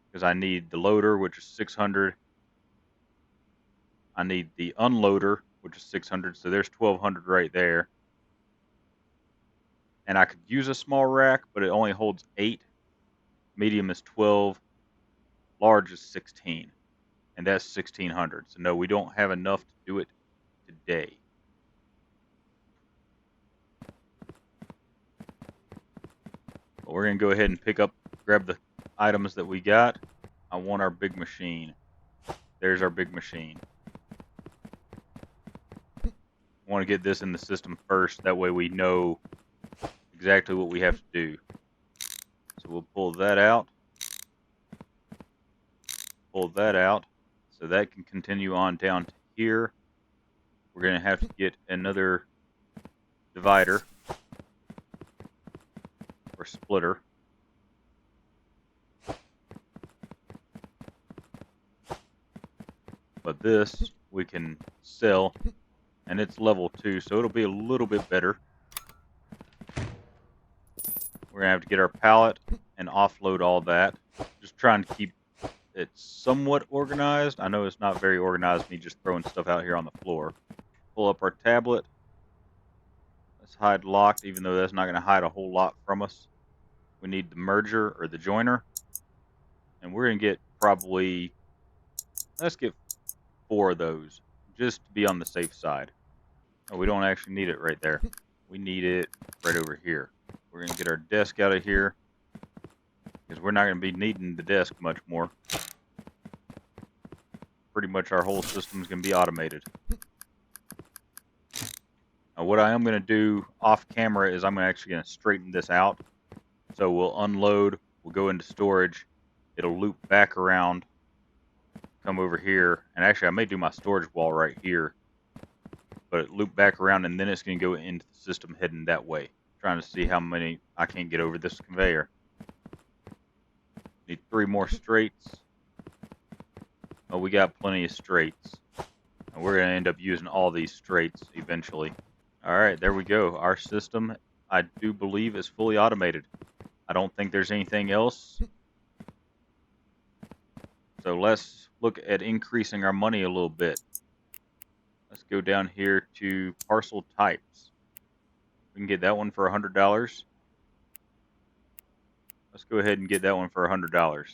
Because I need the loader, which is 600. I need the unloader, which is 600, so there's 1200 right there. And I could use a small rack, but it only holds 8. Medium is 12. Large is 16. And that's 1600. So no, we don't have enough to do it today. But we're going to go ahead and grab the items that we got. I want our big machine. There's our big machine. I want to get this in the system first. That way we know exactly what we have to do. So we'll pull that out. Pull that out. So that can continue on down to here. We're going to have to get another divider or splitter. But this we can sell, and it's level 2, so it'll be a little bit better. We're going to have to get our pallet and offload all that. Just trying to keep it somewhat organized. I know it's not very organized, me just throwing stuff out here on the floor. Pull up our tablet. Let's hide locked, even though that's not going to hide a whole lot from us. We need the merger or the joiner. And we're going to get probably, let's get 4 of those, just to be on the safe side. Oh, we don't actually need it right there. We need it right over here. We're going to get our desk out of here, because we're not going to be needing the desk much more. Pretty much our whole system is going to be automated. Now, what I am going to do off camera is I'm actually going to straighten this out. So we'll unload, we'll go into storage, it'll loop back around, come over here, and actually I may do my storage wall right here, but it loop back around and then it's going to go into the system heading that way. Trying to see how many I can get over this conveyor. Need 3 more straights. Oh, we got plenty of straights. And we're going to end up using all these straights eventually. Alright, there we go. Our system, I do believe, is fully automated. I don't think there's anything else. So let's look at increasing our money a little bit. Let's go down here to parcel types. We can get that one for $100. Let's go ahead and get that one for $100.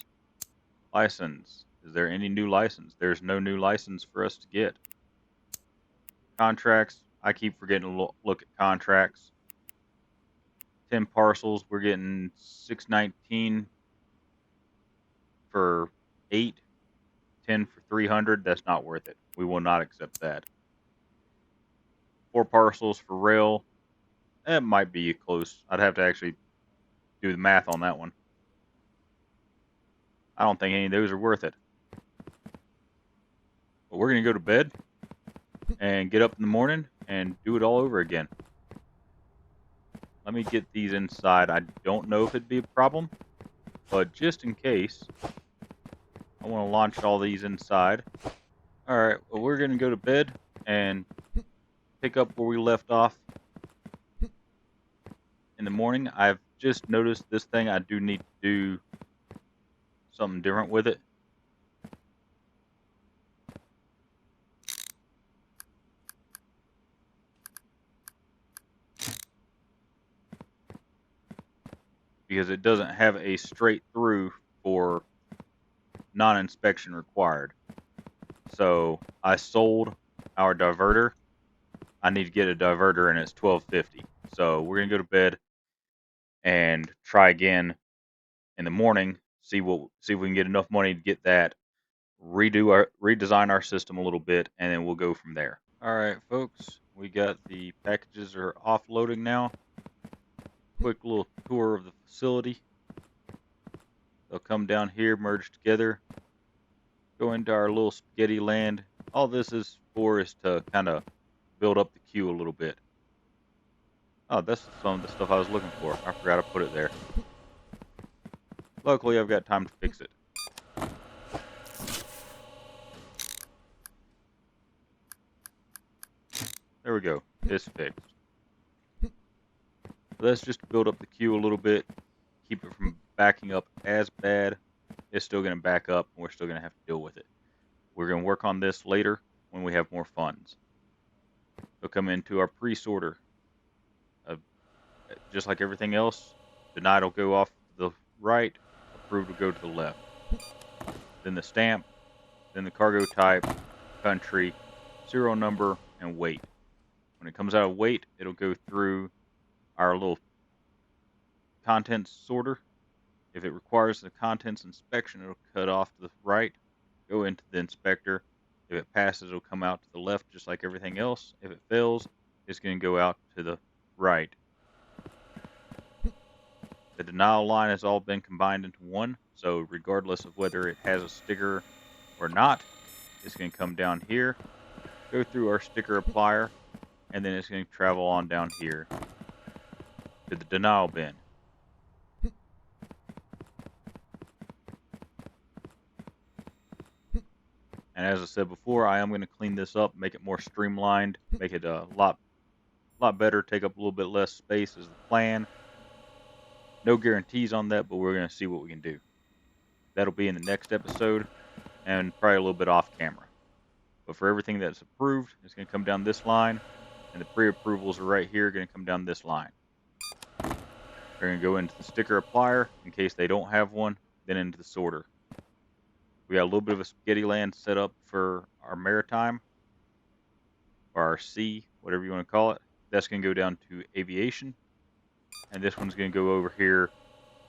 License. Is there any new license? There's no new license for us to get. Contracts. I keep forgetting to look at contracts. 10 parcels. We're getting $619 for 8. 10 for 300. That's not worth it. We will not accept that. 4 parcels for rail. That might be close. I'd have to actually do the math on that one. I don't think any of those are worth it. But we're going to go to bed and get up in the morning and do it all over again. Let me get these inside. I don't know if it'd be a problem, but just in case, I want to launch all these inside. Alright, well, we're going to go to bed and pick up where we left off in the morning. I've just noticed this thing, I do need to do something different with it. Because it doesn't have a straight through for non-inspection required. So I sold our diverter. I need to get a diverter and it's $12.50. So we're gonna go to bed and try again in the morning. See if we can get enough money to get that. redesign our system a little bit, and then we'll go from there. All right, folks, we got the packages are offloading now. Quick little tour of the facility. They'll come down here, merge together, go into our little spaghetti land. All this is for is to kind of build up the queue a little bit. Oh, that's some of the stuff I was looking for. I forgot to put it there. Luckily, I've got time to fix it. There we go. It's fixed. Let's just build up the queue a little bit, keep it from backing up as bad. It's still going to back up, and we're still going to have to deal with it. We're going to work on this later when we have more funds. They'll come into our pre-sorter. Just like everything else, denied will go off to the right, approved will go to the left. Then the stamp, then the cargo type, country, serial number, and weight. When it comes out of weight, it'll go through our little contents sorter. If it requires the contents inspection, it'll cut off to the right, go into the inspector. If it passes, it'll come out to the left just like everything else. If it fails, it's going to go out to the right. The denial line has all been combined into one, so regardless of whether it has a sticker or not, it's going to come down here, go through our sticker applier, and then it's going to travel on down here to the denial bin. And as I said before, I am going to clean this up, make it more streamlined, make it a lot better, take up a little bit less space is the plan. No guarantees on that, but we're going to see what we can do. That'll be in the next episode, and probably a little bit off camera. But for everything that's approved, it's going to come down this line, and the pre-approvals are right here, going to come down this line. They're going to go into the sticker applier in case they don't have one, then into the sorter. We got a little bit of a spaghetti land set up for our maritime, or our sea, whatever you want to call it. That's going to go down to aviation, and this one's going to go over here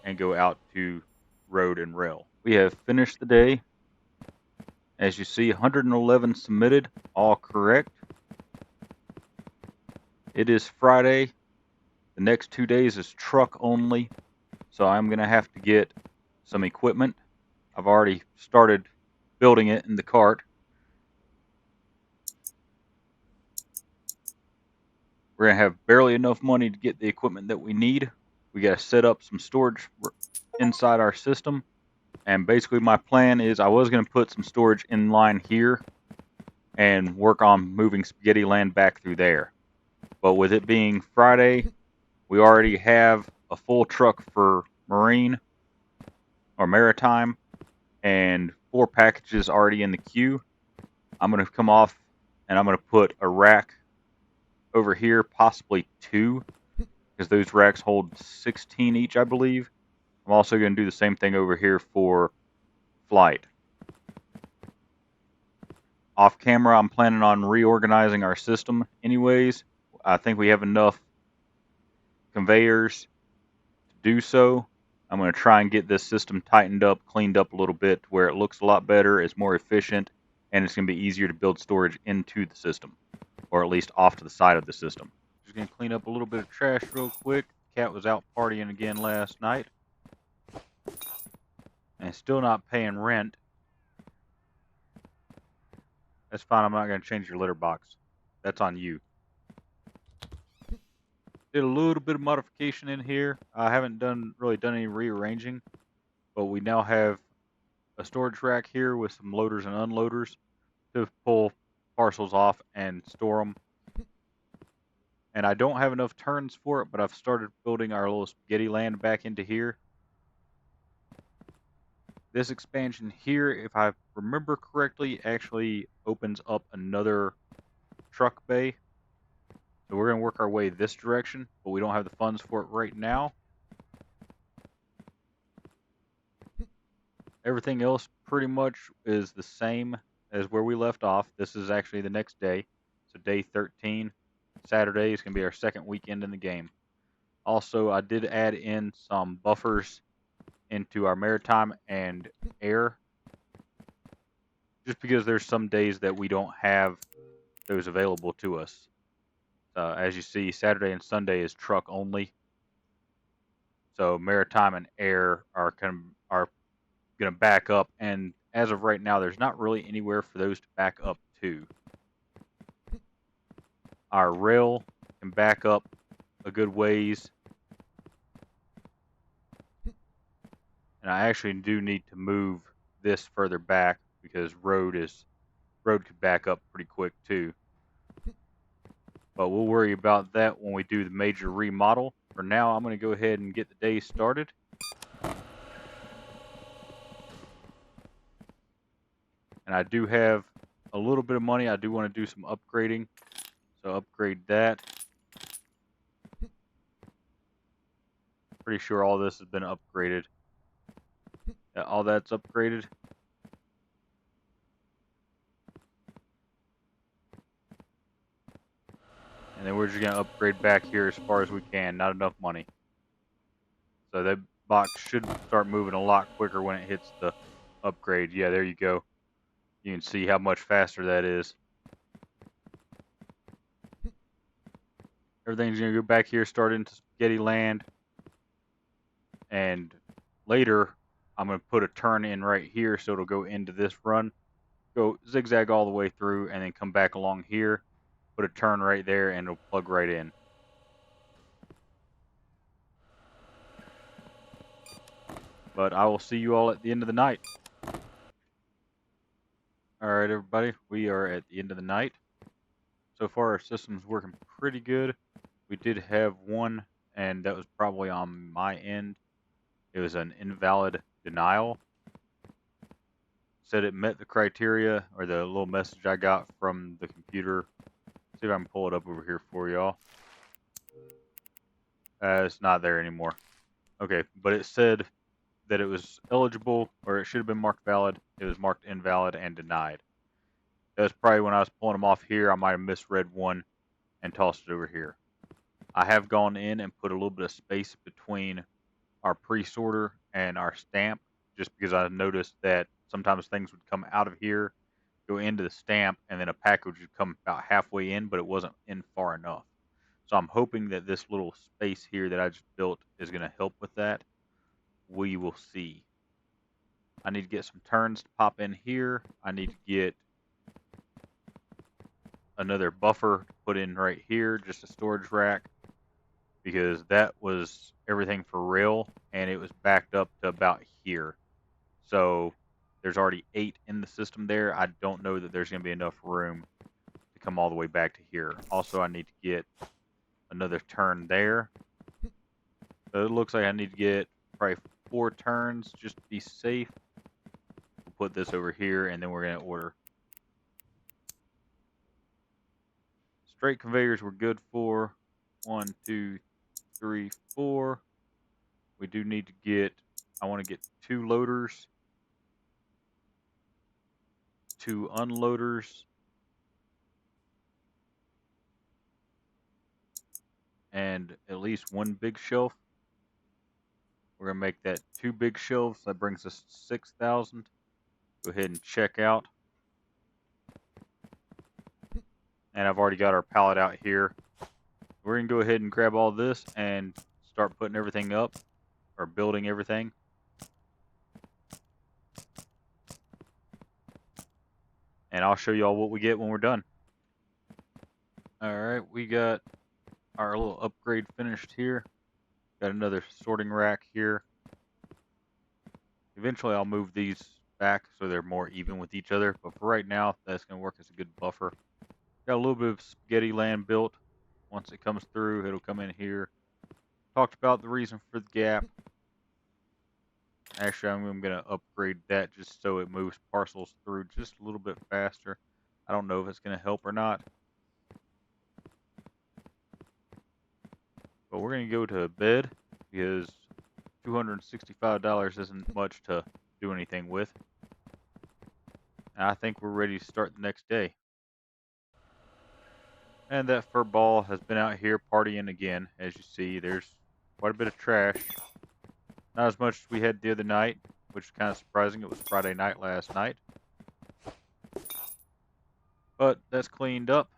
and go out to road and rail. We have finished the day. As you see, 111 submitted, all correct. It is Friday. The next 2 days is truck only, so I'm going to have to get some equipment. I've already started building it in the cart. We're going to have barely enough money to get the equipment that we need. We got to set up some storage inside our system. And basically my plan is I was going to put some storage in line here and work on moving spaghetti land back through there. But with it being Friday, we already have a full truck for marine or maritime and 4 packages already in the queue. I'm going to come off and I'm going to put a rack over here, possibly 2, because those racks hold 16 each, I believe. I'm also going to do the same thing over here for flight. Off camera, I'm planning on reorganizing our system anyways. I think we have enough conveyors to do so. I'm going to try and get this system tightened up, cleaned up a little bit to where it looks a lot better, it's more efficient, and it's going to be easier to build storage into the system, or at least off to the side of the system. Just going to clean up a little bit of trash real quick. Cat was out partying again last night, and still not paying rent. That's fine, I'm not going to change your litter box. That's on you. Did a little bit of modification in here. I haven't really done any rearranging, but we now have a storage rack here with some loaders and unloaders to pull parcels off and store them. And I don't have enough turns for it, but I've started building our little spaghetti land back into here. This expansion here, if I remember correctly, actually opens up another truck bay. So we're going to work our way this direction, but we don't have the funds for it right now. Everything else pretty much is the same as where we left off. This is actually the next day. So day 13. Saturday is going to be our second weekend in the game. Also, I did add in some buffers into our maritime and air just because there's some days that we don't have those available to us. As you see, Saturday and Sunday is truck only. So maritime and air are going to back up, and as of right now, there's not really anywhere for those to back up to. Our rail can back up a good ways, and I actually do need to move this further back because road could back up pretty quick too. But we'll worry about that when we do the major remodel. For now, I'm going to go ahead and get the day started. And I do have a little bit of money. I do want to do some upgrading. So upgrade that. Pretty sure all this has been upgraded. Yeah, all that's upgraded. And then we're just going to upgrade back here as far as we can. Not enough money. So that box should start moving a lot quicker when it hits the upgrade. Yeah, there you go. You can see how much faster that is. Everything's going to go back here, start into spaghetti land. And later, I'm going to put a turn in right here so it'll go into this run. Go zigzag all the way through and then come back along here. Put a turn right there and it'll plug right in. But I will see you all at the end of the night. Alright everybody, we are at the end of the night. So far our system's working pretty good. We did have one, and that was probably on my end. It was an invalid denial. Said it met the criteria, or the little message I got from the computer. See if I can pull it up over here for y'all. It's not there anymore. Okay, but it said that it was eligible, or it should have been marked valid. It was marked invalid and denied. That's probably when I was pulling them off here, I might have misread one and tossed it over here. I have gone in and put a little bit of space between our pre-sorter and our stamp, just because I noticed that sometimes things would come out of here, go into the stamp, and then a package would come about halfway in, but it wasn't in far enough. So I'm hoping that this little space here that I just built is going to help with that. We will see. I need to get some turns to pop in here. I need to get another buffer to put in right here, just a storage rack, because that was everything for rail, and it was backed up to about here. So there's already 8 in the system there. I don't know that there's going to be enough room to come all the way back to here. Also, I need to get another turn there. So it looks like I need to get probably 4 turns just to be safe. We'll put this over here, and then we're going to order. Straight conveyors we're good for. 1, 2, 3, 4. We do need to get, I want to get 2 loaders, 2 unloaders, and at least 1 big shelf. We're going to make that 2 big shelves. That brings us 6,000. Go ahead and check out. And I've already got our pallet out here. We're going to go ahead and grab all this and start putting everything up, or building everything. And I'll show you all what we get when we're done. Alright, we got our little upgrade finished here. Got another sorting rack here. Eventually I'll move these back so they're more even with each other, but for right now that's going to work as a good buffer. Got a little bit of spaghetti land built. Once it comes through, it'll come in here. Talked about the reason for the gap. Actually, I'm going to upgrade that just so it moves parcels through just a little bit faster. I don't know if it's going to help or not. But we're going to go to bed because $265 isn't much to do anything with. And I think we're ready to start the next day. And that fur ball has been out here partying again. As you see, there's quite a bit of trash. Not as much as we had the other night, which is kind of surprising. It was Friday night last night. But that's cleaned up.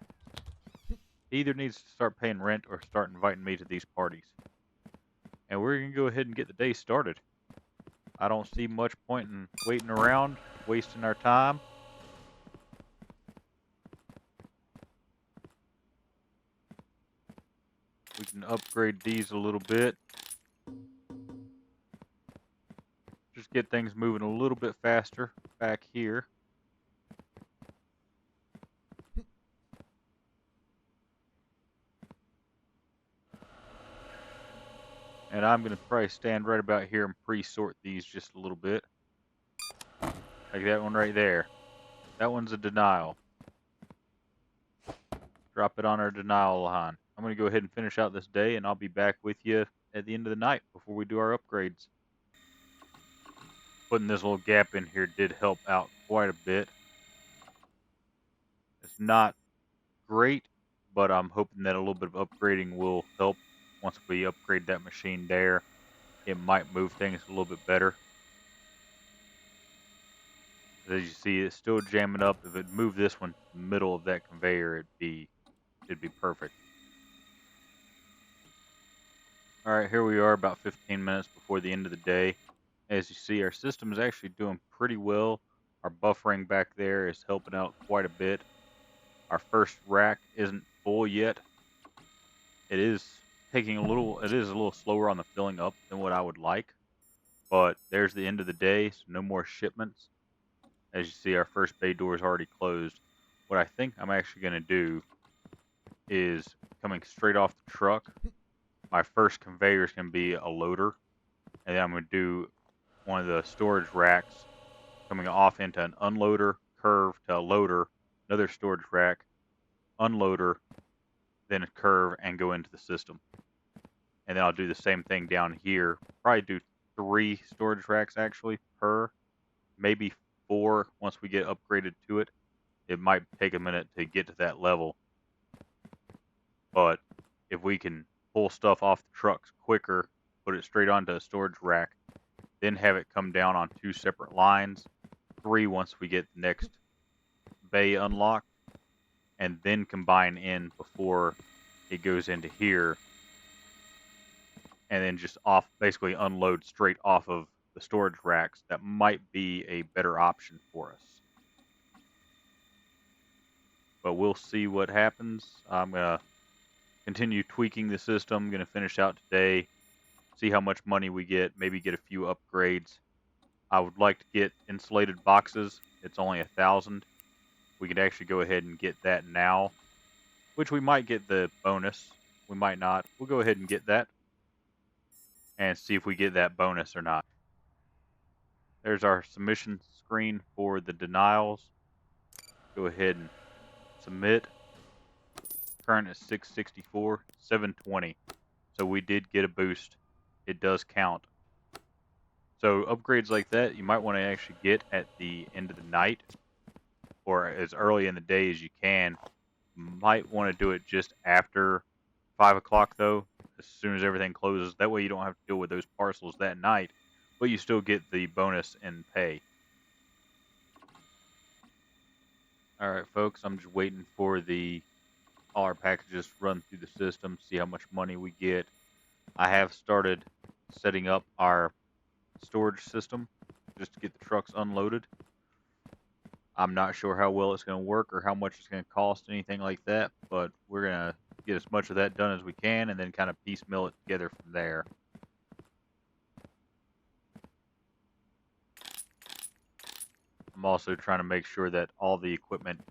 He either needs to start paying rent or start inviting me to these parties. And we're going to go ahead and get the day started. I don't see much point in waiting around, wasting our time. We can upgrade these a little bit. Just get things moving a little bit faster back here. And I'm going to probably stand right about here and pre-sort these just a little bit. Like that one right there. That one's a denial. Drop it on our denial line. I'm going to go ahead and finish out this day, and I'll be back with you at the end of the night before we do our upgrades. Putting this little gap in here did help out quite a bit. It's not great, but I'm hoping that a little bit of upgrading will help. Once we upgrade that machine there, it might move things a little bit better. As you see, it's still jamming up. If it moved this one to the middle of that conveyor, it'd be perfect. Alright, here we are about 15 minutes before the end of the day. As you see, our system is actually doing pretty well. Our buffering back there is helping out quite a bit. Our first rack isn't full yet. It is a little slower on the filling up than what I would like. But there's the end of the day, so no more shipments. As you see, our first bay door is already closed. What I think I'm actually going to do is, coming straight off the truck, my first conveyor is going to be a loader. And then I'm going to do one of the storage racks coming off into an unloader, curve to a loader, another storage rack, unloader, then a curve, and go into the system. And then I'll do the same thing down here. Probably do 3 storage racks actually per, maybe 4 once we get upgraded to it. It might take a minute to get to that level. But if we can pull stuff off the trucks quicker, put it straight onto a storage rack, then have it come down on 2 separate lines, 3 once we get the next bay unlocked, and then combine in before it goes into here, and then just basically unload straight off of the storage racks. That might be a better option for us. But we'll see what happens. I'm going to continue tweaking the system. I'm going to finish out today, see how much money we get, maybe get a few upgrades. I would like to get insulated boxes. It's only 1,000. We could actually go ahead and get that now, which we might get the bonus. We might not. We'll go ahead and get that and see if we get that bonus or not. There's our submission screen for the denials. Go ahead and submit. Current is 664, 720. So we did get a boost. It does count. So upgrades like that, you might want to actually get at the end of the night or as early in the day as you can. Might want to do it just after 5 o'clock though, as soon as everything closes. That way you don't have to deal with those parcels that night, but you still get the bonus and pay. Alright folks, I'm just waiting for all our packages to run through the system, see how much money we get. I have started setting up our storage system just to get the trucks unloaded. I'm not sure how well it's going to work or how much it's going to cost, anything like that, but we're going to get as much of that done as we can and then kind of piecemeal it together from there. I'm also trying to make sure that all the equipment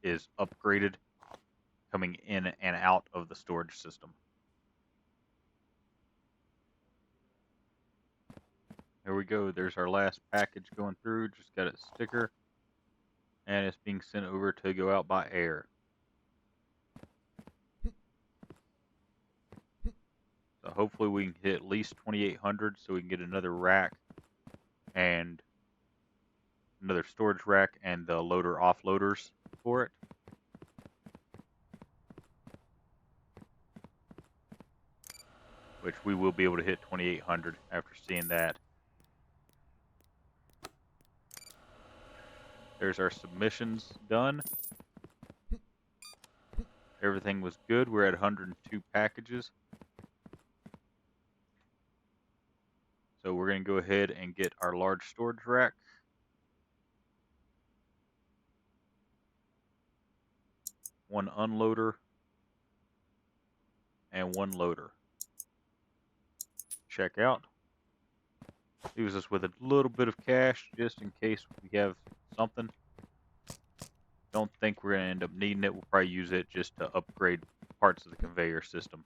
is upgraded coming in and out of the storage system. Here we go. There's our last package going through. Just got its sticker. And it's being sent over to go out by air. So hopefully we can hit at least 2,800 so we can get another rack and another storage rack and the loader offloaders for it. Which we will be able to hit 2,800 after seeing that. There's our submissions done. Everything was good. We're at 102 packages. So we're going to go ahead and get our large storage rack. One unloader and one loader. Check out. Leaves us with a little bit of cash just in case we have something. Don't think we're going to end up needing it. We'll probably use it just to upgrade parts of the conveyor system.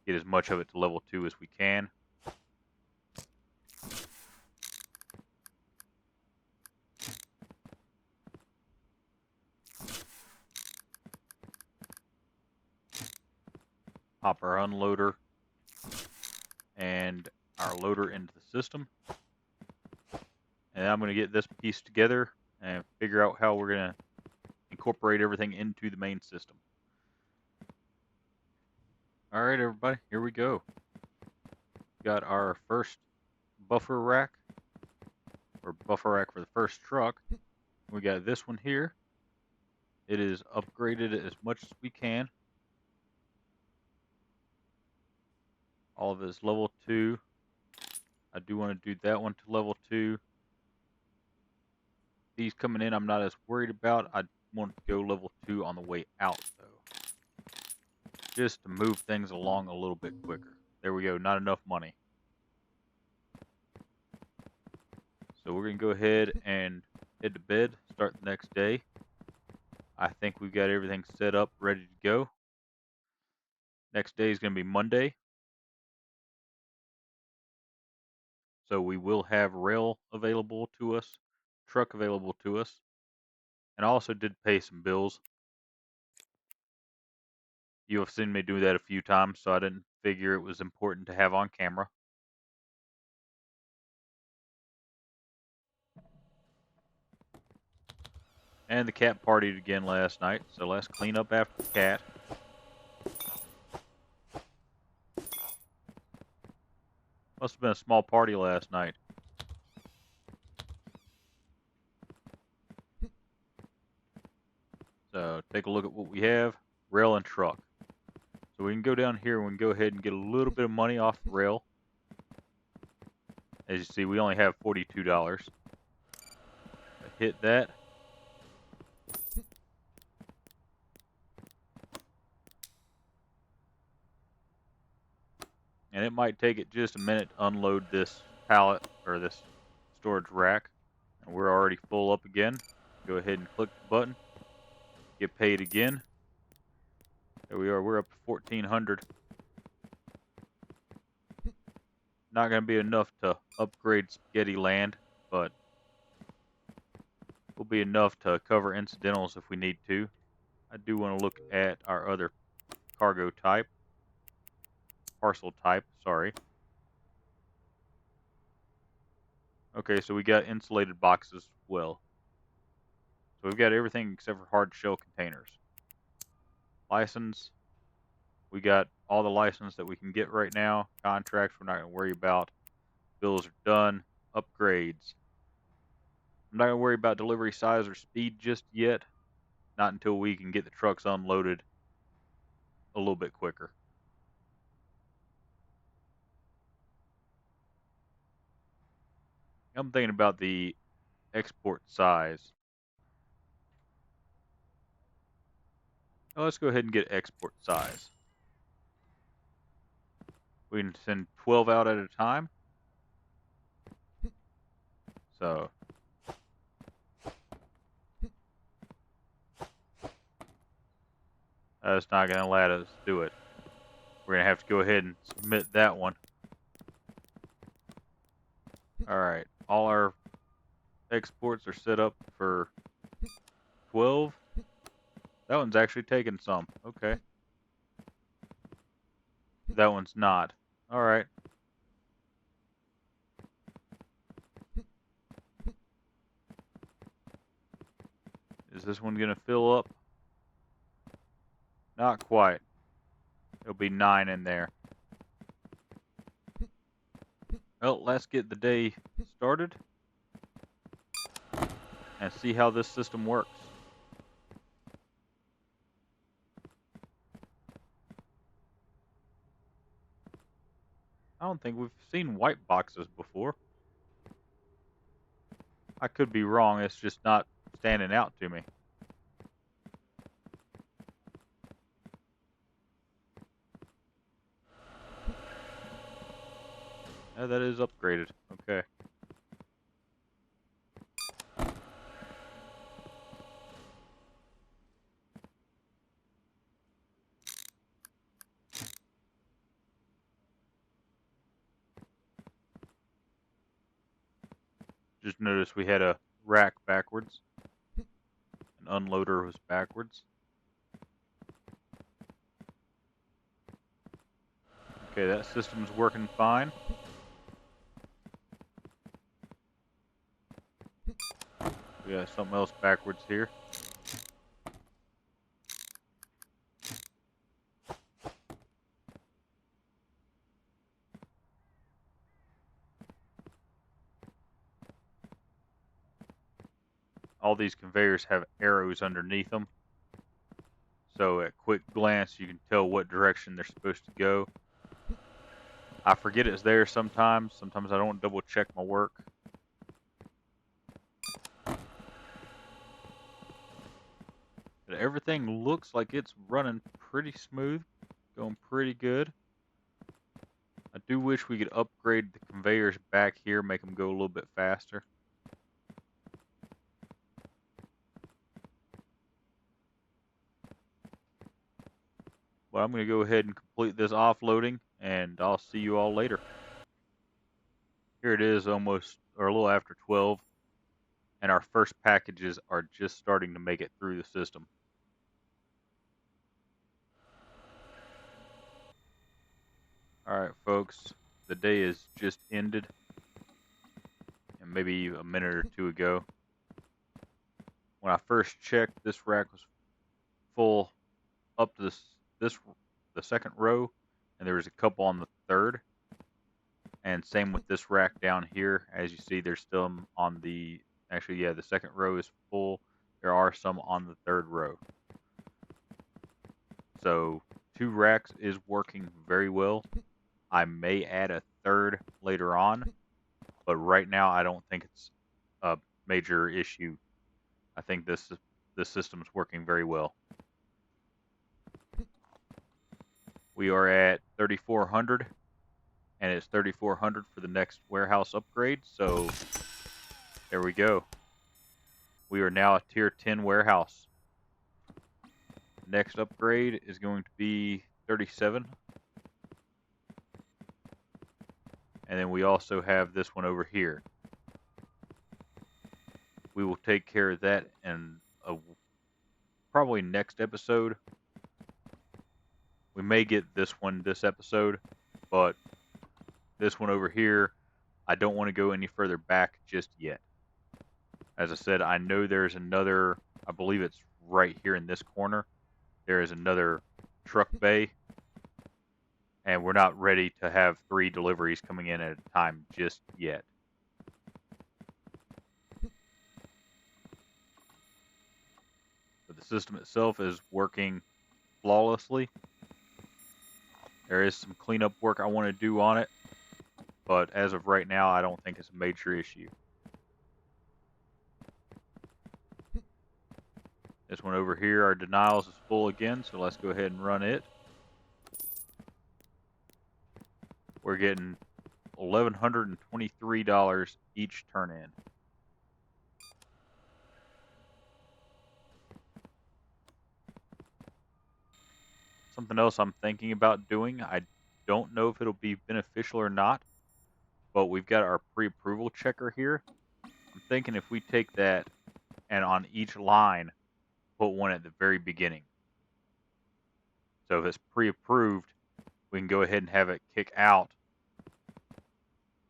Get as much of it to level 2 as we can. Pop our unloader and our loader into the system. And I'm going to get this piece together and figure out how we're going to incorporate everything into the main system. Alright everybody, here we go. Got our first buffer rack, or buffer rack for the first truck. We got this one here. It is upgraded as much as we can. All of it is level 2. I do want to do that one to level 2. These coming in I'm not as worried about. I want to go level 2 on the way out though, just to move things along a little bit quicker. There we go, not enough money. So we're going to go ahead and head to bed, start the next day. I think we've got everything set up, ready to go. Next day is going to be Monday. So we will have rail available to us, truck available to us. And I also did pay some bills. You have seen me do that a few times, so I didn't figure it was important to have on camera. And the cat partied again last night, so let's clean up after the cat. Must have been a small party last night. So take a look at what we have. Rail and truck. So we can go down here and we can go ahead and get a little bit of money off the rail. As you see, we only have $42. Hit that. And it might take it just a minute to unload this pallet or this storage rack. And we're already full up again. Go ahead and click the button. Get paid again. There we are. We're up to 1,400. Not going to be enough to upgrade Spaghetti Land, but will be enough to cover incidentals if we need to. I do want to look at our other cargo type. Parcel type, sorry. Okay, so we got insulated boxes as well. So we've got everything except for hard shell containers. License. We got all the license that we can get right now. Contracts we're not going to worry about. Bills are done. Upgrades. I'm not going to worry about delivery size or speed just yet. Not until we can get the trucks unloaded a little bit quicker. I'm thinking about the export size. Now let's go ahead and get export size. We can send 12 out at a time. So that's not going to let us do it. We're going to have to go ahead and submit that one. Alright, all our exports are set up for 12. That one's actually taking some. Okay. That one's not. Alright. Is this one going to fill up? Not quite. There'll be 9 in there. Well, let's get the day started and see how this system works. I don't think we've seen white boxes before. I could be wrong, it's just not standing out to me. Yeah, that is upgraded. Okay. Just noticed we had a rack backwards. An unloader was backwards. Okay, that system's working fine. We got something else backwards here. All these conveyors have arrows underneath them. So at quick glance, you can tell what direction they're supposed to go. I forget it's there sometimes. Sometimes I don't double check my work. But everything looks like it's running pretty smooth, going pretty good. I do wish we could upgrade the conveyors back here, make them go a little bit faster. But I'm going to go ahead and complete this offloading, and I'll see you all later. Here it is, almost, or a little after 12, and our first packages are just starting to make it through the system. Alright folks, the day is just ended, and maybe a minute or two ago. When I first checked, this rack was full up to the second row, and there was a couple on the third. And same with this rack down here. As you see, there's still on the, actually, yeah, the second row is full. There are some on the third row. So 2 racks is working very well. I may add a third later on, but right now I don't think it's a major issue. I think this system is working very well. We are at 3,400, and it's 3,400 for the next warehouse upgrade. So there we go. We are now a tier 10 warehouse. Next upgrade is going to be 37. And then we also have this one over here. We will take care of that in probably next episode. We may get this one this episode, but this one over here, I don't want to go any further back just yet. As I said, I know there's another, I believe it's right here in this corner. There is another truck bay, and we're not ready to have 3 deliveries coming in at a time just yet. But the system itself is working flawlessly. There is some cleanup work I want to do on it, but as of right now, I don't think it's a major issue. This one over here, our denials is full again, so let's go ahead and run it. We're getting $1,123 each turn in. Something else I'm thinking about doing, I don't know if it'll be beneficial or not, but we've got our pre-approval checker here. I'm thinking if we take that and on each line, put one at the very beginning. So if it's pre-approved, we can go ahead and have it kick out.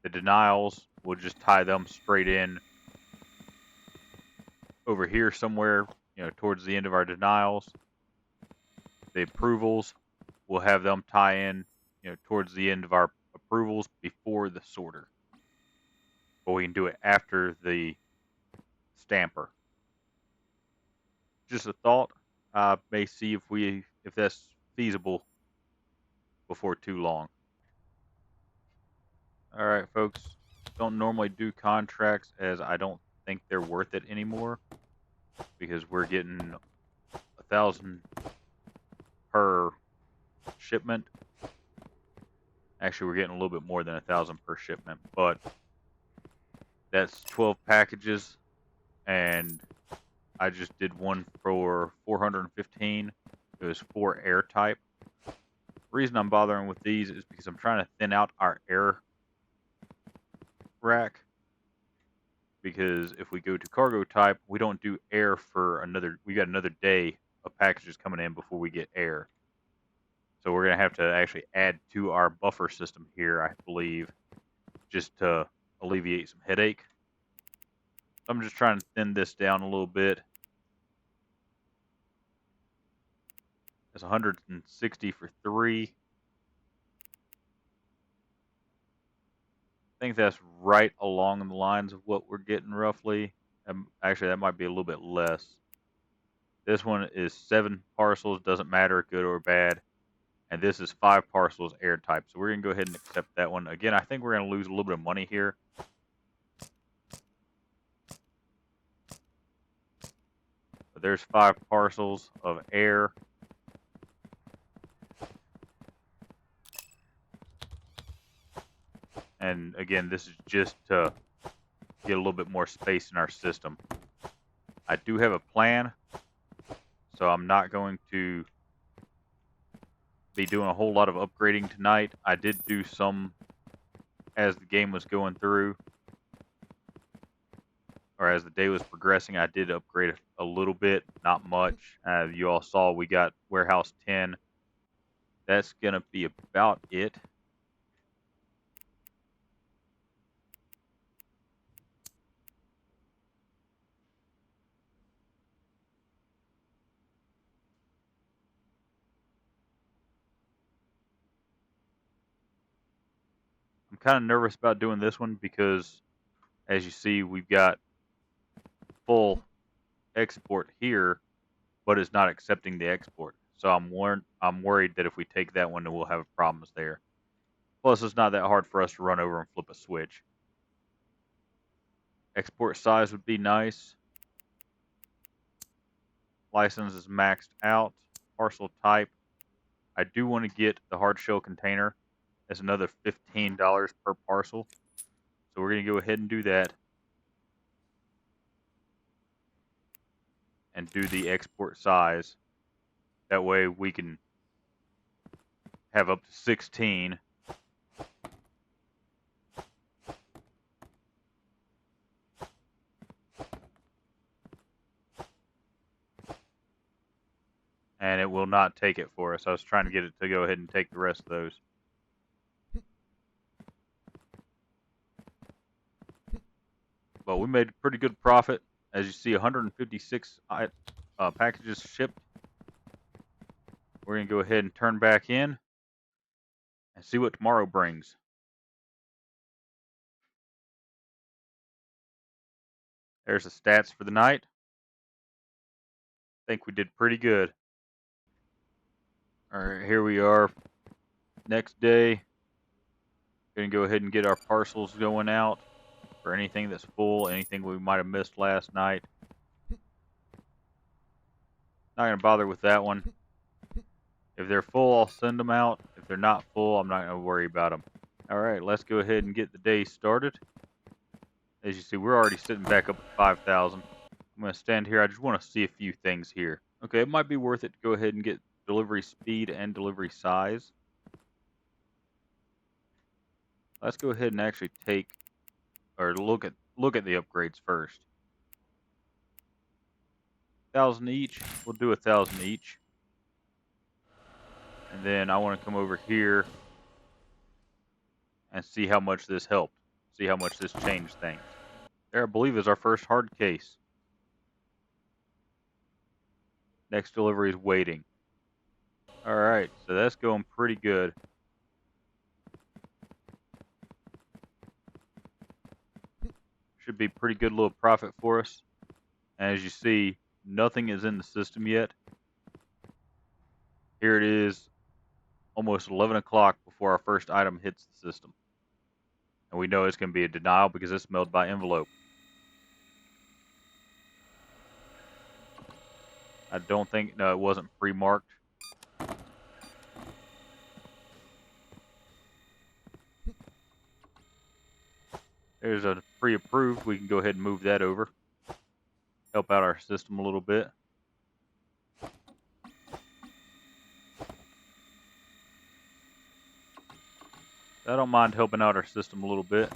The denials, we'll just tie them straight in over here somewhere, towards the end of our denials. The approvals, we'll have them tie in, towards the end of our approvals before the sorter. But we can do it after the stamper. Just a thought. May see if that's feasible before too long. All right, folks. Don't normally do contracts as I don't think they're worth it anymore because we're getting 1,000 per shipment. Actually, we're getting a little bit more than 1,000 per shipment, but that's 12 packages, and I just did one for 415. It was 4 air type. The reason I'm bothering with these is because I'm trying to thin out our air rack, because if we go to cargo type, we don't do air for we got another day of packages coming in before we get air. So we're going to have to actually add to our buffer system here, I believe, just to alleviate some headache. I'm just trying to thin this down a little bit. It's 160 for 3. I think that's right along the lines of what we're getting roughly. Actually, that might be a little bit less. This one is 7 parcels, doesn't matter good or bad. And this is 5 parcels air type. So we're going to go ahead and accept that one. Again, I think we're going to lose a little bit of money here. But there's 5 parcels of air. And again, this is just to get a little bit more space in our system. I do have a plan, so I'm not going to be doing a whole lot of upgrading tonight. I did do some as the game was going through, or as the day was progressing. I did upgrade a little bit, not much. You all saw we got warehouse 10. That's going to be about it. I'm kind of nervous about doing this one because, as you see, we've got full export here, but it's not accepting the export. So I'm worried that if we take that one, then we'll have problems there. Plus, it's not that hard for us to run over and flip a switch. Export size would be nice. License is maxed out. Parcel type. I do want to get the hard shell container. That's another $15 per parcel. So we're going to go ahead and do that. And do the export size. That way we can have up to 16. And it will not take it for us. I was trying to get it to go ahead and take the rest of those. But we made a pretty good profit. As you see, 156 packages shipped. We're going to go ahead and turn back in and see what tomorrow brings. There's the stats for the night. I think we did pretty good. All right, here we are. Next day, going to go ahead and get our parcels going out for anything that's full, anything we might have missed last night. Not going to bother with that one. If they're full, I'll send them out. If they're not full, I'm not going to worry about them. All right, let's go ahead and get the day started. As you see, we're already sitting back up at 5,000. I'm going to stand here. I just want to see a few things here. Okay, it might be worth it to go ahead and get delivery speed and delivery size. Let's go ahead and actually take, or look at the upgrades first. 1,000 each. We'll do 1,000 each. And then I want to come over here and see how much this helped. See how much this changed things. There, I believe, is our first hard case. Next delivery is waiting. All right, so that's going pretty good. Should be pretty good little profit for us. And as you see, nothing is in the system yet. Here it is, almost 11 o'clock before our first item hits the system. And we know it's going to be a denial because it's mailed by envelope. I don't think, no, it wasn't pre-marked. There's a pre-approved. We can go ahead and move that over. Help out our system a little bit. I don't mind helping out our system a little bit.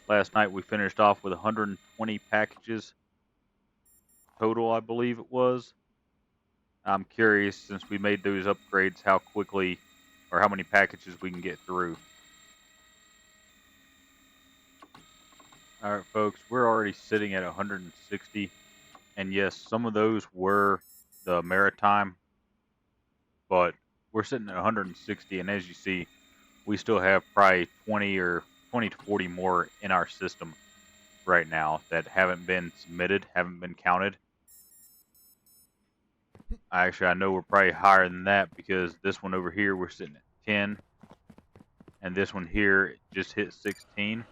Last night we finished off with 120 packages total, I believe it was. I'm curious, since we made those upgrades, how quickly or how many packages we can get through. Alright folks, we're already sitting at 160. And yes, some of those were the maritime, but we're sitting at 160, and as you see, we still have probably 20 to 40 more in our system right now that haven't been submitted, haven't been counted. Actually, I know we're probably higher than that because this one over here, we're sitting at 10, and this one here just hit 16.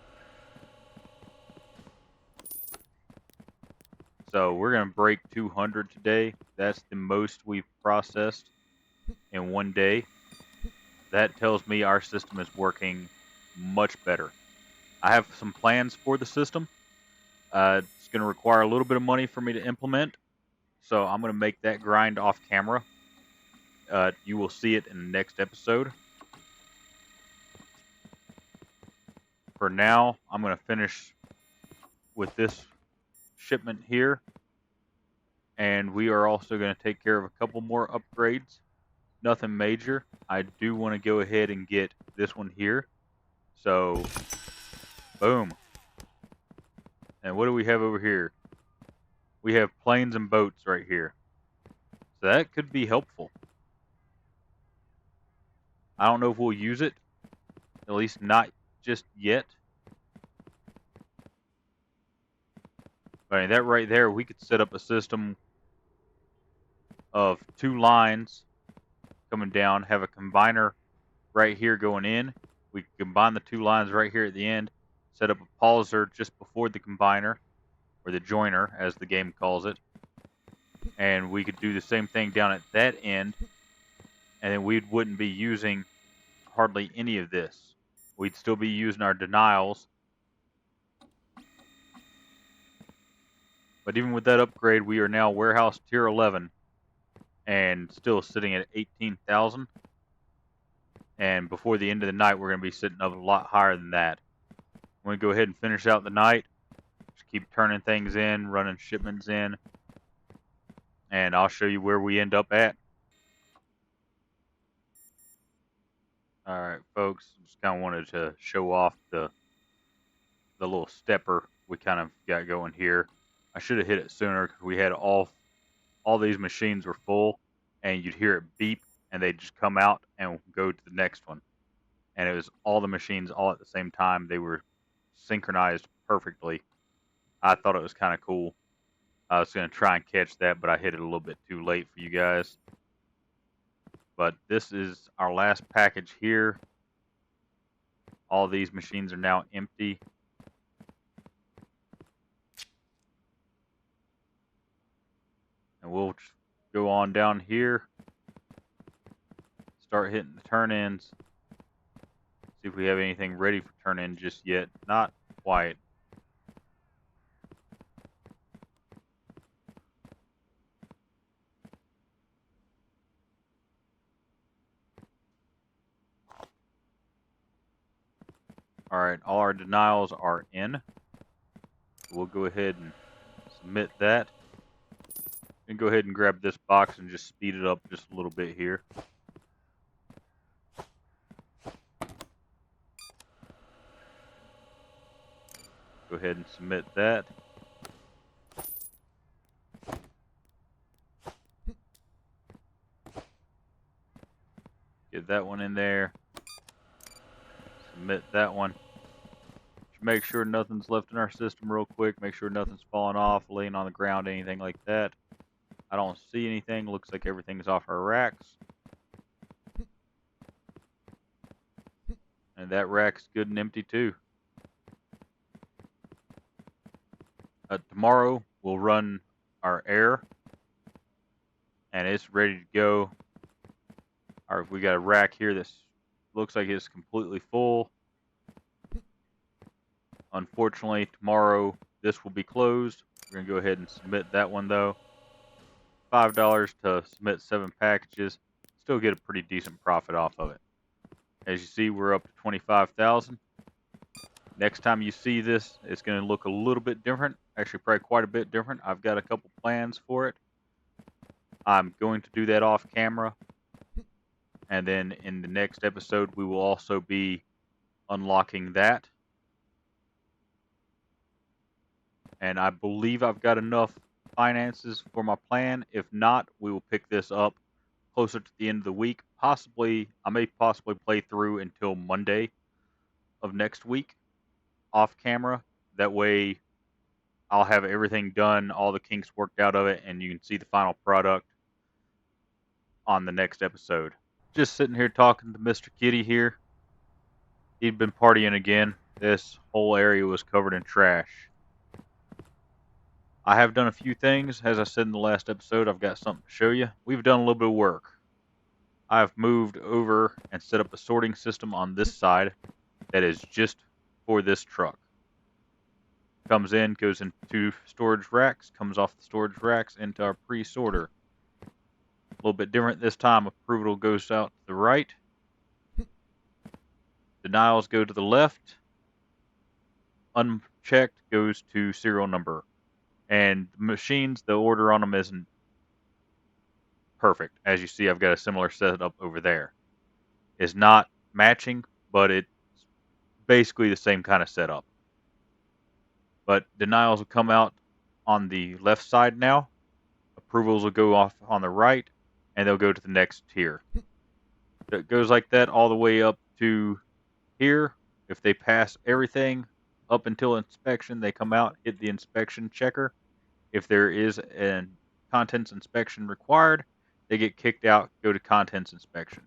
So we're going to break 200 today. That's the most we've processed in one day. That tells me our system is working much better. I have some plans for the system. It's going to require a little bit of money for me to implement, so I'm going to make that grind off camera. You will see it in the next episode. For now, I'm going to finish with this shipment here, and we are also going to take care of a couple more upgrades. Nothing major. I do want to go ahead and get this one here. So, boom. And what do we have over here? We have planes and boats right here. So that could be helpful. I don't know if we'll use it. At least not just yet. But I mean, that right there, we could set up a system of 2 lines coming down, have a combiner right here going in. We could combine the 2 lines right here at the end, set up a pauser just before the combiner, or the joiner as the game calls it. And we could do the same thing down at that end, and then we wouldn't be using hardly any of this. We'd still be using our denials. But even with that upgrade, we are now warehouse tier 11 and still sitting at 18,000. And before the end of the night, we're going to be sitting up a lot higher than that. I'm going to go ahead and finish out the night. Just keep turning things in, running shipments in, and I'll show you where we end up at. Alright folks, just kind of wanted to show off the little stepper we kind of got going here. I should have hit it sooner because we had all these machines were full, and you'd hear it beep and they'd just come out and go to the next one. And it was all the machines all at the same time. They were synchronized perfectly. I thought it was kind of cool. I was going to try and catch that, but I hit it a little bit too late for you guys. But this is our last package here. All these machines are now empty. And we'll go on down here. Start hitting the turn-ins. See if we have anything ready for turn-in just yet. Not quite. Alright, all our denials are in. We'll go ahead and submit that. And go ahead and grab this box and just speed it up just a little bit here. Go ahead and submit that. Get that one in there. Submit that one. Just make sure nothing's left in our system real quick. Make sure nothing's falling off, laying on the ground, anything like that. I don't see anything. Looks like everything's off our racks. And that rack's good and empty too. Tomorrow we'll run our air, and it's ready to go. We got a rack here that looks like it's completely full. Unfortunately, tomorrow this will be closed. We're going to go ahead and submit that one though. $5 to submit 7 packages. Still get a pretty decent profit off of it. As you see, we're up to 25,000. Next time you see this, it's going to look a little bit different. Actually, probably quite a bit different. I've got a couple plans for it. I'm going to do that off camera. And then in the next episode, we will also be unlocking that. And I believe I've got enough finances for my plan. If not, we will pick this up closer to the end of the week. I may possibly play through until Monday of next week off camera. That way I'll have everything done, all the kinks worked out of it, and you can see the final product on the next episode. Just sitting here talking to Mr. Kitty here. He'd been partying again. This whole area was covered in trash. I have done a few things. As I said in the last episode, I've got something to show you. We've done a little bit of work. I've moved over and set up a sorting system on this side that is just for this truck. Comes in, goes into storage racks, comes off the storage racks into our pre-sorter. A little bit different this time. Approval goes out to the right. Denials go to the left. Unchecked goes to serial number. And the machines, the order on them isn't perfect. As you see, I've got a similar setup over there. It's not matching, but it's basically the same kind of setup. But denials will come out on the left side now. Approvals will go off on the right, and they'll go to the next tier. It goes like that all the way up to here. If they pass everything up until inspection, they come out, hit the inspection checker. If there is a contents inspection required, they get kicked out, go to contents inspection.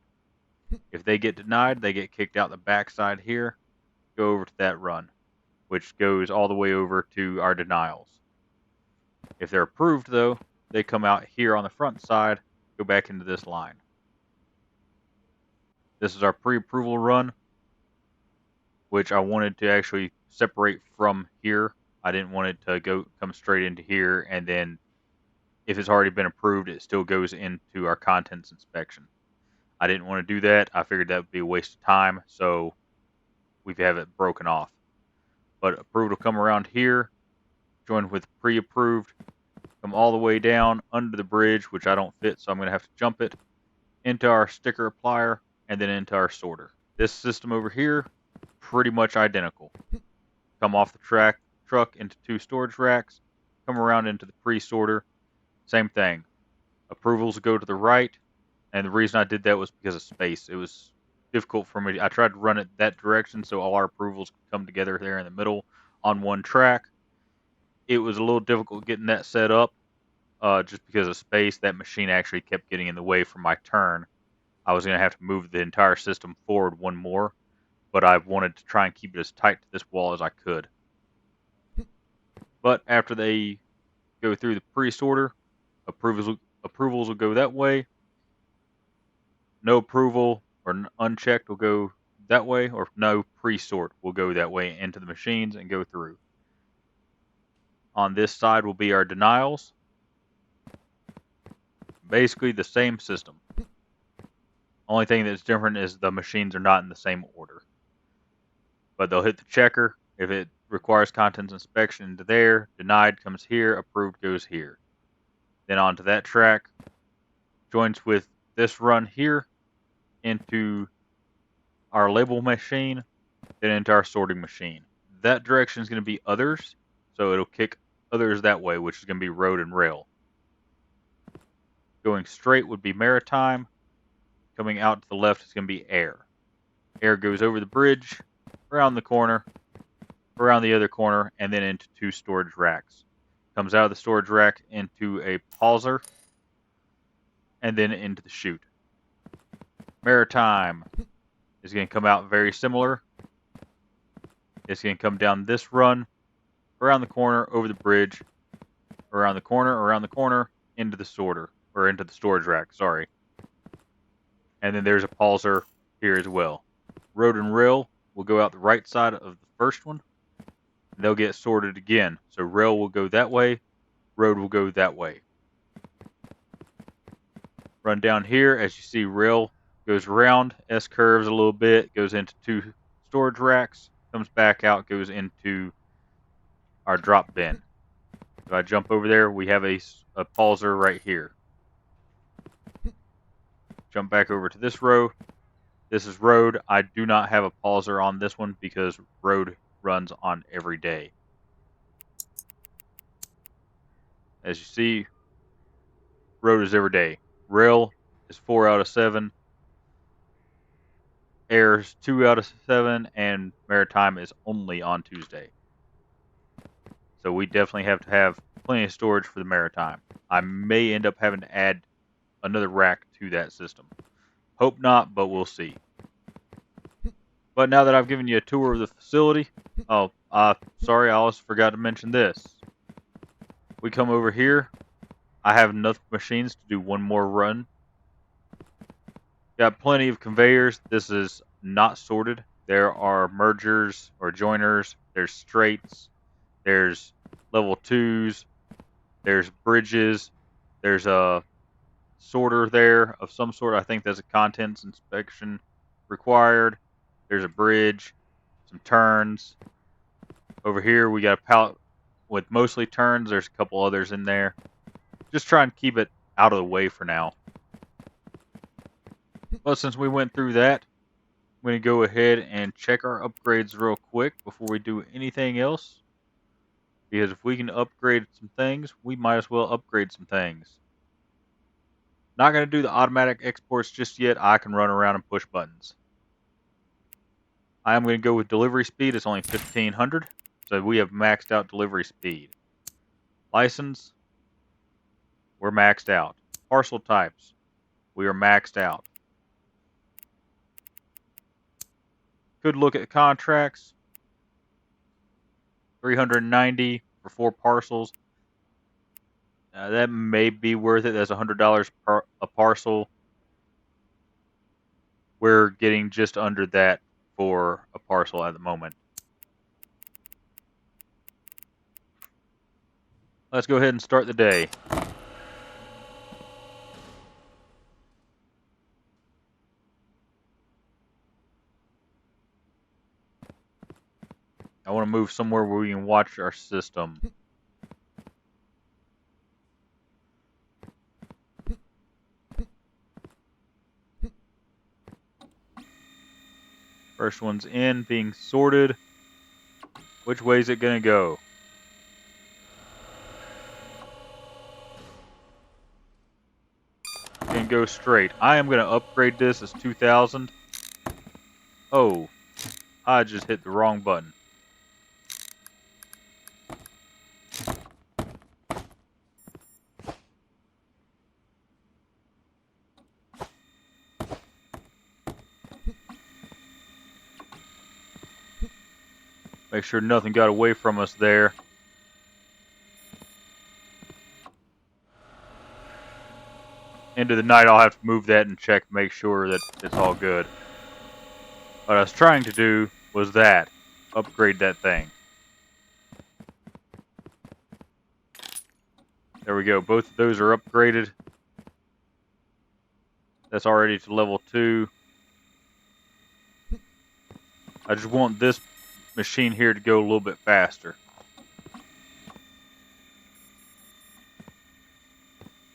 If they get denied, they get kicked out the backside here, go over to that run, which goes all the way over to our denials. If they're approved, though, they come out here on the front side, go back into this line. This is our pre-approval run, which I wanted to actually separate from here. I didn't want it to come straight into here, and then if it's already been approved, it still goes into our contents inspection. I didn't want to do that. I figured that would be a waste of time, so we have it broken off. But approved will come around here, join with pre-approved, come all the way down under the bridge, which I don't fit, so I'm going to have to jump it, into our sticker applier, and then into our sorter. This system over here, pretty much identical. Come off the truck into 2 storage racks, come around into the pre-sorter, same thing. Approvals go to the right, and the reason I did that was because of space. It was difficult for me. I tried to run it that direction so all our approvals could come together there in the middle on one track. It was a little difficult getting that set up just because of space. That machine actually kept getting in the way for my turn. I was going to have to move the entire system forward one more, but I wanted to try and keep it as tight to this wall as I could. But after they go through the pre-sorter, approvals will go that way. No approval or unchecked will go that way, or no pre-sort will go that way into the machines and go through. On this side will be our denials. Basically the same system. Only thing that's different is the machines are not in the same order. But they'll hit the checker. If it requires contents inspection into there, denied comes here, approved goes here. Then onto that track, joins with this run here into our label machine, then into our sorting machine. That direction is going to be others, so it'll kick others that way, which is going to be road and rail. Going straight would be maritime. Coming out to the left is going to be air. Air goes over the bridge, around the corner, around the other corner, and then into 2 storage racks. Comes out of the storage rack into a pauser. and then into the chute. Maritime is going to come out very similar. It's going to come down this run, around the corner, over the bridge, around the corner, into the sorter, or into the storage rack, sorry. And then there's a pauser here as well. Road and rail will go out the right side of the first one. And they'll get sorted again. So rail will go that way, road will go that way. Run down here, as you see, rail goes around, S-curves a little bit, goes into 2 storage racks, comes back out, goes into our drop bin. If I jump over there, we have a pauser right here. Jump back over to this row. This is road. I do not have a pauser on this one because road runs on every day. As you see, road is every day. Rail is 4 out of 7. Air is 2 out of 7, and maritime is only on Tuesday. So we definitely have to have plenty of storage for the maritime. I may end up having to add another rack to that system. Hope not, but we'll see. But now that I've given you a tour of the facility, sorry, I almost forgot to mention this. We come over here. I have enough machines to do one more run. Got plenty of conveyors. This is not sorted. There are mergers or joiners. There's straights. There's level 2s. There's bridges. There's a sorter there of some sort. I think there's a contents inspection required. There's a bridge. Some turns. Over here we got a pallet with mostly turns. There's a couple others in there. Just try and keep it out of the way for now. But since we went through that, I'm going to go ahead and check our upgrades real quick before we do anything else. Because if we can upgrade some things, we might as well upgrade some things. Not going to do the automatic exports just yet. I can run around and push buttons. I am going to go with delivery speed. It's only 1500. So we have maxed out delivery speed. License, we're maxed out. Parcel types, we are maxed out. Could look at contracts. 390 for 4 parcels. That may be worth it. That's $100 a parcel. We're getting just under that for a parcel at the moment. Let's go ahead and start the day. I want to move somewhere where we can watch our system. First one's in, being sorted. Which way is it going to go? Going to go straight. I am going to upgrade this as 2000. Oh, I just hit the wrong button. Make sure nothing got away from us there. Into the night, I'll have to move that and check, make sure that it's all good. What I was trying to do was that. Upgrade that thing. There we go. Both of those are upgraded. That's already to level 2. I just want this machine here to go a little bit faster.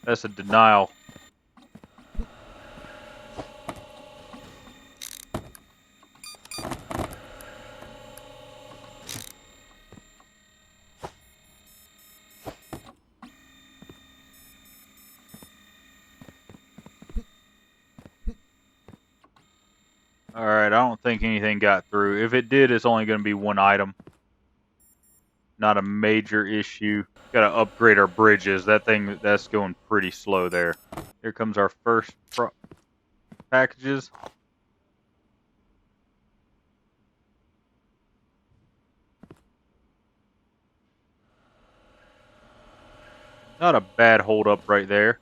That's a denial. Alright, I don't think anything got through. If it did, it's only going to be one item. Not a major issue. Got to upgrade our bridges. That's going pretty slow there. Here comes our first packages. Not a bad hold up right there.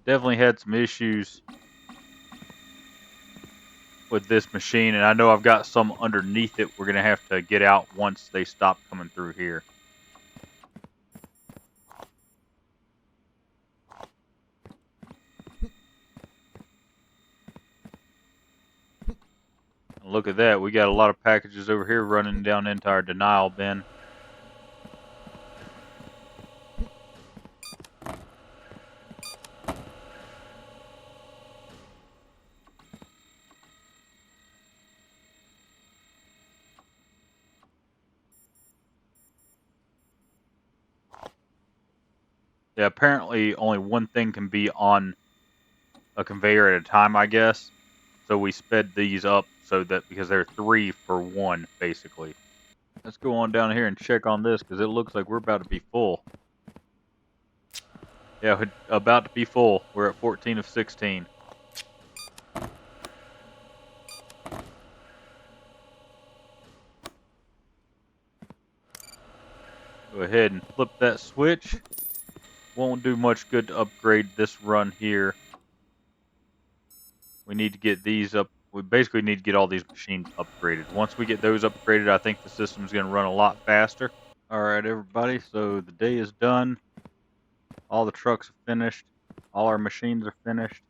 Definitely had some issues with this machine, and I know I've got some underneath it we're going to have to get out once they stop coming through here. And look at that, we got a lot of packages over here running down into our denial bin. Yeah, apparently only one thing can be on a conveyor at a time, I guess. So we sped these up so that because they're 3 for 1, basically. Let's go on down here and check on this because it looks like we're about to be full. Yeah, we're about to be full. We're at 14 of 16. Go ahead and flip that switch. Won't do much good to upgrade this run here. We need to get these up. We basically need to get all these machines upgraded. Once we get those upgraded, I think the system's going to run a lot faster. Alright, everybody, so the day is done. All the trucks are finished. All our machines are finished.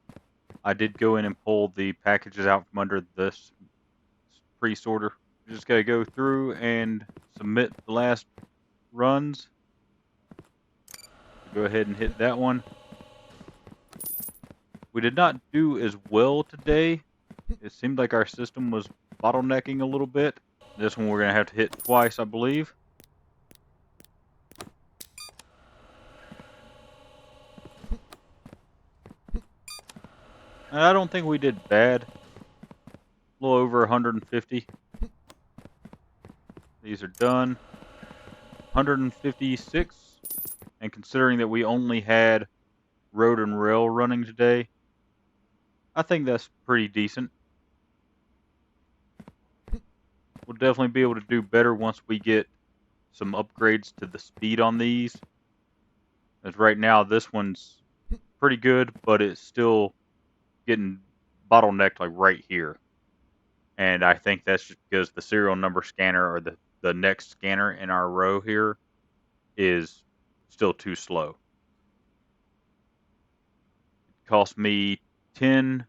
I did go in and pull the packages out from under this pre-sorter. We just got to go through and submit the last runs. Go ahead and hit that one. We did not do as well today. It seemed like our system was bottlenecking a little bit. This one we're going to have to hit twice, I believe. And I don't think we did bad. A little over 150. These are done. 156. And considering that we only had road and rail running today, I think that's pretty decent. We'll definitely be able to do better once we get some upgrades to the speed on these. As right now, this one's pretty good, but it's still getting bottlenecked like right here. And I think that's just because the serial number scanner or the next scanner in our row here is still too slow. It cost me 10.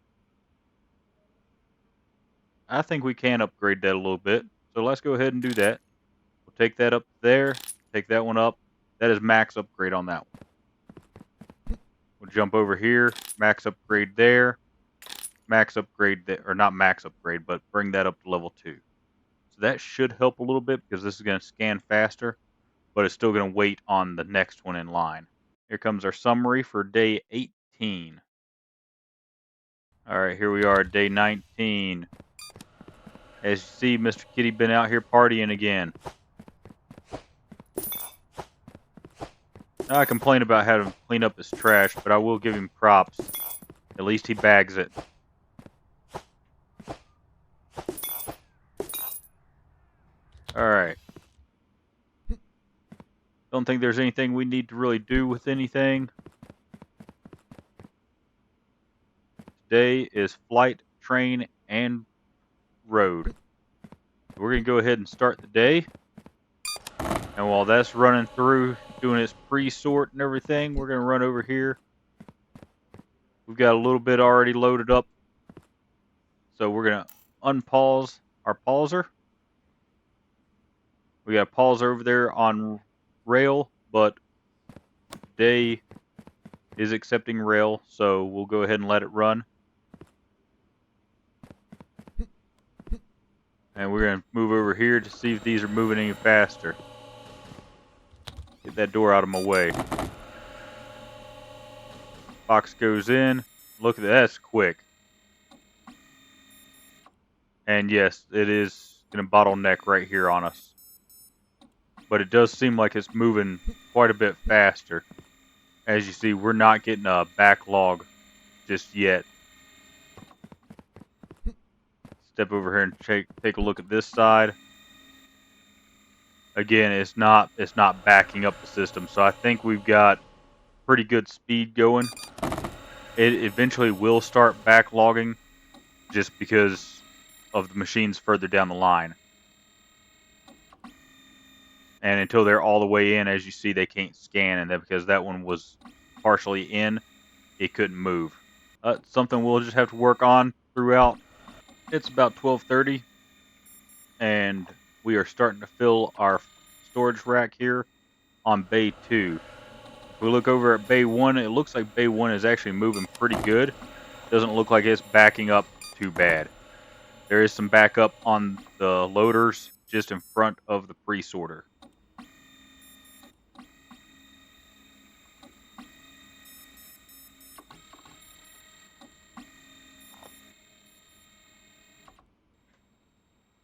I think we can upgrade that a little bit. So let's go ahead and do that. We'll take that up there, take that one up. That is max upgrade on that one. We'll jump over here, max upgrade there, max upgrade there, or not max upgrade, but bring that up to level 2. So that should help a little bit because this is going to scan faster, but it's still going to wait on the next one in line. Here comes our summary for day 18. All right, here we are, day 19. As you see, Mr. Kitty been out here partying again. Now I complain about having to clean up his trash, but I will give him props. At least he bags it. Alright. Don't think there's anything we need to really do with anything. Today is flight, train, and road. We're going to go ahead and start the day. And while that's running through, doing its pre-sort and everything, we're going to run over here. We've got a little bit already loaded up. So we're going to unpause our pauser. We got a pauser over there on rail, but today is accepting rail, so we'll go ahead and let it run. And we're going to move over here to see if these are moving any faster. Get that door out of my way. Box goes in. Look at that, that's quick. And yes, it is going to bottleneck right here on us. But it does seem like it's moving quite a bit faster. As you see, we're not getting a backlog just yet. Step over here and take a look at this side. Again, it's not backing up the system, so I think we've got pretty good speed going. It eventually will start backlogging just because of the machines further down the line. And until they're all the way in, as you see, they can't scan, and that because that one was partially in, it couldn't move. Something we'll just have to work on throughout. It's about 12:30, and we are starting to fill our storage rack here on Bay 2. If we look over at Bay 1, it looks like Bay 1 is actually moving pretty good. Doesn't look like it's backing up too bad. There is some backup on the loaders just in front of the pre-sorter.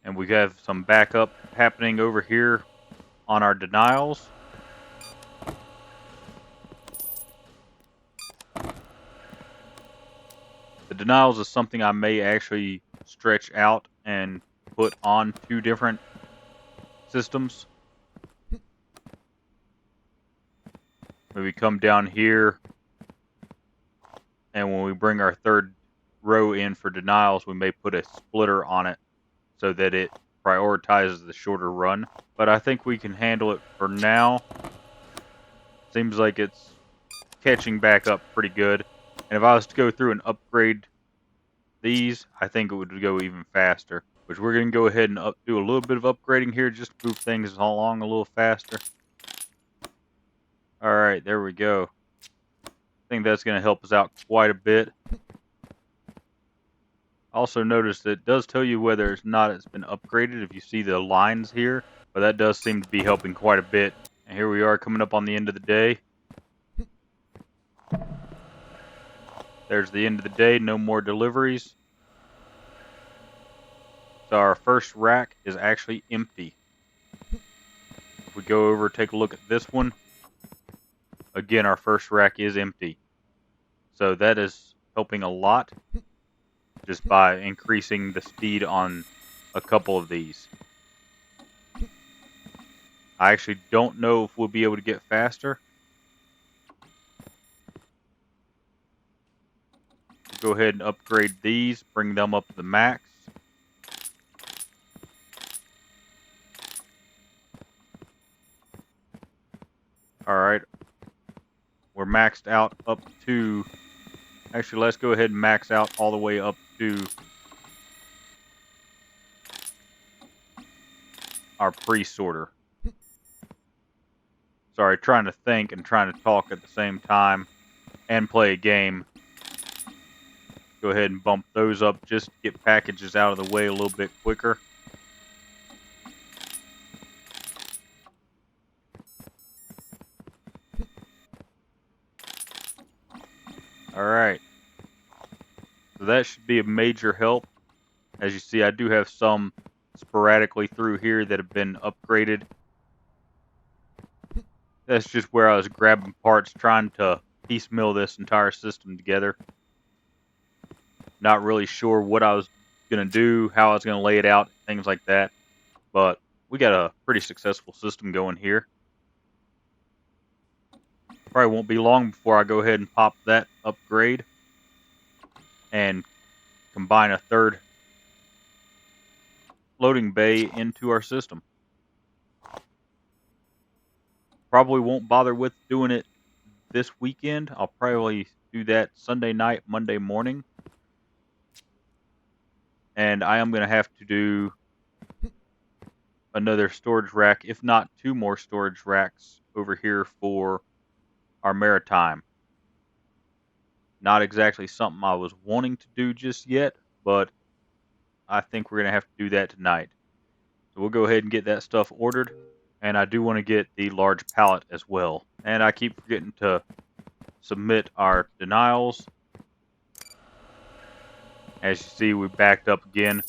And we have some backup happening over here on our denials. The denials is something I may actually stretch out and put on 2 different systems. Maybe come down here, and when we bring our 3rd row in for denials, we may put a splitter on it so that it prioritizes the shorter run. But I think we can handle it for now. Seems like it's catching back up pretty good. And if I was to go through and upgrade these, I think it would go even faster. Which we're going to go ahead and do a little bit of upgrading here just to move things along a little faster. Alright, there we go. I think that's going to help us out quite a bit. Also notice that it does tell you whether or not it's been upgraded if you see the lines here. But that does seem to be helping quite a bit. And here we are coming up on the end of the day. There's the end of the day, no more deliveries. So our first rack is actually empty. If we go over, take a look at this one. Again, our first rack is empty. So that is helping a lot just by increasing the speed on a couple of these. I actually don't know if we'll be able to get faster. Go ahead and upgrade these, bring them up to the max. Alright. We're maxed out up to... Actually, let's go ahead and max out all the way up to our pre-sorter. Sorry, trying to think and trying to talk at the same time and play a game. Go ahead and bump those up just to get packages out of the way a little bit quicker. Alright. So that should be a major help. As you see, I do have some sporadically through here that have been upgraded. That's just where I was grabbing parts, trying to piecemeal this entire system together. Not really sure what I was going to do, how I was going to lay it out, things like that. But we got a pretty successful system going here. Probably won't be long before I go ahead and pop that upgrade and combine a 3rd loading bay into our system. Probably won't bother with doing it this weekend. I'll probably do that Sunday night, Monday morning. And I am going to have to do another storage rack, if not 2 more storage racks over here for our maritime. Not exactly something I was wanting to do just yet, but I think we're going to have to do that tonight. So we'll go ahead and get that stuff ordered. And I do want to get the large pallet as well. And I keep forgetting to submit our denials. As you see, we backed up again.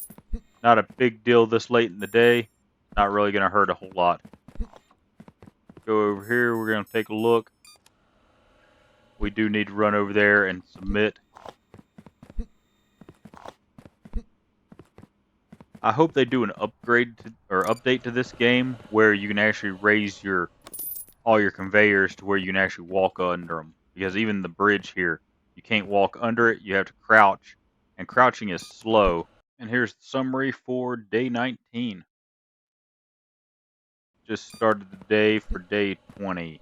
Not a big deal this late in the day. Not really going to hurt a whole lot. go over here. We're going to take a look. We do need to run over there and submit. I hope they do an upgrade or update to this game where you can actually raise all your conveyors to where you can actually walk under them. Because even the bridge here, you can't walk under it. You have to crouch, and crouching is slow. And here's the summary for day 19. Just started the day for day 20.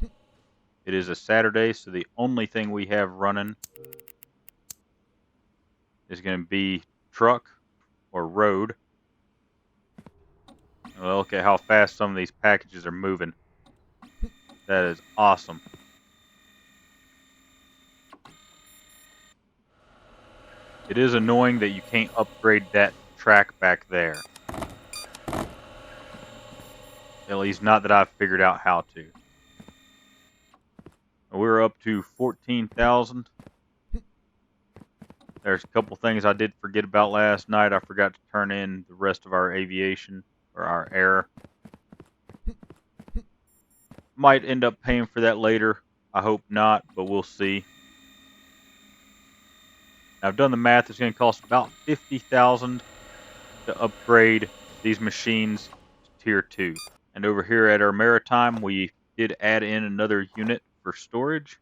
It is a Saturday, so the only thing we have running is going to be truck or road. Well, look at how fast some of these packages are moving. That is awesome. It is annoying that you can't upgrade that track back there. At least not that I've figured out how to. We're up to 14,000. There's a couple things I did forget about last night. I forgot to turn in the rest of our aviation or our air. Might end up paying for that later. I hope not, but we'll see. I've done the math. It's going to cost about 50,000 to upgrade these machines to Tier 2. And over here at our maritime, we did add in another unit for storage.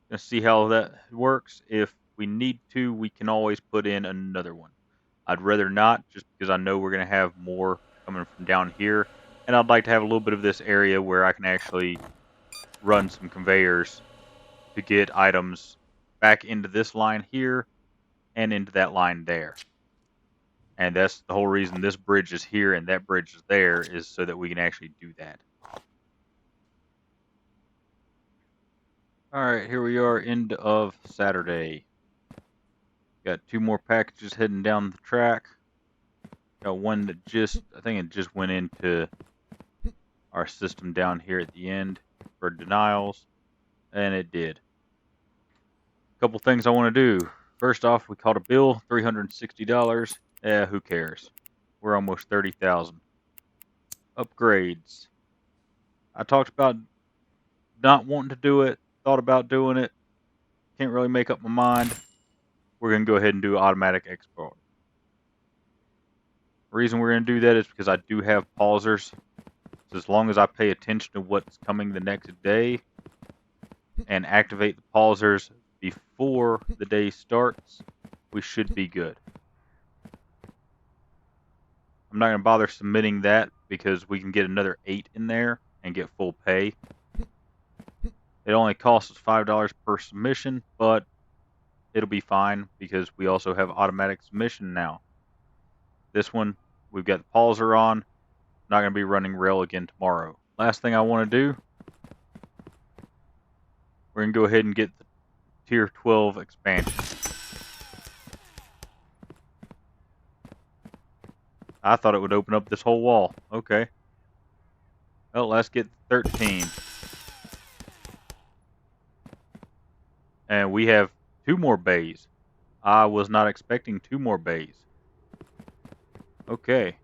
Let's see how that works. If we need to, we can always put in another one. I'd rather not, just because I know we're going to have more coming from down here. And I'd like to have a little bit of this area where I can actually run some conveyors to get items back into this line here and into that line there. And that's the whole reason this bridge is here and that bridge is there, is so that we can actually do that. Alright, here we are, end of Saturday. Got 2 more packages heading down the track. Got one that I think it just went into our system down here at the end for denials. And it did. A couple things I want to do. First off, we caught a bill, $360. Who cares? We're almost 30,000. Upgrades. I talked about not wanting to do it, thought about doing it, can't really make up my mind. We're going to go ahead and do automatic export. The reason we're going to do that is because I do have pausers. So as long as I pay attention to what's coming the next day and activate the pausers before the day starts, we should be good. I'm not going to bother submitting that because we can get another 8 in there and get full pay. It only costs us $5 per submission, but it'll be fine because we also have automatic submission now. This one, we've got the pauser on. Not going to be running rail again tomorrow. Last thing I want to do, we're going to go ahead and get the Tier 12 expansion. I thought it would open up this whole wall. Okay. Well, let's get 13. And we have 2 more bays. I was not expecting 2 more bays. Okay.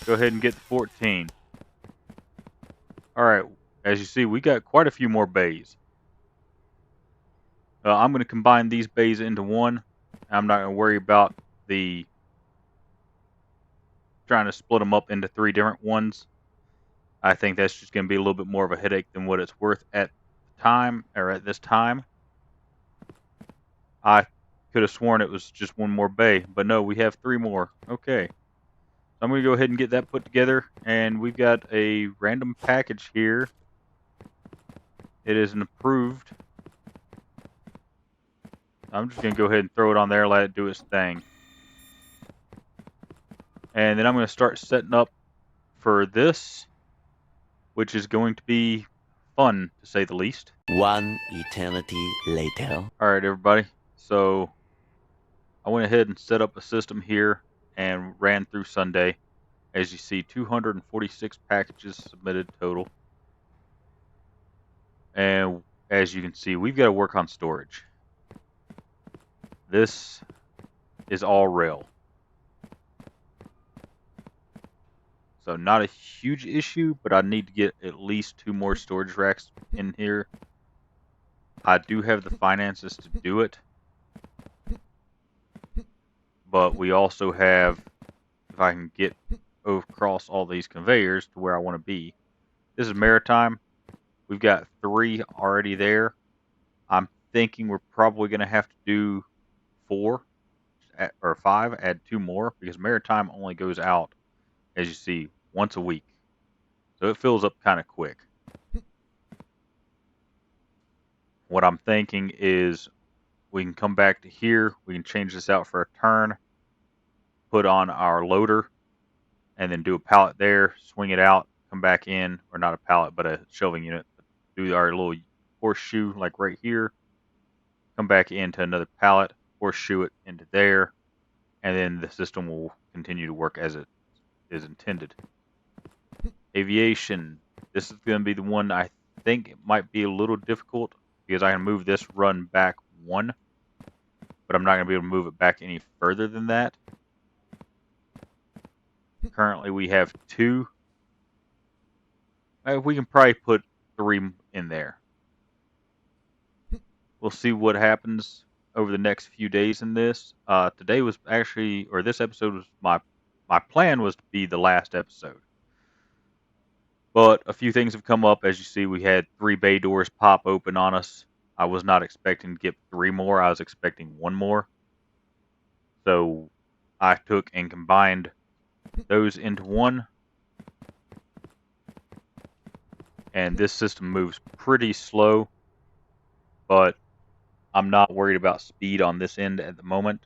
Go ahead and get the 14. Alright, as you see, we got quite a few more bays. I'm going to combine these bays into one. I'm not going to worry about trying to split them up into 3 different ones. I think that's just going to be a little bit more of a headache than what it's worth at the time, or at this time. I could have sworn it was just 1 more bay, but no, we have 3 more. Okay. So I'm going to go ahead and get that put together, and we've got a random package here. It is an approved. I'm just going to go ahead and throw it on there, let it do its thing. And then I'm going to start setting up for this, which is going to be fun, to say the least. One eternity later. Alright, everybody. So I went ahead and set up a system here and ran through Sunday. As you see, 246 packages submitted total. And as you can see, we've got to work on storage. This is all rail. So not a huge issue, but I need to get at least 2 more storage racks in here. I do have the finances to do it, but we also have, if I can get across all these conveyors to where I want to be. This is maritime. We've got 3 already there. I'm thinking we're probably going to have to do 4 or 5, add 2 more, because maritime only goes out, as you see, once a week. So it fills up kind of quick. What I'm thinking is we can come back to here, we can change this out for a turn, put on our loader, and then do a pallet there, swing it out, come back in, or not a pallet, but a shelving unit. Do our little horseshoe like right here, come back into another pallet, horseshoe it into there, and then the system will continue to work as it is intended. Aviation. This is going to be the one I think it might be a little difficult because I can move this run back 1, but I'm not going to be able to move it back any further than that. Currently we have 2. We can probably put 3 in there. We'll see what happens over the next few days in this. Today was actually, or this episode was my plan was to be the last episode. But a few things have come up. As you see, we had 3 bay doors pop open on us. I was not expecting to get 3 more. I was expecting 1 more. So I took and combined those into one. And this system moves pretty slow, but I'm not worried about speed on this end at the moment.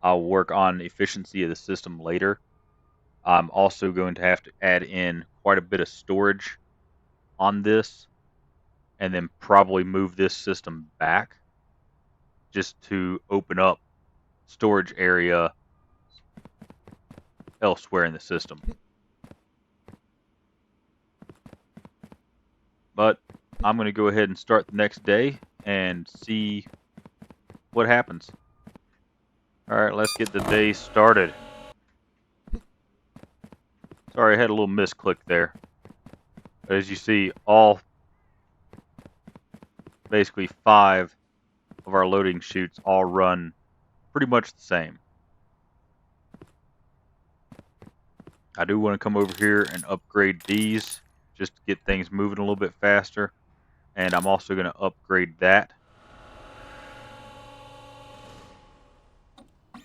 I'll work on efficiency of the system later. I'm also going to have to add in quite a bit of storage on this, and then probably move this system back just to open up storage area elsewhere in the system. But I'm going to go ahead and start the next day and see what happens. Alright, let's get the day started. Sorry, I had a little misclick there. As you see, basically 5 of our loading chutes all run pretty much the same. I do want to come over here and upgrade these just to get things moving a little bit faster. And I'm also going to upgrade that.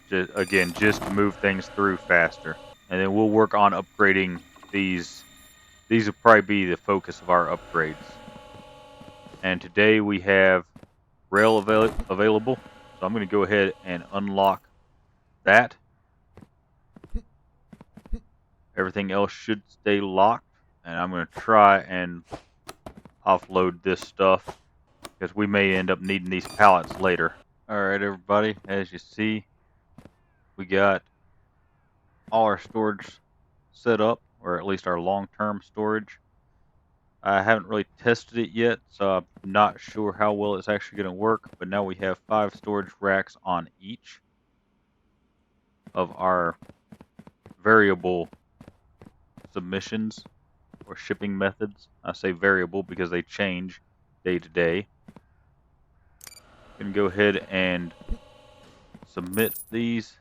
Just to move things through faster. And then we'll work on upgrading these. These will probably be the focus of our upgrades. And today we have rail available. So I'm going to go ahead and unlock that. Everything else should stay locked. And I'm going to try and offload this stuff, because we may end up needing these pallets later. Alright everybody, as you see, we got all our storage set up, or at least our long-term storage. I haven't really tested it yet, so I'm not sure how well it's actually going to work, but now we have 5 storage racks on each of our variable submissions or shipping methods. I say variable because they change day to day. I'm going to go ahead and submit these.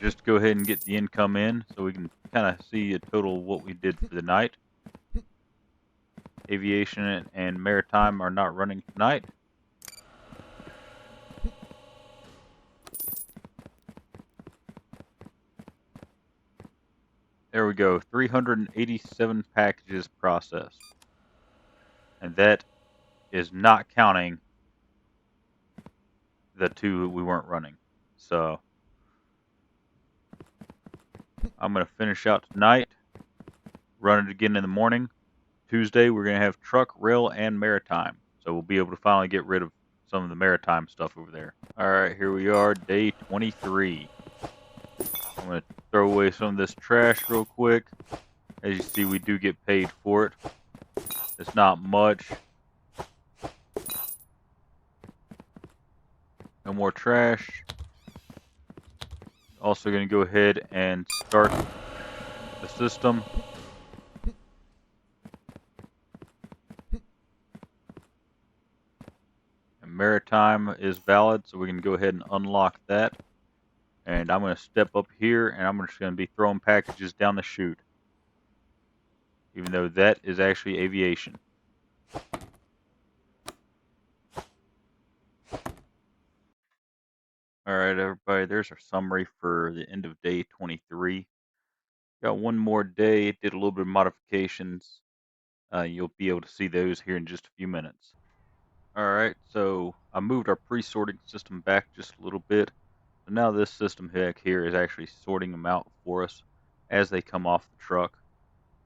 Just go ahead and get the income in so we can kind of see a total of what we did for the night. Aviation and maritime are not running tonight. There we go, 387 packages processed. And that is not counting the 2 we weren't running. So I'm going to finish out tonight, run it again in the morning. Tuesday we're going to have truck, rail, and maritime. So we'll be able to finally get rid of some of the maritime stuff over there. Alright, here we are, day 23. I'm going to throw away some of this trash real quick. As you see, we do get paid for it. It's not much. No more trash. Also going to go ahead and start the system. And maritime is valid, so we can go ahead and unlock that. And I'm going to step up here, and I'm just going to be throwing packages down the chute, even though that is actually aviation. Alright, everybody, there's our summary for the end of day 23. Got one more day, did a little bit of modifications. You'll be able to see those here in just a few minutes. Alright, so I moved our pre-sorting system back just a little bit. So now this system back here is actually sorting them out for us as they come off the truck.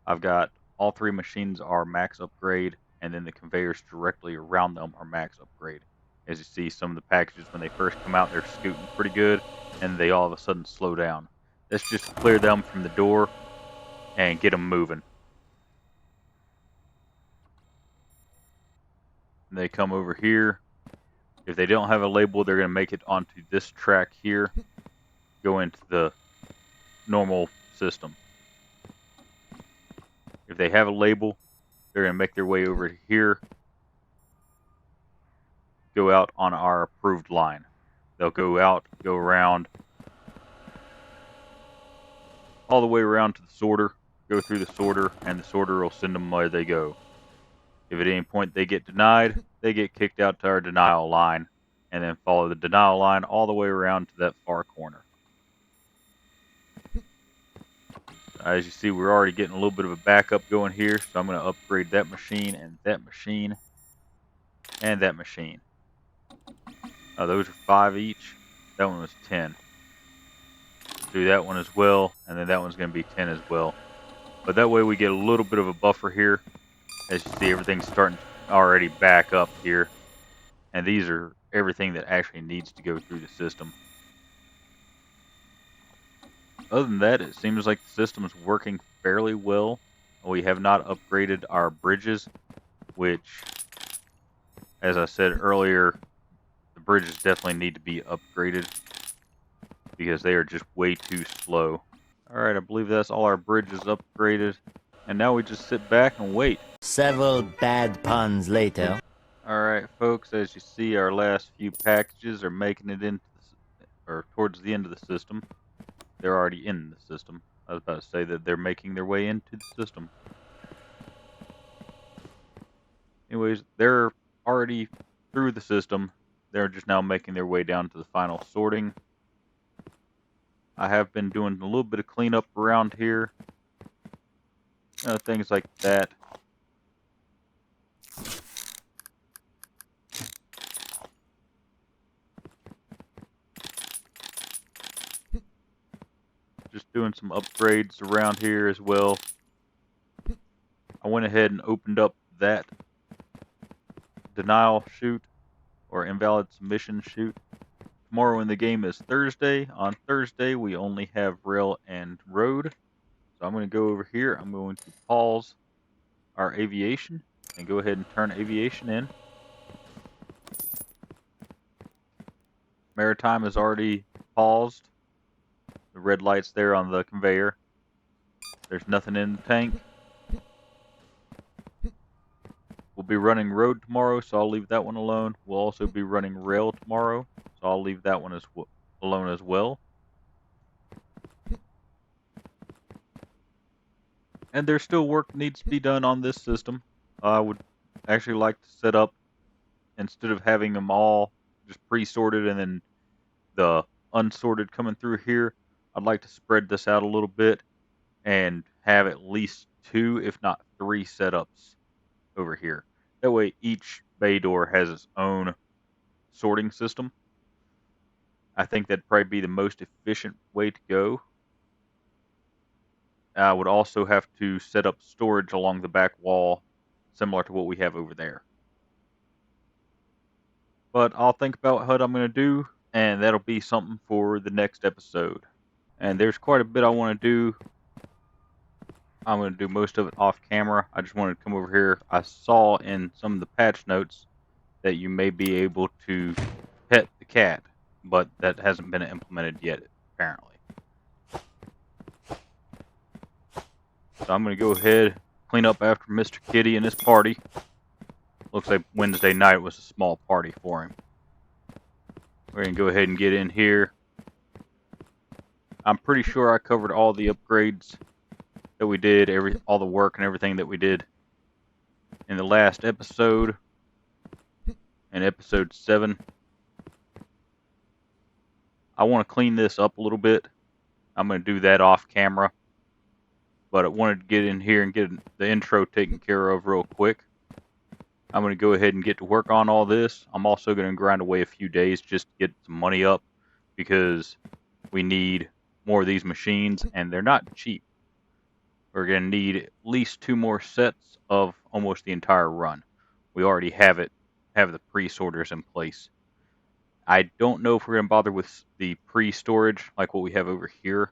I've got all three machines are max upgrade, and then the conveyors directly around them are max upgrade. As you see, some of the packages, when they first come out, they're scooting pretty good, and they all of a sudden slow down. That's just to clear them from the door and get them moving. And they come over here. If they don't have a label, they're going to make it onto this track here, go into the normal system. If they have a label, they're going to make their way over here, go out on our approved line. They'll go out, go around, all the way around to the sorter, go through the sorter, and the sorter will send them where they go. If at any point they get denied, they get kicked out to our denial line, and then follow the denial line all the way around to that far corner. As you see, we're already getting a little bit of a backup going here, so I'm going to upgrade that machine, and that machine, and that machine. Those are 5 each. That one was 10. Do that one as well, and then that one's going to be 10 as well. But that way we get a little bit of a buffer here. As you see, everything's starting to already back up here. And these are everything that actually needs to go through the system. Other than that, it seems like the system is working fairly well. We have not upgraded our bridges, which, as I said earlier, the bridges definitely need to be upgraded because they are just way too slow. Alright, I believe that's all our bridges upgraded. And now we just sit back and wait. Several bad puns later. Alright, folks, as you see, our last few packages are making it into or towards the end of the system. They're already in the system. I was about to say that they're making their way into the system. Anyways, they're already through the system. They're just now making their way down to the final sorting. I have been doing a little bit of cleanup around here. Things like that. Just doing some upgrades around here as well. I went ahead and opened up that denial chute or invalid submission chute. Tomorrow in the game is Thursday. On Thursday we only have rail and road. So I'm going to go over here. I'm going to pause our aviation and go ahead and turn aviation in. Maritime is already paused. The red light's there on the conveyor. There's nothing in the tank. We'll be running road tomorrow, so I'll leave that one alone. We'll also be running rail tomorrow, so I'll leave that one alone as well. And there's still work that needs to be done on this system. I would actually like to set up, instead of having them all just pre-sorted and then the unsorted coming through here, I'd like to spread this out a little bit and have at least 2, if not 3 setups over here. That way each bay door has its own sorting system. I think that'd probably be the most efficient way to go. I would also have to set up storage along the back wall, similar to what we have over there. But I'll think about what I'm going to do, and that'll be something for the next episode. And there's quite a bit I want to do. I'm going to do most of it off camera. I just wanted to come over here. I saw in some of the patch notes that you may be able to pet the cat, but that hasn't been implemented yet, apparently. So I'm going to go ahead, clean up after Mr. Kitty and his party. Looks like Wednesday night was a small party for him. We're going to go ahead and get in here. I'm pretty sure I covered all the upgrades that we did, all the work and everything that we did in the last episode, in episode 7. I want to clean this up a little bit. I'm going to do that off camera, but I wanted to get in here and get the intro taken care of real quick. I'm going to go ahead and get to work on all this. I'm also going to grind away a few days just to get some money up because we need more of these machines and they're not cheap. We're going to need at least 2 more sets of almost the entire run. We already have the pre-sorters in place. I don't know if we're going to bother with the pre-storage like what we have over here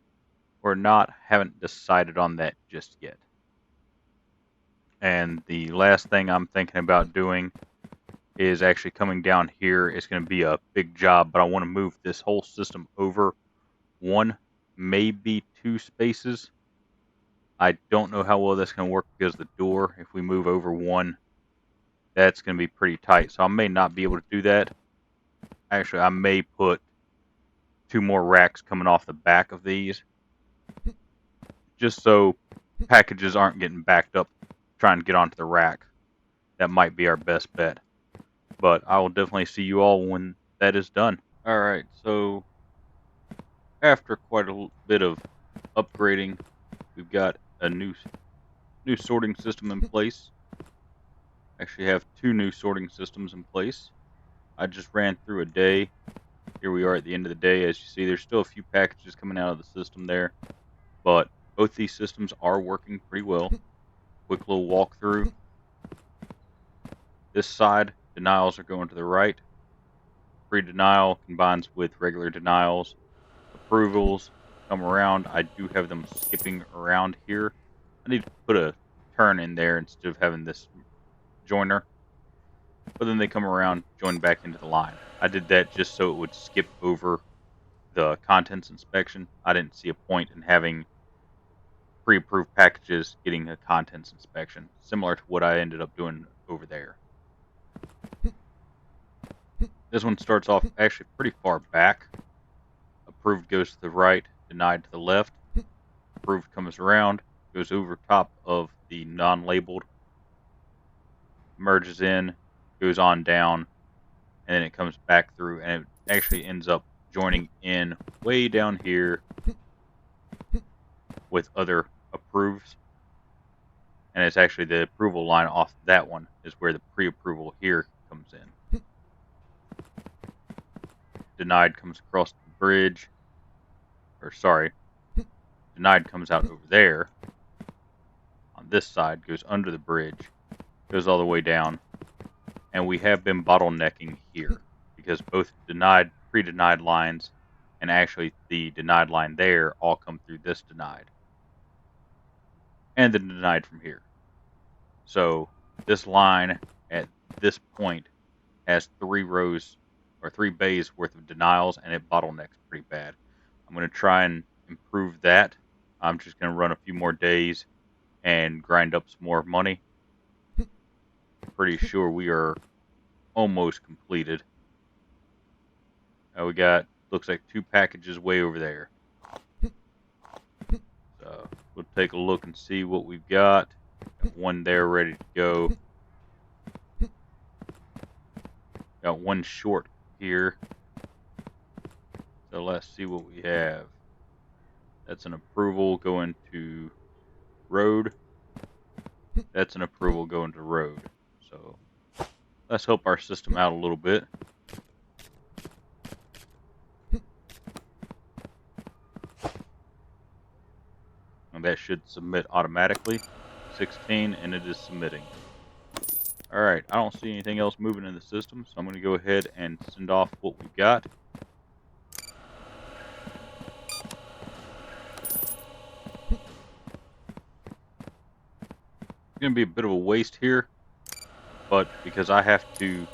or not. Haven't decided on that just yet. And the last thing I'm thinking about doing is actually coming down here. It's going to be a big job, but I want to move this whole system over 1, maybe 2 spaces. I don't know how well that's going to work because the door, if we move over 1, that's going to be pretty tight. So I may not be able to do that. Actually, I may put 2 more racks coming off the back of these, just so packages aren't getting backed up trying to get onto the rack. That might be our best bet. But I will definitely see you all when that is done. Alright, so after quite a bit of upgrading, we've got a new sorting system in place. Actually have 2 new sorting systems in place. I just ran through a day. Here we are at the end of the day. As you see, there's still a few packages coming out of the system there, but both these systems are working pretty well. Quick little walkthrough. This side, denials are going to the right. Pre-denial combines with regular denials. Approvals come around. I do have them skipping around here. I need to put a turn in there instead of having this joiner. But then they come around, join back into the line. I did that just so it would skip over the contents inspection. I didn't see a point in having pre-approved packages getting a contents inspection, similar to what I ended up doing over there. This one starts off actually pretty far back. Approved goes to the right, denied to the left. Approved comes around, goes over top of the non-labeled, merges in, goes on down, and then it comes back through, and it actually ends up joining in way down here with other approves. And it's actually the approval line off that one is where the pre-approval here comes in. Denied comes across the bridge, or sorry, denied comes out over there on this side, goes under the bridge, goes all the way down, and we have been bottlenecking here because both denied, pre-denied lines and actually the denied line there all come through this denied and then denied from here. So this line at this point has 3 rows or 3 bays worth of denials, and it bottlenecks pretty bad. I'm going to try and improve that. I'm just going to run a few more days and grind up some more money. Pretty sure we are almost completed. Now we got, looks like 2 packages way over there. So we'll take a look and see what we've got. Got 1 there ready to go. Got 1 short here. So let's see what we have. That's an approval going to road. That's an approval going to road. So let's help our system out a little bit. And that should submit automatically. 16, and it is submitting. Alright, I don't see anything else moving in the system, so I'm going to go ahead and send off what we've got. It's going to be a bit of a waste here, but because I have to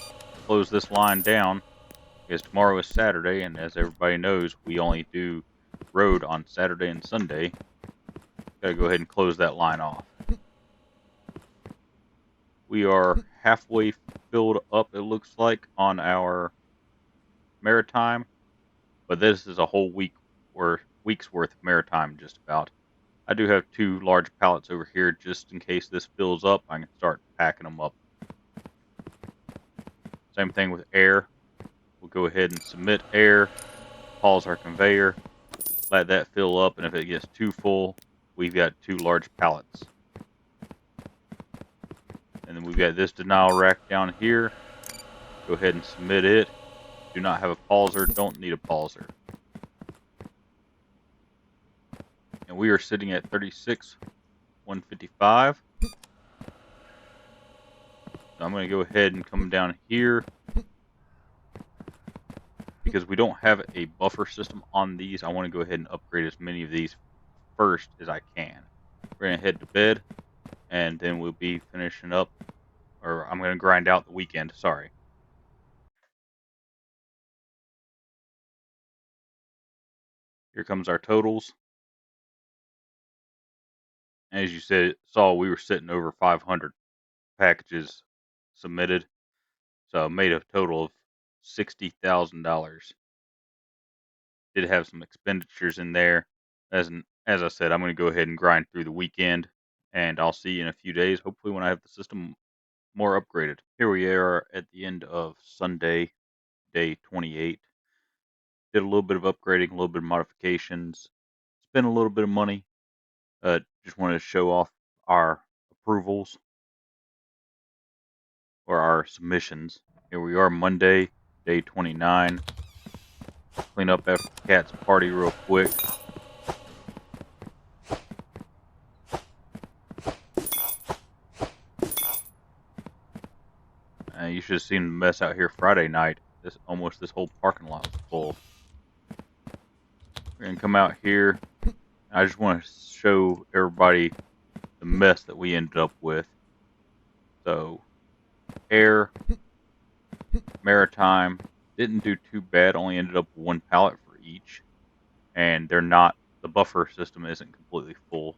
close this line down, because tomorrow is Saturday, and as everybody knows, we only do road on Saturday and Sunday. Gotta go ahead and close that line off. We are halfway filled up, it looks like, on our maritime, but this is a whole week's worth of maritime just about. I do have 2 large pallets over here just in case this fills up. I can start packing them up. Same thing with air. We'll go ahead and submit air, pause our conveyor, let that fill up, and if it gets too full, we've got 2 large pallets. And then we've got this denial rack down here. Go ahead and submit it. Do not have a pauser, don't need a pauser. And we are sitting at 36,155. So I'm going to go ahead and come down here. Because we don't have a buffer system on these, I want to go ahead and upgrade as many of these first as I can. We're going to head to bed, and then we'll be finishing up, or I'm going to grind out the weekend, sorry. Here comes our totals. As you saw, we were sitting over 500 packages submitted, so I made a total of $60,000. Did have some expenditures in there. As I said, I'm going to go ahead and grind through the weekend, and I'll see you in a few days, hopefully when I have the system more upgraded. Here we are at the end of Sunday, day 28. Did a little bit of upgrading, a little bit of modifications, spent a little bit of money. Just wanted to show off our approvals or our submissions. Here we are, Monday, day 29. Clean up after the cat's party real quick. You should have seen the mess out here Friday night. Almost this whole parking lot was full. We're gonna come out here. I just want to show everybody the mess that we ended up with. So, air, maritime, didn't do too bad. Only ended up with 1 pallet for each, and the buffer system isn't completely full.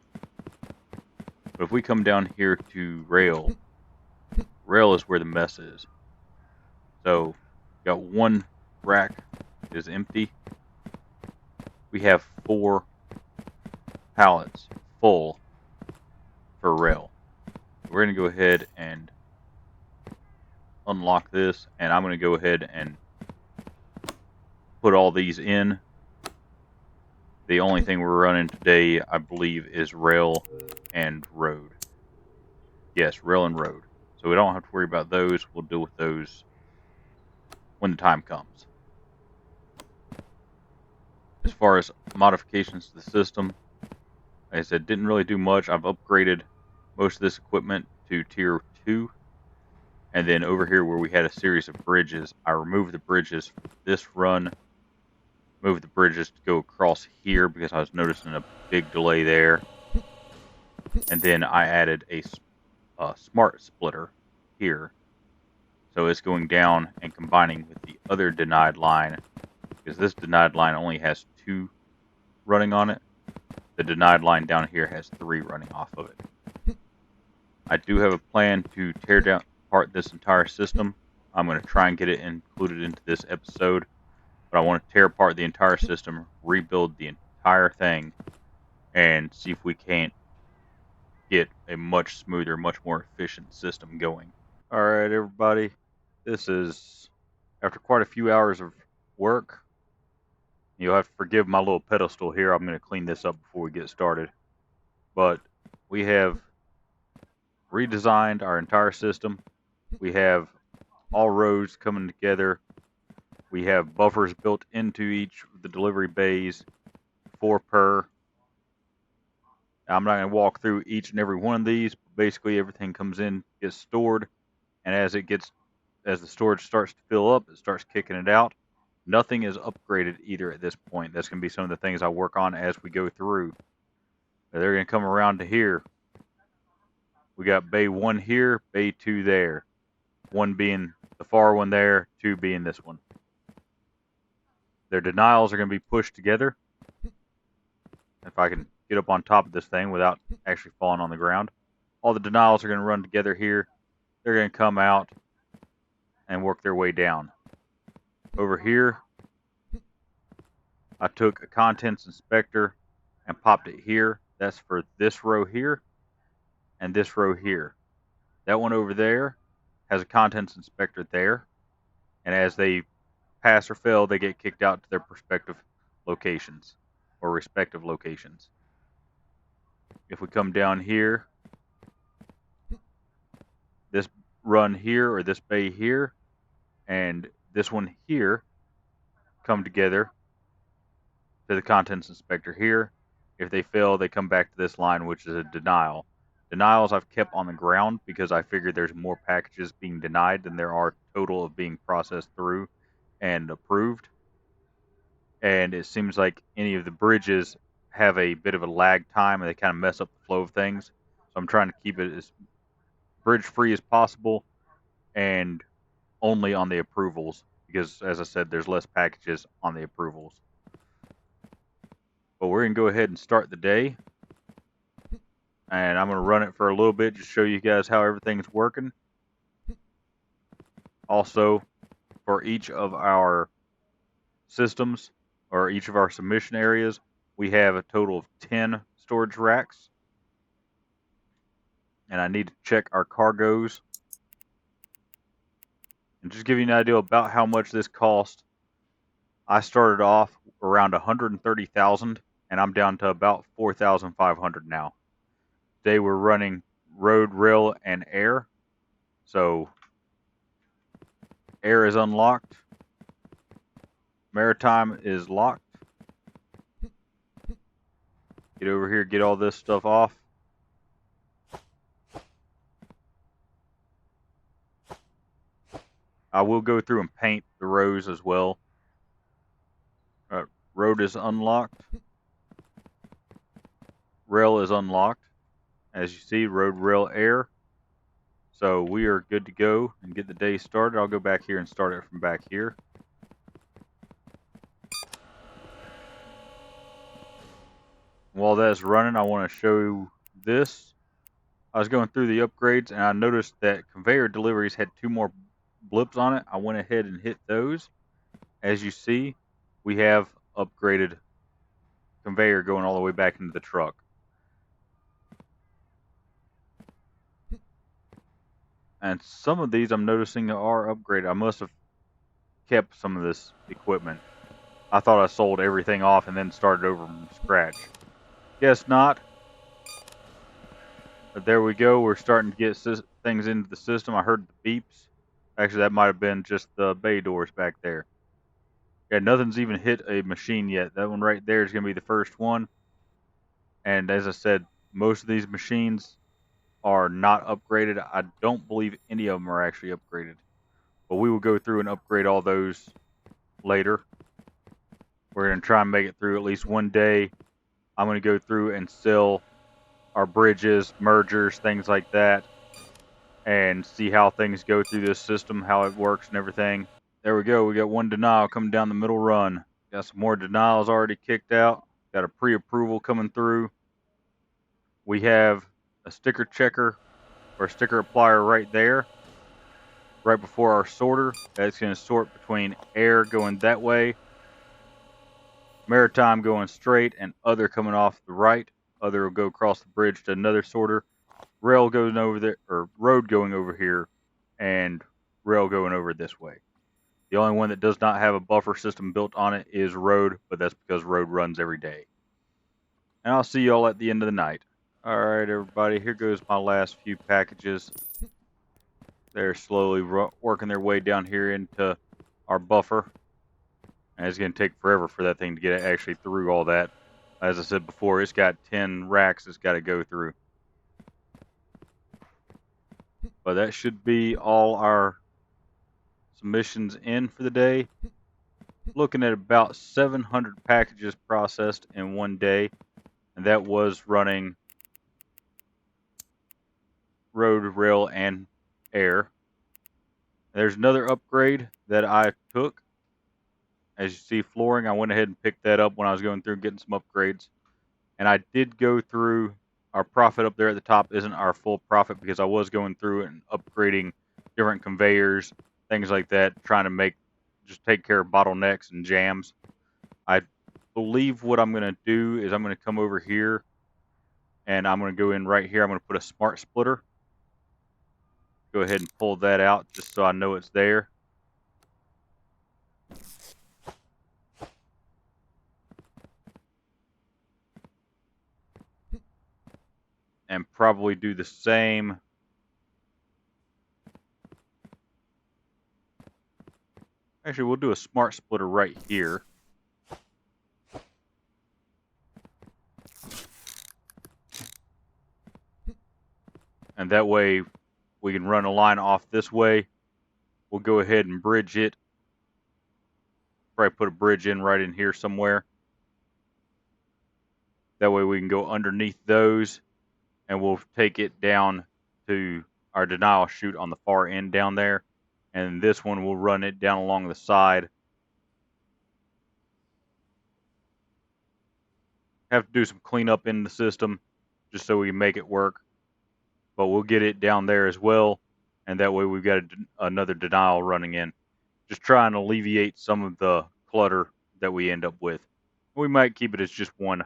But if we come down here to rail is where the mess is. So, got 1 rack is empty. We have 4 pallets full for rail. We're going to go ahead and unlock this, and I'm going to go ahead and put all these in. The only thing we're running today, I believe, is rail and road. Yes, rail and road. So we don't have to worry about those. We'll deal with those when the time comes. As far as modifications to the system, like I said, didn't really do much. I've upgraded most of this equipment to tier 2. And then over here where we had a series of bridges, I removed the bridges for this run. Moved the bridges to go across here because I was noticing a big delay there. And then I added a smart splitter here. So it's going down and combining with the other denied line, because this denied line only has 2 running on it. The denied line down here has 3 running off of it. I do have a plan to tear apart this entire system. I'm going to try and get it included into this episode, but I want to tear apart the entire system, rebuild the entire thing, and see if we can't get a much smoother, much more efficient system going. Alright everybody, this is after quite a few hours of work. You'll have to forgive my little pedestal here. I'm going to clean this up before we get started. But we have redesigned our entire system. We have all roads coming together. We have buffers built into each of the delivery bays, 4 per. I'm not going to walk through each and every one of these. Basically, everything comes in, gets stored, and as the storage starts to fill up, it starts kicking it out. Nothing is upgraded either at this point. That's going to be some of the things I work on as we go through. They're going to come around to here. We got bay 1 here, bay 2 there. 1 being the far one there, 2 being this one. Their denials are going to be pushed together. If I can get up on top of this thing without actually falling on the ground. All the denials are going to run together here. They're going to come out and work their way down. Over here, I took a contents inspector and popped it here. That's for this row here and this row here. That one over there has a contents inspector there, and as they pass or fail, they get kicked out to their prospective locations or respective locations. If we come down here, this run here or this bay here and this one here come together to the contents inspector here. If they fail, they come back to this line, which is a denial. Denials I've kept on the ground because I figured there's more packages being denied than there are total of being processed through and approved. And it seems like any of the bridges have a bit of a lag time and they kind of mess up the flow of things. So I'm trying to keep it as bridge free as possible and only on the approvals because, as I said, there's less packages on the approvals. But we're going to go ahead and start the day. And I'm going to run it for a little bit just to show you guys how everything's working. Also, for each of our systems or each of our submission areas, we have a total of 10 storage racks. And I need to check our cargoes. And just give you an idea about how much this cost. I started off around 130,000 and I'm down to about 4,500 now. Today we're running road, rail, and air. So air is unlocked. Maritime is locked. Get over here, get all this stuff off. I will go through and paint the rows as well. Road is unlocked. Rail is unlocked. As you see, road, rail, air. So we are good to go and get the day started. I'll go back here and start it from back here. While that's running, I want to show you this. I was going through the upgrades and I noticed that conveyor deliveries had 2 more blips on it. I went ahead and hit those. As you see, we have upgraded conveyor going all the way back into the truck. And some of these I'm noticing are upgraded. I must have kept some of this equipment. I thought I sold everything off and then started over from scratch. Guess not. But there we go. We're starting to get things into the system. I heard the beeps. Actually, that might have been just the bay doors back there. Yeah, nothing's even hit a machine yet. That one right there is going to be the first one. And as I said, most of these machines are not upgraded. I don't believe any of them are actually upgraded. But we will go through and upgrade all those later. We're going to try and make it through at least one day. I'm going to go through and sell our bridges, mergers, things like that, and see how things go through this system, how it works and everything. There we go. We got one denial coming down the middle run. Got some more denials already kicked out. Got a pre-approval coming through. We have a sticker checker or a sticker applier right there, right before our sorter. That's going to sort between air going that way, maritime going straight, and other coming off the right. Other will go across the bridge to another sorter. Rail going over there, or road going over here, and rail going over this way. The only one that does not have a buffer system built on it is road, but that's because road runs every day. And I'll see y'all at the end of the night. Alright everybody, here goes my last few packages. They're slowly working their way down here into our buffer. And it's going to take forever for that thing to get actually through all that. As I said before, it's got 10 racks it's got to go through. But that should be all our submissions in for the day. Looking at about 700 packages processed in one day. And that was running road, rail, and air. There's another upgrade that I took. As you see, flooring, I went ahead and picked that up when I was going through getting some upgrades. And I did go through, our profit up there at the top isn't our full profit because I was going through and upgrading different conveyors, things like that, trying to just take care of bottlenecks and jams. I believe what I'm going to do is I'm going to come over here and I'm going to go in right here. I'm going to put a smart splitter. Go ahead and pull that out just so I know it's there. And probably do the same. Actually, we'll do a smart splitter right here. And that way we can run a line off this way. We'll go ahead and bridge it. Probably put a bridge in right in here somewhere. That way we can go underneath those and we'll take it down to our denial chute on the far end down there. And this one we'll run it down along the side. Have to do some cleanup in the system just so we can make it work. But we'll get it down there as well. And that way we've got another denial running in. Just trying to alleviate some of the clutter that we end up with. We might keep it as just one.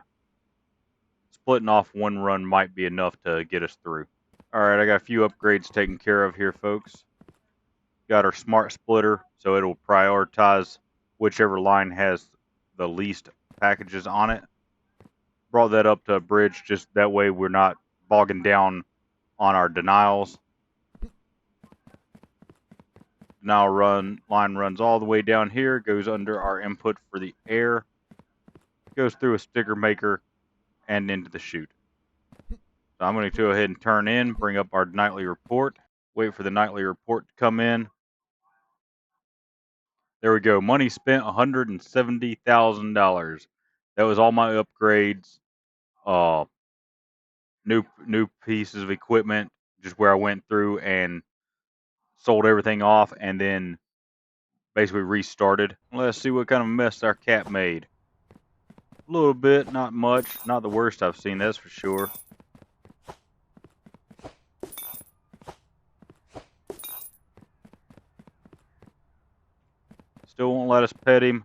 Splitting off one run might be enough to get us through. Alright, I got a few upgrades taken care of here, folks. Got our smart splitter, so it'll prioritize whichever line has the least packages on it. Brought that up to a bridge, just that way we're not bogging down on our denials. Denial line runs all the way down here, goes under our input for the air, goes through a sticker maker, and into the chute. So I'm going to go ahead and turn in, bring up our nightly report, wait for the nightly report to come in. There we go. Money spent $170,000. That was all my upgrades, new pieces of equipment, just where I went through and sold everything off and then basically restarted. Let's see what kind of mess our cat made. A little bit, not much, not the worst I've seen, that's for sure. Still won't let us pet him.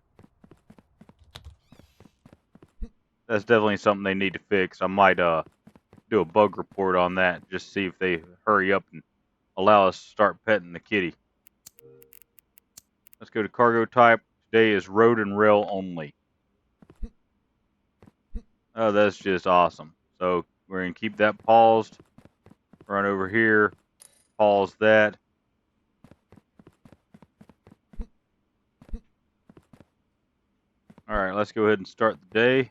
That's definitely something they need to fix. I might do a bug report on that, just see if they hurry up and allow us to start petting the kitty. Let's go to cargo type. Today is road and rail only. Oh, that's just awesome. So we're going to keep that paused. Run over here. Pause that. Alright, let's go ahead and start the day.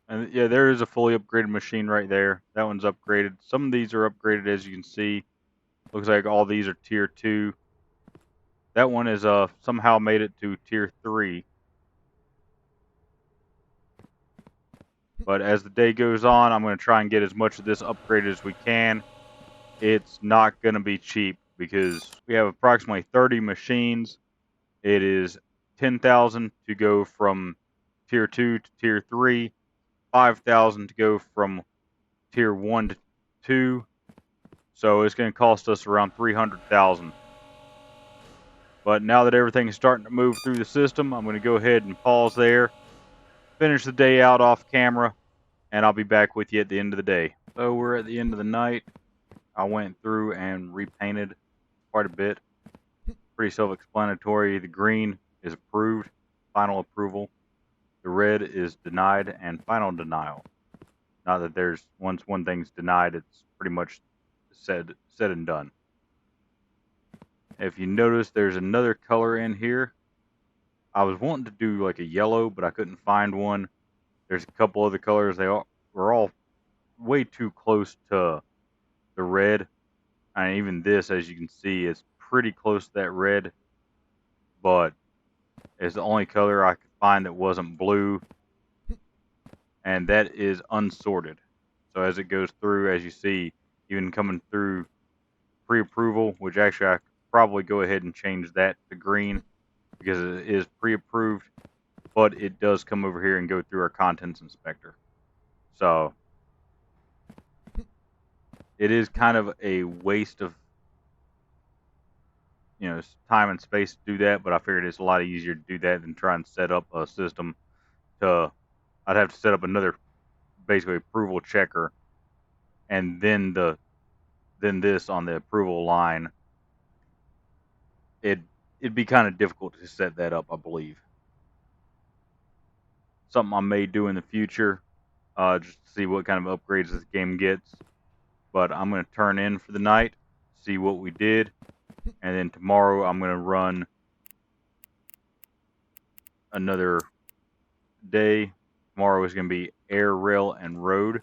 And yeah, there is a fully upgraded machine right there. That one's upgraded. Some of these are upgraded, as you can see. Looks like all these are tier 2. That one is somehow made it to tier 3. But as the day goes on, I'm going to try and get as much of this upgraded as we can. It's not going to be cheap because we have approximately 30 machines. It is 10,000 to go from tier 2 to tier 3, 5,000 to go from tier 1 to 2. So it's going to cost us around 300,000. But now that everything is starting to move through the system, I'm going to go ahead and pause there, finish the day out off camera, and I'll be back with you at the end of the day. So we're at the end of the night. I went through and repainted quite a bit. Pretty self-explanatory. The green is approved, final approval. The red is denied and final denial. Not that there's, once one thing's denied, it's pretty much said and done. If you notice, there's another color in here. I was wanting to do like a yellow, but I couldn't find one. There's a couple other colors. Were all way too close to the red. And even this, as you can see, is pretty close to that red. But it's the only color I could find that wasn't blue. And that is unsorted. So as it goes through, as you see, even coming through pre-approval, which actually I probably go ahead and change that to green because it is pre-approved, but it does come over here and go through our contents inspector. So it is kind of a waste of time and space to do that, but I figured it's a lot easier to do that than try and set up a system to. I'd have to set up another basically approval checker, and then this on the approval line. It'd be kind of difficult to set that up, I believe. Something I may do in the future, just to see what kind of upgrades this game gets. But I'm going to turn in for the night, see what we did, and then tomorrow I'm going to run another day. Tomorrow is going to be air, rail, and road.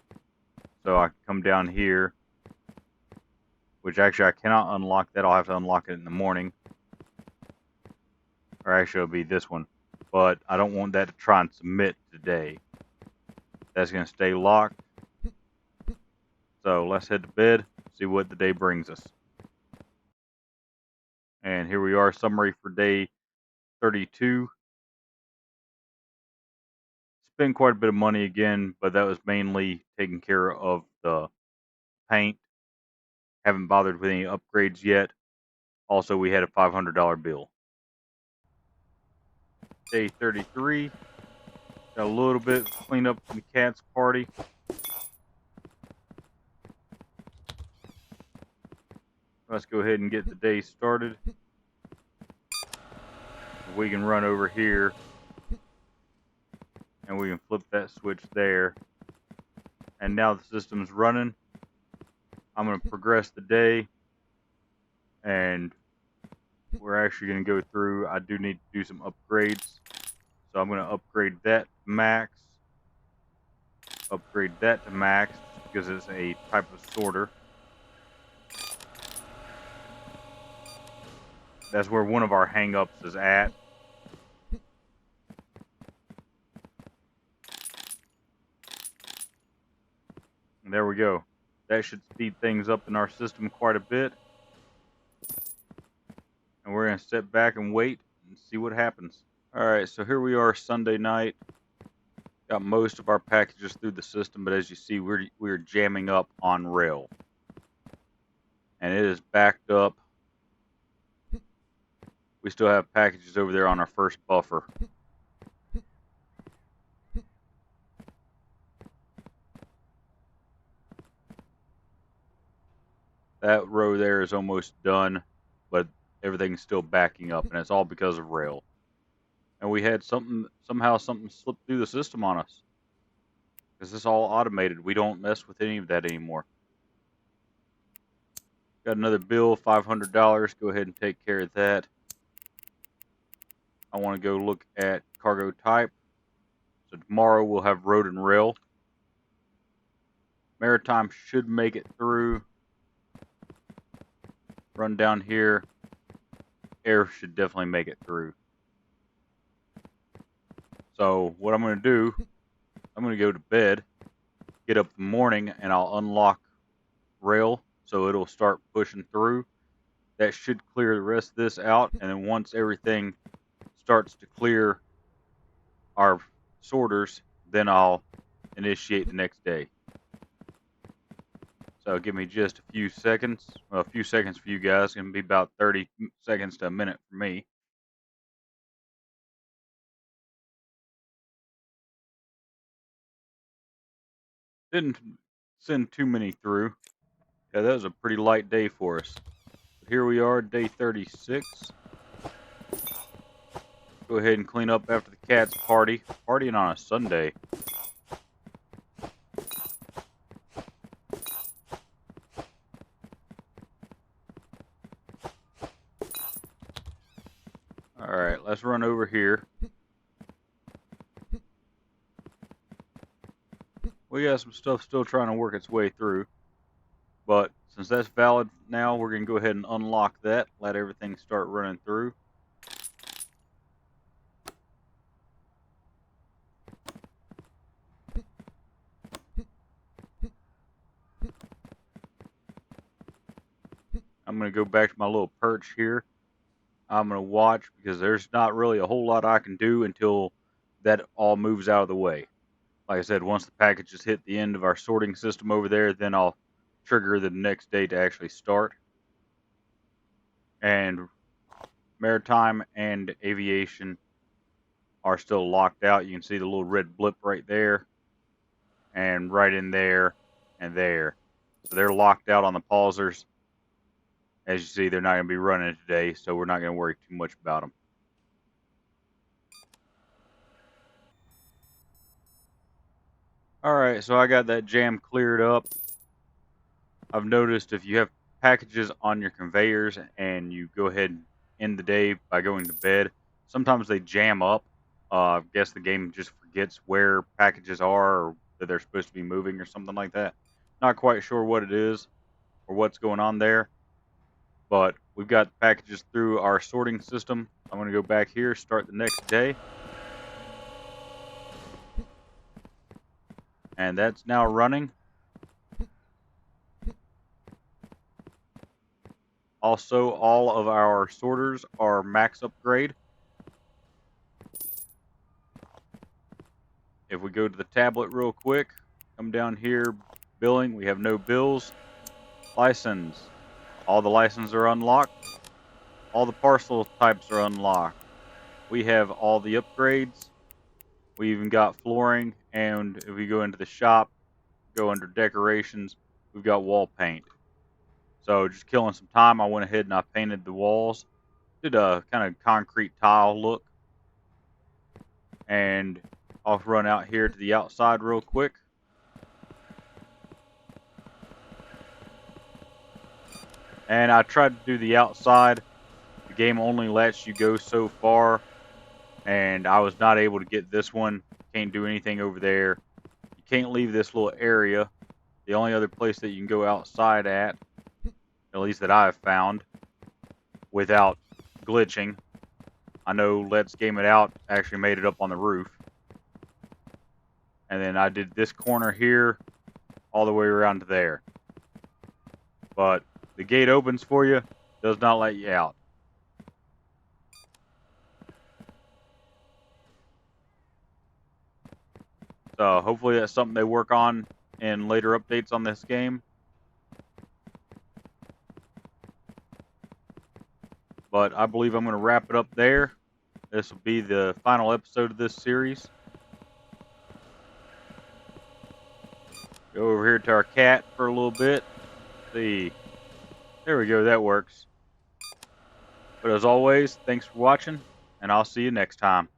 So I can come down here, which actually I cannot unlock that. I'll have to unlock it in the morning. Or actually it'll be this one. But I don't want that to try and submit today. That's going to stay locked. So let's head to bed, see what the day brings us. And here we are, summary for day 32. Spent quite a bit of money again, but that was mainly taking care of the paint. Haven't bothered with any upgrades yet. Also, we had a $500 bill. Day 33. Got a little bit cleaned up from the cat's party. Let's go ahead and get the day started. We can run over here and we can flip that switch there. And now the system's running. I'm going to progress the day, and we're actually going to go through. I do need to do some upgrades, so I'm going to upgrade that to max. Upgrade that to max because it's a type of sorter. That's where one of our hang-ups is at. And there we go. That should speed things up in our system quite a bit. And we're going to sit back and wait and see what happens. Alright, so here we are Sunday night. Got most of our packages through the system, but as you see, we're jamming up on rail. And it is backed up. We still have packages over there on our first buffer. That row there is almost done, but everything's still backing up, and it's all because of rail. And we had somehow something slipped through the system on us. Because this is all automated. We don't mess with any of that anymore. Got another bill, $500. Go ahead and take care of that. I want to go look at cargo type. So tomorrow we'll have road and rail. Maritime should make it through. Run down here. Air should definitely make it through. So what I'm going to do, I'm going to go to bed, get up in the morning, and I'll unlock rail so it'll start pushing through. That should clear the rest of this out, and then once everything starts to clear our sorters, then I'll initiate the next day. So give me just a few seconds. Well, a few seconds for you guys. It's going to be about 30 seconds to a minute for me. Didn't send too many through. Yeah, that was a pretty light day for us. But here we are, day 36. Go ahead and clean up after the cat's party. Partying on a Sunday. Alright, let's run over here. We got some stuff still trying to work its way through. But since that's valid now, we're going to go ahead and unlock that. Let everything start running through. I'm going to go back to my little perch here. I'm going to watch because there's not really a whole lot I can do until that all moves out of the way. Like I said, once the packages hit the end of our sorting system over there, then I'll trigger the next day to actually start. And maritime and aviation are still locked out. You can see the little red blip right there, and right in there, and there. So they're locked out on the pausers. As you see, they're not going to be running today, so we're not going to worry too much about them. Alright, so I got that jam cleared up. I've noticed if you have packages on your conveyors and you go ahead and end the day by going to bed, sometimes they jam up. I guess the game just forgets where packages are or that they're supposed to be moving or something like that. Not quite sure what it is or what's going on there, but we've got packages through our sorting system. I'm going to go back here, start the next day. And that's now running. Also, all of our sorters are max upgrade. If we go to the tablet real quick, come down here, billing, we have no bills. License, all the licenses are unlocked. All the parcel types are unlocked. We have all the upgrades. We even got flooring, and if we go into the shop, go under decorations, we've got wall paint. So just killing some time, I went ahead and I painted the walls. Did a kind of concrete tile look. And I'll run out here to the outside real quick. And I tried to do the outside. The game only lets you go so far, and I was not able to get this one. Can't do anything over there. You can't leave this little area. The only other place that you can go outside at least that I've found, without glitching. I know Let's Game It Out actually made it up on the roof. And then I did this corner here all the way around to there. But the gate opens for you, does not let you out. So hopefully that's something they work on in later updates on this game. But I believe I'm going to wrap it up there. This will be the final episode of this series. Go over here to our cat for a little bit. See. There we go, that works. But as always, thanks for watching, and I'll see you next time.